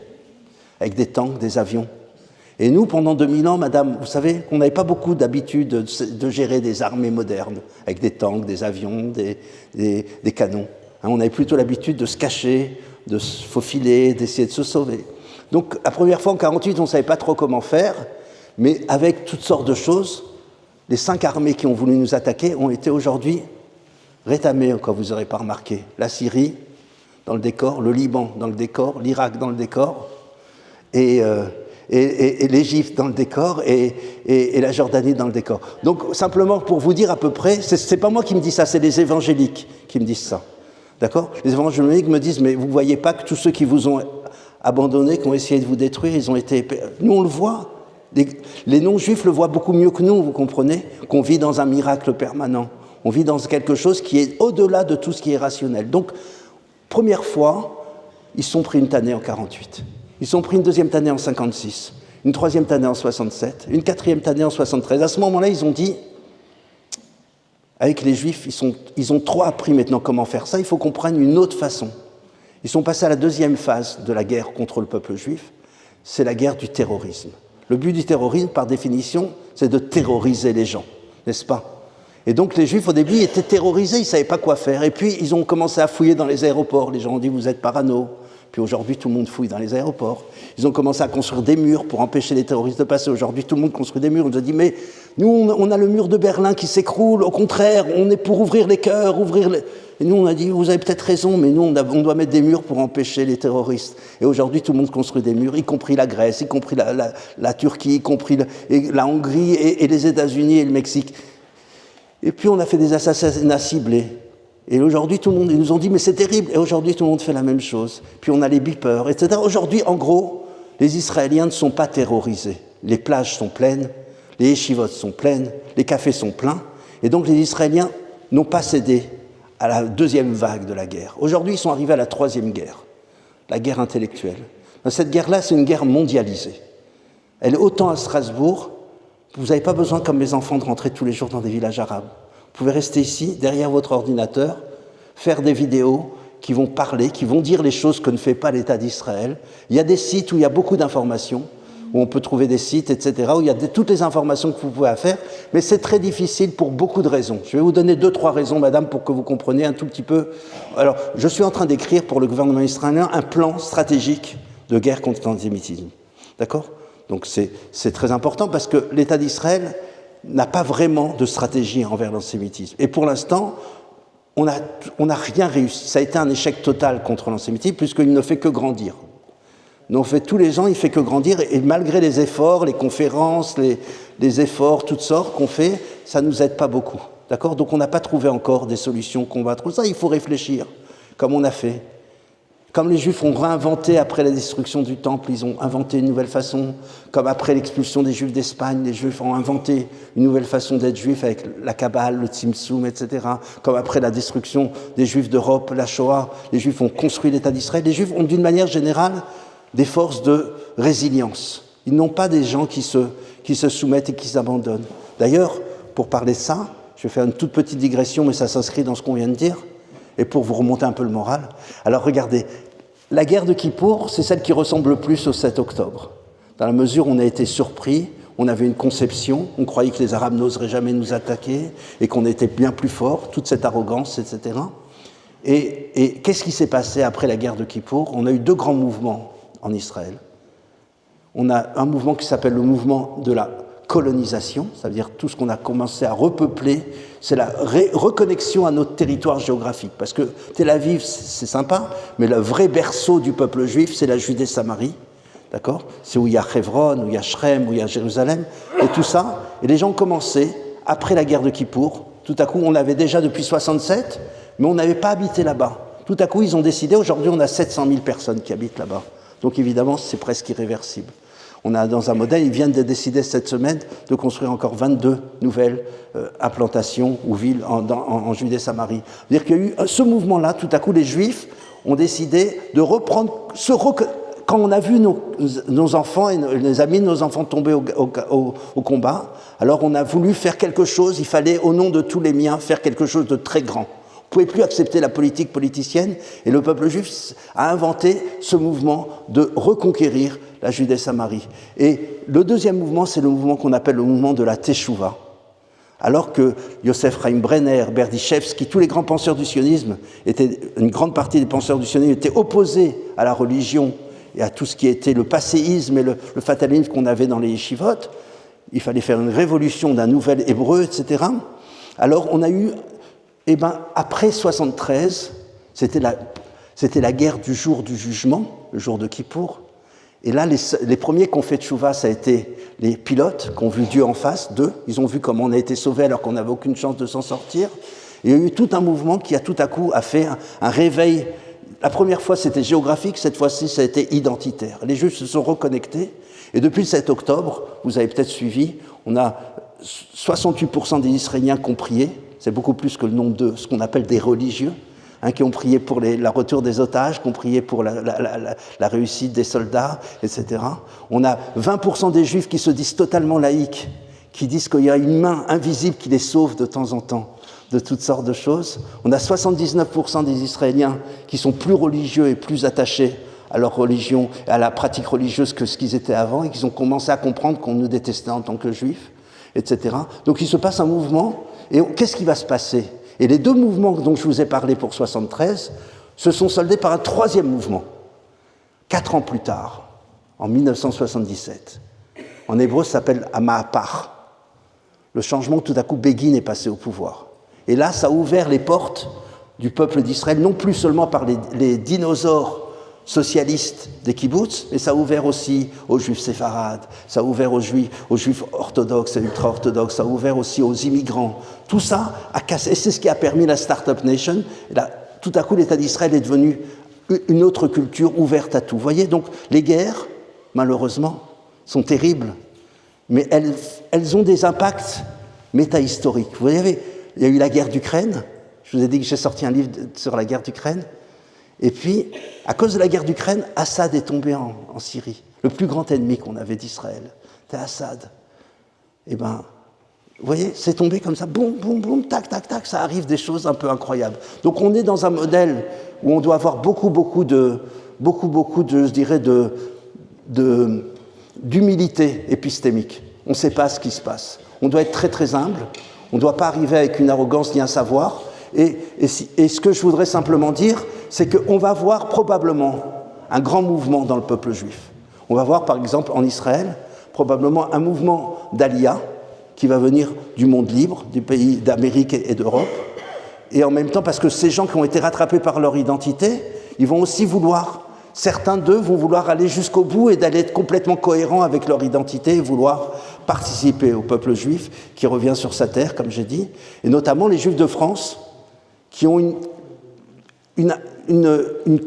avec des tanks, des avions. Et nous, pendant 2000 ans, madame, vous savez, on n'avait pas beaucoup d'habitude de gérer des armées modernes, avec des tanks, des avions, des canons. On avait plutôt l'habitude de se cacher, de se faufiler, d'essayer de se sauver. Donc, la première fois, en 1948, on ne savait pas trop comment faire, mais avec toutes sortes de choses, les 5 armées qui ont voulu nous attaquer ont été aujourd'hui rétamées, quand vous n'aurez pas remarqué. La Syrie dans le décor, le Liban dans le décor, l'Irak dans le décor, et l'Égypte dans le décor, et la Jordanie dans le décor. Donc, simplement pour vous dire à peu près, c'est pas moi qui me dis ça, c'est les évangéliques qui me disent ça. D'accord ? Les évangéliques me disent, mais vous ne voyez pas que tous ceux qui vous ont abandonné, qui ont essayé de vous détruire, ils ont été... Nous, on le voit. Les non-juifs le voient beaucoup mieux que nous, vous comprenez ? Qu'on vit dans un miracle permanent. On vit dans quelque chose qui est au-delà de tout ce qui est rationnel. Donc, première fois, ils se sont pris une tannée en 1948. Ils se sont pris une deuxième tannée en 1956, une troisième tannée en 1967, une quatrième tannée en 1973. À ce moment-là, ils ont dit, avec les Juifs, ils ont trop appris maintenant comment faire ça, il faut qu'on prenne une autre façon. Ils sont passés à la deuxième phase de la guerre contre le peuple juif, c'est la guerre du terrorisme. Le but du terrorisme, par définition, c'est de terroriser les gens, n'est-ce pas ? Et donc les Juifs, au début, étaient terrorisés, ils ne savaient pas quoi faire. Et puis, ils ont commencé à fouiller dans les aéroports. Les gens ont dit, vous êtes parano. Puis aujourd'hui, tout le monde fouille dans les aéroports. Ils ont commencé à construire des murs pour empêcher les terroristes de passer. Aujourd'hui, tout le monde construit des murs. On nous a dit, mais nous, on a le mur de Berlin qui s'écroule. Au contraire, on est pour ouvrir les cœurs, Et nous, on a dit, vous avez peut-être raison, mais nous, on doit mettre des murs pour empêcher les terroristes. Et aujourd'hui, tout le monde construit des murs, y compris la Grèce, y compris la Turquie, y compris la Hongrie et les États-Unis et le Mexique. Et puis, on a fait des assassinats ciblés. Et aujourd'hui, tout le monde, ils nous ont dit, mais c'est terrible. Et aujourd'hui, tout le monde fait la même chose. Puis on a les beepers, etc. Aujourd'hui, en gros, les Israéliens ne sont pas terrorisés. Les plages sont pleines, les yeshivotes sont pleines, les cafés sont pleins. Et donc, les Israéliens n'ont pas cédé à la deuxième vague de la guerre. Aujourd'hui, ils sont arrivés à la troisième guerre, la guerre intellectuelle. Cette guerre-là, c'est une guerre mondialisée. Elle est autant à Strasbourg. Vous n'avez pas besoin, comme mes enfants, de rentrer tous les jours dans des villages arabes. Vous pouvez rester ici, derrière votre ordinateur, faire des vidéos qui vont parler, qui vont dire les choses que ne fait pas l'État d'Israël. Il y a des sites où il y a beaucoup d'informations, où on peut trouver des sites, etc., où il y a toutes les informations que vous pouvez faire, mais c'est très difficile pour beaucoup de raisons. Je vais vous donner 2-3 raisons, madame, pour que vous compreniez un tout petit peu. Alors, je suis en train d'écrire pour le gouvernement israélien un plan stratégique de guerre contre l'antisémitisme. D'accord ? Donc c'est très important parce que l'État d'Israël n'a pas vraiment de stratégie envers l'antisémitisme. Et pour l'instant, on n'a rien réussi. Ça a été un échec total contre l'antisémitisme puisqu'il ne fait que grandir. Donc, tous les ans, il ne fait que grandir et malgré les efforts, les conférences, les efforts, toutes sortes qu'on fait, ça ne nous aide pas beaucoup. D'accord ? Donc on n'a pas trouvé encore des solutions combattre ça. Il faut réfléchir, comme on a fait. Comme les Juifs ont réinventé après la destruction du Temple, ils ont inventé une nouvelle façon. Comme après l'expulsion des Juifs d'Espagne, les Juifs ont inventé une nouvelle façon d'être Juifs avec la Kabbale, le Tzimtzum, etc. Comme après la destruction des Juifs d'Europe, la Shoah, les Juifs ont construit l'État d'Israël. Les Juifs ont d'une manière générale des forces de résilience. Ils n'ont pas des gens qui se soumettent et qui s'abandonnent. D'ailleurs, pour parler de ça, je vais faire une toute petite digression, mais ça s'inscrit dans ce qu'on vient de dire. Et pour vous remonter un peu le moral, alors regardez, la guerre de Kippour, c'est celle qui ressemble le plus au 7 octobre. Dans la mesure où on a été surpris, on avait une conception, on croyait que les Arabes n'oseraient jamais nous attaquer et qu'on était bien plus forts, toute cette arrogance, etc. Et qu'est-ce qui s'est passé après la guerre de Kippour ? On a eu 2 grands mouvements en Israël. On a un mouvement qui s'appelle le mouvement de la colonisation, c'est-à-dire tout ce qu'on a commencé à repeupler, c'est la reconnexion à notre territoire géographique. Parce que Tel Aviv, c'est sympa, mais le vrai berceau du peuple juif, c'est la Judée-Samarie, d'accord ? C'est où il y a Hebron, où il y a Shrem, où il y a Jérusalem, et tout ça. Et les gens ont commencé, après la guerre de Kippour, tout à coup, on l'avait déjà depuis 67, mais on n'avait pas habité là-bas. Tout à coup, ils ont décidé, aujourd'hui, on a 700 000 personnes qui habitent là-bas. Donc évidemment, c'est presque irréversible. On a dans un modèle, ils viennent de décider cette semaine de construire encore 22 nouvelles implantations ou villes en Judée-Samarie. C'est-à-dire qu'il y a eu ce mouvement-là, tout à coup les Juifs ont décidé de reprendre quand on a vu nos enfants et les amis de nos enfants tomber au combat, alors on a voulu faire quelque chose, il fallait au nom de tous les miens faire quelque chose de très grand. On ne pouvait plus accepter la politique politicienne et le peuple juif a inventé ce mouvement de reconquérir la Judée-Samarie. Et le deuxième mouvement, c'est le mouvement qu'on appelle le mouvement de la Teshuvah. alors que Yosef Chaim Brenner, Berdichevski, tous les grands penseurs du sionisme, une grande partie des penseurs du sionisme étaient opposés à la religion et à tout ce qui était le passéisme et le fatalisme qu'on avait dans les yeshivot. Il fallait faire une révolution d'un nouvel hébreu, etc. Alors on a eu, après 73, c'était la guerre du jour du jugement, le jour de Kippour. Et là, les premiers qui ont fait tchouva, ça a été les pilotes qui ont vu Dieu en face d'eux. Ils ont vu comment on a été sauvés alors qu'on n'avait aucune chance de s'en sortir. Et il y a eu tout un mouvement qui a tout à coup fait un réveil. La première fois, c'était géographique. Cette fois-ci, ça a été identitaire. Les Juifs se sont reconnectés. Et depuis le 7 octobre, vous avez peut-être suivi, on a 68% des Israéliens qui ont prié. C'est beaucoup plus que le nombre de ce qu'on appelle des religieux. Qui ont prié pour le retour des otages, qui ont prié pour la réussite des soldats, etc. On a 20% des Juifs qui se disent totalement laïcs, qui disent qu'il y a une main invisible qui les sauve de temps en temps de toutes sortes de choses. On a 79% des Israéliens qui sont plus religieux et plus attachés à leur religion, à la pratique religieuse que ce qu'ils étaient avant, et qui ont commencé à comprendre qu'on nous détestait en tant que Juifs, etc. Donc il se passe un mouvement, et qu'est-ce qui va se passer ? Et les deux mouvements dont je vous ai parlé pour 73 se sont soldés par un troisième mouvement, 4 ans plus tard, en 1977. En hébreu, ça s'appelle Amahapach. Le changement, tout à coup, Begin est passé au pouvoir. Et là, ça a ouvert les portes du peuple d'Israël, non plus seulement par les dinosaures socialistes des kibbutz, mais ça a ouvert aussi aux juifs séfarades, ça a ouvert aux juifs orthodoxes et ultra-orthodoxes, ça a ouvert aussi aux immigrants. Tout ça a cassé, et c'est ce qui a permis la Startup Nation. Et là, tout à coup, l'État d'Israël est devenu une autre culture ouverte à tout. Vous voyez, donc les guerres, malheureusement, sont terribles, mais elles ont des impacts métahistoriques. Vous voyez, il y a eu la guerre d'Ukraine. Je vous ai dit que j'ai sorti un livre sur la guerre d'Ukraine. Et puis, à cause de la guerre d'Ukraine, Assad est tombé en Syrie. Le plus grand ennemi qu'on avait d'Israël, c'était Assad. Eh bien, vous voyez, c'est tombé comme ça, boum, boum, boum, tac, tac, tac, ça arrive des choses un peu incroyables. Donc on est dans un modèle où on doit avoir beaucoup de, je dirais, d'humilité épistémique. On ne sait pas ce qui se passe. On doit être très, très humble. On ne doit pas arriver avec une arrogance ni un savoir. Et ce que je voudrais simplement dire, c'est qu'on va voir probablement un grand mouvement dans le peuple juif. On va voir, par exemple, en Israël, probablement un mouvement d'Aliyah qui va venir du monde libre, du pays d'Amérique et d'Europe. Et en même temps, parce que ces gens qui ont été rattrapés par leur identité, ils vont aussi vouloir, certains d'eux vont vouloir aller jusqu'au bout et d'aller être complètement cohérents avec leur identité et vouloir participer au peuple juif qui revient sur sa terre, comme j'ai dit, et notamment les Juifs de France, qui ont une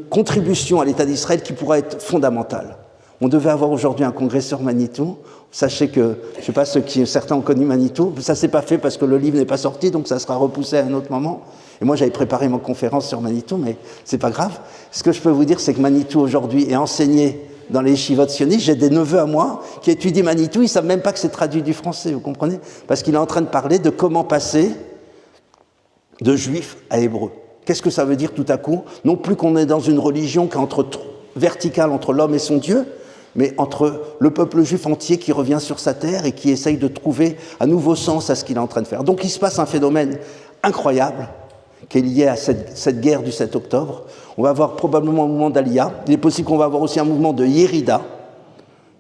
contribution à l'État d'Israël qui pourra être fondamentale. On devait avoir aujourd'hui un congrès sur Manitou. Sachez que, je ne sais pas, certains ont connu Manitou, ça ne s'est pas fait parce que le livre n'est pas sorti, donc ça sera repoussé à un autre moment. Et moi, j'avais préparé ma conférence sur Manitou, mais ce n'est pas grave. Ce que je peux vous dire, c'est que Manitou, aujourd'hui, est enseigné dans les yeshivot sionistes. J'ai des neveux à moi qui étudient Manitou, ils ne savent même pas que c'est traduit du français, vous comprenez ? Parce qu'il est en train de parler de comment passer de juif à hébreu. Qu'est-ce que ça veut dire tout à coup ? Non plus qu'on est dans une religion qui est verticale entre l'homme et son Dieu, mais entre le peuple juif entier qui revient sur sa terre et qui essaye de trouver un nouveau sens à ce qu'il est en train de faire. Donc il se passe un phénomène incroyable qui est lié à cette guerre du 7 octobre. On va avoir probablement un mouvement d'Aliyah. Il est possible qu'on va avoir aussi un mouvement de Yérida,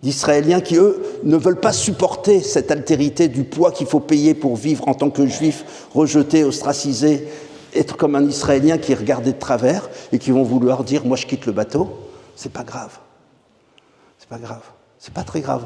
d'Israéliens qui, eux, ne veulent pas supporter cette altérité du poids qu'il faut payer pour vivre en tant que juif, rejeté, ostracisé, être comme un Israélien qui est regardé de travers et qui vont vouloir dire « moi je quitte le bateau ». C'est pas grave. C'est pas grave. C'est pas très grave.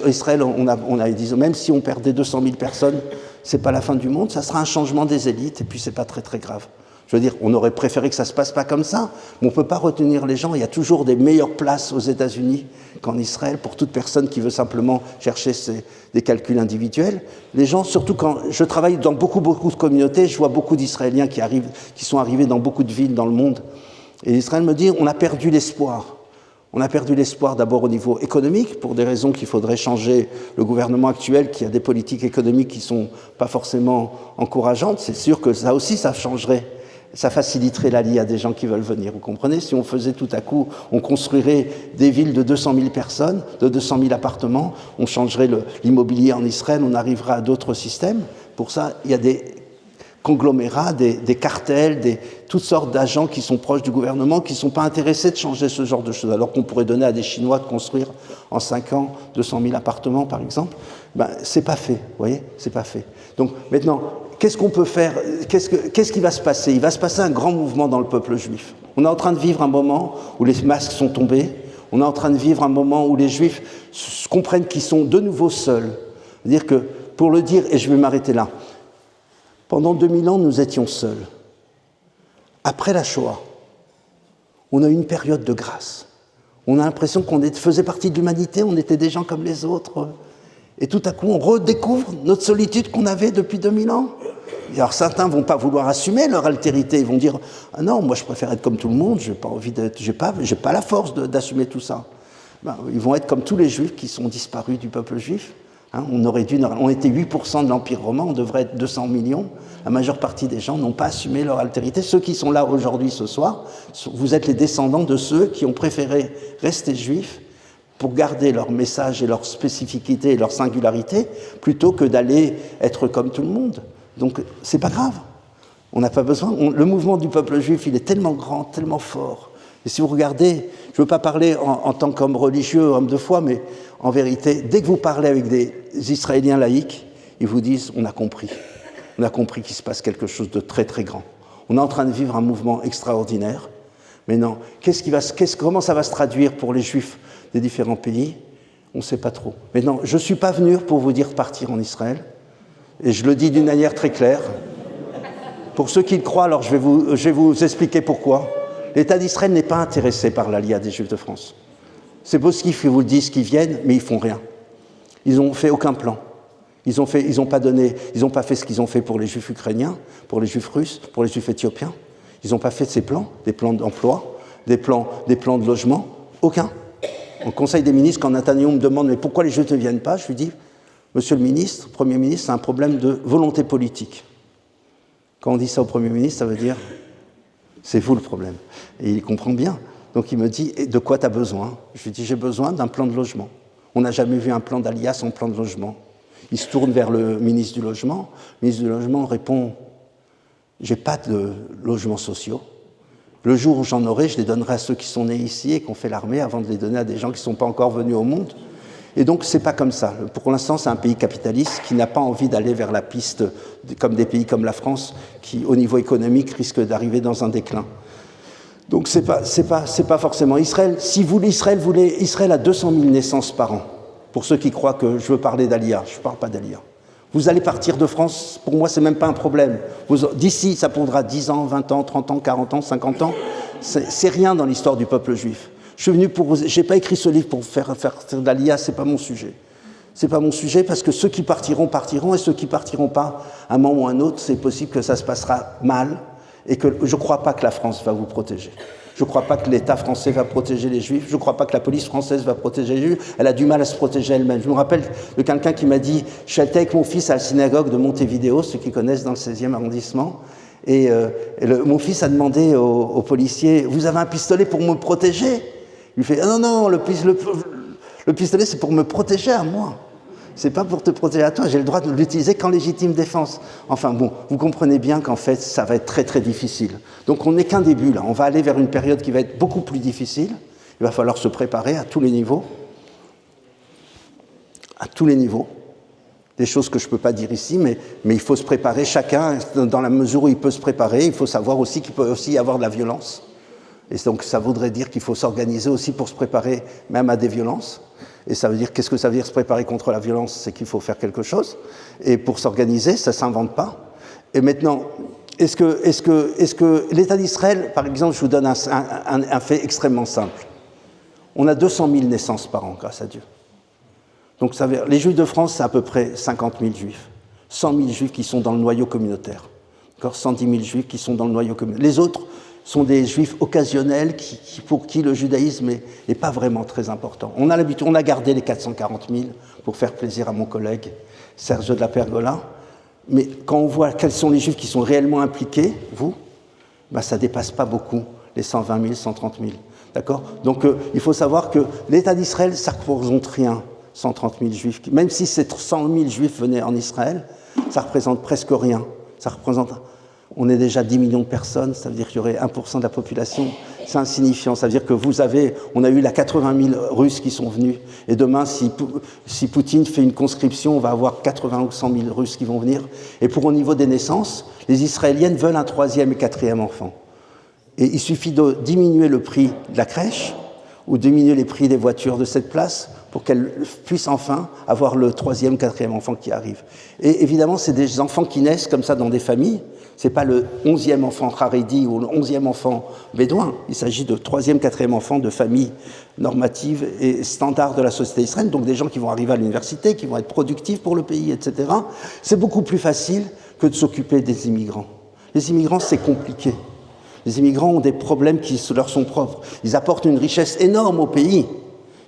Israël, on a dit, même si on perdait 200 000 personnes, c'est pas la fin du monde, ça sera un changement des élites et puis c'est pas très très grave. Je veux dire, on aurait préféré que ça se passe pas comme ça, mais on peut pas retenir les gens. Il y a toujours des meilleures places aux États-Unis qu'en Israël pour toute personne qui veut simplement chercher des calculs individuels. Les gens, surtout quand je travaille dans beaucoup de communautés, je vois beaucoup d'Israéliens qui sont arrivés dans beaucoup de villes dans le monde. Et Israël me dit, on a perdu l'espoir. On a perdu l'espoir d'abord au niveau économique, pour des raisons qu'il faudrait changer le gouvernement actuel, qui a des politiques économiques qui ne sont pas forcément encourageantes. C'est sûr que ça aussi, ça changerait, ça faciliterait l'allié à des gens qui veulent venir. Vous comprenez ? Si on faisait tout à coup, on construirait des villes de 200 000 personnes, de 200 000 appartements, on changerait l'immobilier en Israël, on arriverait à d'autres systèmes Pour ça, il y a des conglomérats, des cartels, toutes sortes d'agents qui sont proches du gouvernement, qui ne sont pas intéressés de changer ce genre de choses, alors qu'on pourrait donner à des Chinois de construire en 5 ans 200 000 appartements, par exemple. Ben, c'est pas fait, vous voyez, c'est pas fait. Donc maintenant, qu'est-ce qu'on peut faire? Qu'est-ce qui va se passer? Il va se passer un grand mouvement dans le peuple juif. On est en train de vivre un moment où les masques sont tombés, on est en train de vivre un moment où les Juifs comprennent qu'ils sont de nouveau seuls. C'est-à-dire que, pour le dire, et je vais m'arrêter là, pendant 2000 ans, nous étions seuls. Après la Shoah, on a eu une période de grâce. On a l'impression qu'on faisait partie de l'humanité, on était des gens comme les autres. Et tout à coup, on redécouvre notre solitude qu'on avait depuis 2000 ans. Et alors certains ne vont pas vouloir assumer leur altérité, ils vont dire « Ah non, moi je préfère être comme tout le monde, j'ai pas la force d'assumer tout ça. » Ben, ils vont être comme tous les Juifs qui sont disparus du peuple juif. Hein, on était 8% de l'Empire romain, on devrait être 200 millions. La majeure partie des gens n'ont pas assumé leur altérité. Ceux qui sont là aujourd'hui, ce soir, vous êtes les descendants de ceux qui ont préféré rester juifs pour garder leur message et leur spécificité et leur singularité, plutôt que d'aller être comme tout le monde. Donc, c'est pas grave. On n'a pas besoin. Le mouvement du peuple juif, il est tellement grand, tellement fort. Et si vous regardez, je ne veux pas parler en tant qu'homme religieux, homme de foi, mais en vérité, dès que vous parlez avec des Israéliens laïcs, ils vous disent « on a compris. On a compris qu'il se passe quelque chose de très très grand. On est en train de vivre un mouvement extraordinaire. Mais non, comment ça va se traduire pour les Juifs des différents pays? On ne sait pas trop. Mais non, je ne suis pas venu pour vous dire de partir en Israël. Et je le dis d'une manière très claire. Pour ceux qui le croient, alors je vais vous expliquer pourquoi. L'État d'Israël n'est pas intéressé par l'Aliyah des Juifs de France. C'est possible qu'ils vous le disent qu'ils viennent, mais ils ne font rien. Ils n'ont fait aucun plan. Ils n'ont pas fait ce qu'ils ont fait pour les Juifs ukrainiens, pour les Juifs russes, pour les Juifs éthiopiens. Ils n'ont pas fait ces plans, des plans d'emploi, des plans de logement. Aucun. Au Conseil des ministres, quand Netanyahou me demande « mais pourquoi les Juifs ne viennent pas ?», je lui dis « Monsieur le ministre, Premier ministre, c'est un problème de volonté politique. » Quand on dit ça au Premier ministre, ça veut dire « c'est vous le problème ». Et il comprend bien. Donc il me dit « de quoi tu as besoin ?» Je lui dis « j'ai besoin d'un plan de logement. » On n'a jamais vu un plan d'Aliyah sans plan de logement. Il se tourne vers le ministre du Logement. Le ministre du Logement répond « j'ai pas de logements sociaux. Le jour où j'en aurai, je les donnerai à ceux qui sont nés ici et qui ont fait l'armée avant de les donner à des gens qui ne sont pas encore venus au monde. » Et donc, c'est pas comme ça. Pour l'instant, c'est un pays capitaliste qui n'a pas envie d'aller vers la piste, comme des pays comme la France, qui, au niveau économique, risquent d'arriver dans un déclin. Donc, c'est pas forcément Israël. Si vous, Israël a 200 000 naissances par an. Pour ceux qui croient que je veux parler d'Aliyah, je ne parle pas d'Aliyah. Vous allez partir de France, pour moi, c'est même pas un problème. D'ici, ça prendra 10 ans, 20 ans, 30 ans, 40 ans, 50 ans. C'est rien dans l'histoire du peuple juif. Je suis venu j'ai pas écrit ce livre pour faire d'Aliyah, c'est pas mon sujet. C'est pas mon sujet parce que ceux qui partiront, partiront, et ceux qui partiront pas, à un moment ou à un autre, c'est possible que ça se passera mal, et que je crois pas que la France va vous protéger. Je crois pas que l'État français va protéger les Juifs, je crois pas que la police française va protéger les Juifs, elle a du mal à se protéger elle-même. Je me rappelle de quelqu'un qui m'a dit, j'étais avec mon fils à la synagogue de Montevideo, ceux qui connaissent dans le 16e arrondissement, et mon fils a demandé aux policiers, vous avez un pistolet pour me protéger ? Il fait « Ah non, le pistolet, c'est pour me protéger à moi. C'est pas pour te protéger à toi. J'ai le droit de l'utiliser qu'en légitime défense. » Enfin bon, vous comprenez bien qu'en fait, ça va être très très difficile. Donc on n'est qu'un début là. On va aller vers une période qui va être beaucoup plus difficile. Il va falloir se préparer à tous les niveaux. À tous les niveaux. Des choses que je ne peux pas dire ici, mais il faut se préparer chacun dans la mesure où il peut se préparer. Il faut savoir aussi qu'il peut aussi y avoir de la violence. Et donc ça voudrait dire qu'il faut s'organiser aussi pour se préparer même à des violences. Et ça veut dire, qu'est-ce que ça veut dire se préparer contre la violence? C'est qu'il faut faire quelque chose. Et pour s'organiser, ça ne s'invente pas. Et maintenant, est-ce que l'État d'Israël, par exemple, je vous donne un fait extrêmement simple. On a 200 000 naissances par an, grâce à Dieu. Donc ça veut dire, les Juifs de France, c'est à peu près 50 000 Juifs. 100 000 Juifs qui sont dans le noyau communautaire. 110 000 Juifs qui sont dans le noyau communautaire. Les autres sont des Juifs occasionnels pour qui le judaïsme n'est pas vraiment très important. On a gardé les 440 000 pour faire plaisir à mon collègue Sergio de la Pergola, mais quand on voit quels sont les Juifs qui sont réellement impliqués, ça ne dépasse pas beaucoup les 120 000, 130 000. D'accord ? Donc il faut savoir que l'État d'Israël, ça ne représente rien, 130 000 Juifs. Même si ces 100 000 Juifs venaient en Israël, ça représente presque rien. On est déjà 10 millions de personnes, ça veut dire qu'il y aurait 1% de la population. C'est insignifiant, ça veut dire que on a eu là 80 000 Russes qui sont venus. Et demain, si Poutine fait une conscription, on va avoir 80 ou 100 000 Russes qui vont venir. Et au niveau des naissances, les Israéliennes veulent un 3e et 4e enfant. Et il suffit de diminuer le prix de la crèche ou diminuer les prix des voitures de cette place pour qu'elles puissent enfin avoir le 3e, 4e enfant qui arrive. Et évidemment, c'est des enfants qui naissent comme ça dans des familles. Ce n'est pas le 11e enfant Haredi ou le 11e enfant bédouin. Il s'agit de 3e, 4e enfant de familles normatives et standards de la société israélienne, donc des gens qui vont arriver à l'université, qui vont être productifs pour le pays, etc. C'est beaucoup plus facile que de s'occuper des immigrants. Les immigrants, c'est compliqué. Les immigrants ont des problèmes qui leur sont propres. Ils apportent une richesse énorme au pays.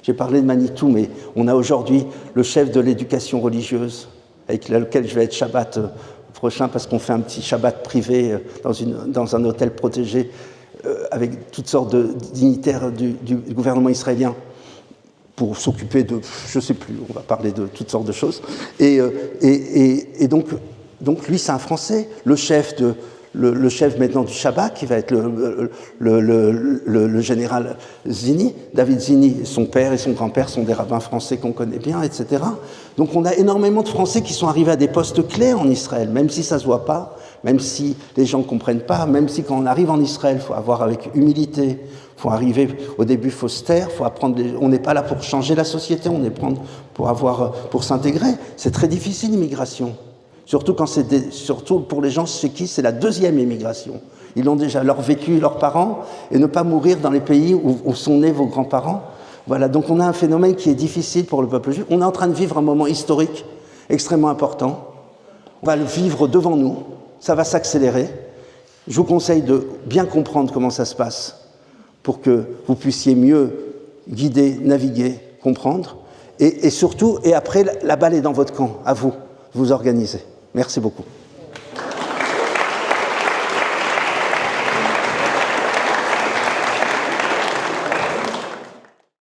J'ai parlé de Manitou, mais on a aujourd'hui le chef de l'éducation religieuse, avec lequel je vais être Shabbat prochain, parce qu'on fait un petit Shabbat privé dans un hôtel protégé avec toutes sortes de dignitaires du gouvernement israélien pour s'occuper de, je ne sais plus, on va parler de toutes sortes de choses. Et donc lui, c'est un Français, le chef maintenant du Shabbat, qui va être le général Zini, David Zini, son père et son grand-père sont des rabbins français qu'on connaît bien, etc. Donc on a énormément de Français qui sont arrivés à des postes clés en Israël, même si ça ne se voit pas, même si les gens ne comprennent pas, même si quand on arrive en Israël, il faut avoir avec humilité, il faut arriver, au début, il faut se taire, faut apprendre, on n'est pas là pour changer la société, on est pour s'intégrer. C'est très difficile l'immigration. Surtout pour les gens chez qui c'est la 2e immigration. Ils ont déjà vécu leurs parents et ne pas mourir dans les pays où sont nés vos grands-parents. Voilà, donc on a un phénomène qui est difficile pour le peuple juif. On est en train de vivre un moment historique extrêmement important. On va le vivre devant nous, ça va s'accélérer. Je vous conseille de bien comprendre comment ça se passe pour que vous puissiez mieux guider, naviguer, comprendre. Et surtout, et après, la balle est dans votre camp, à vous organiser. Merci beaucoup.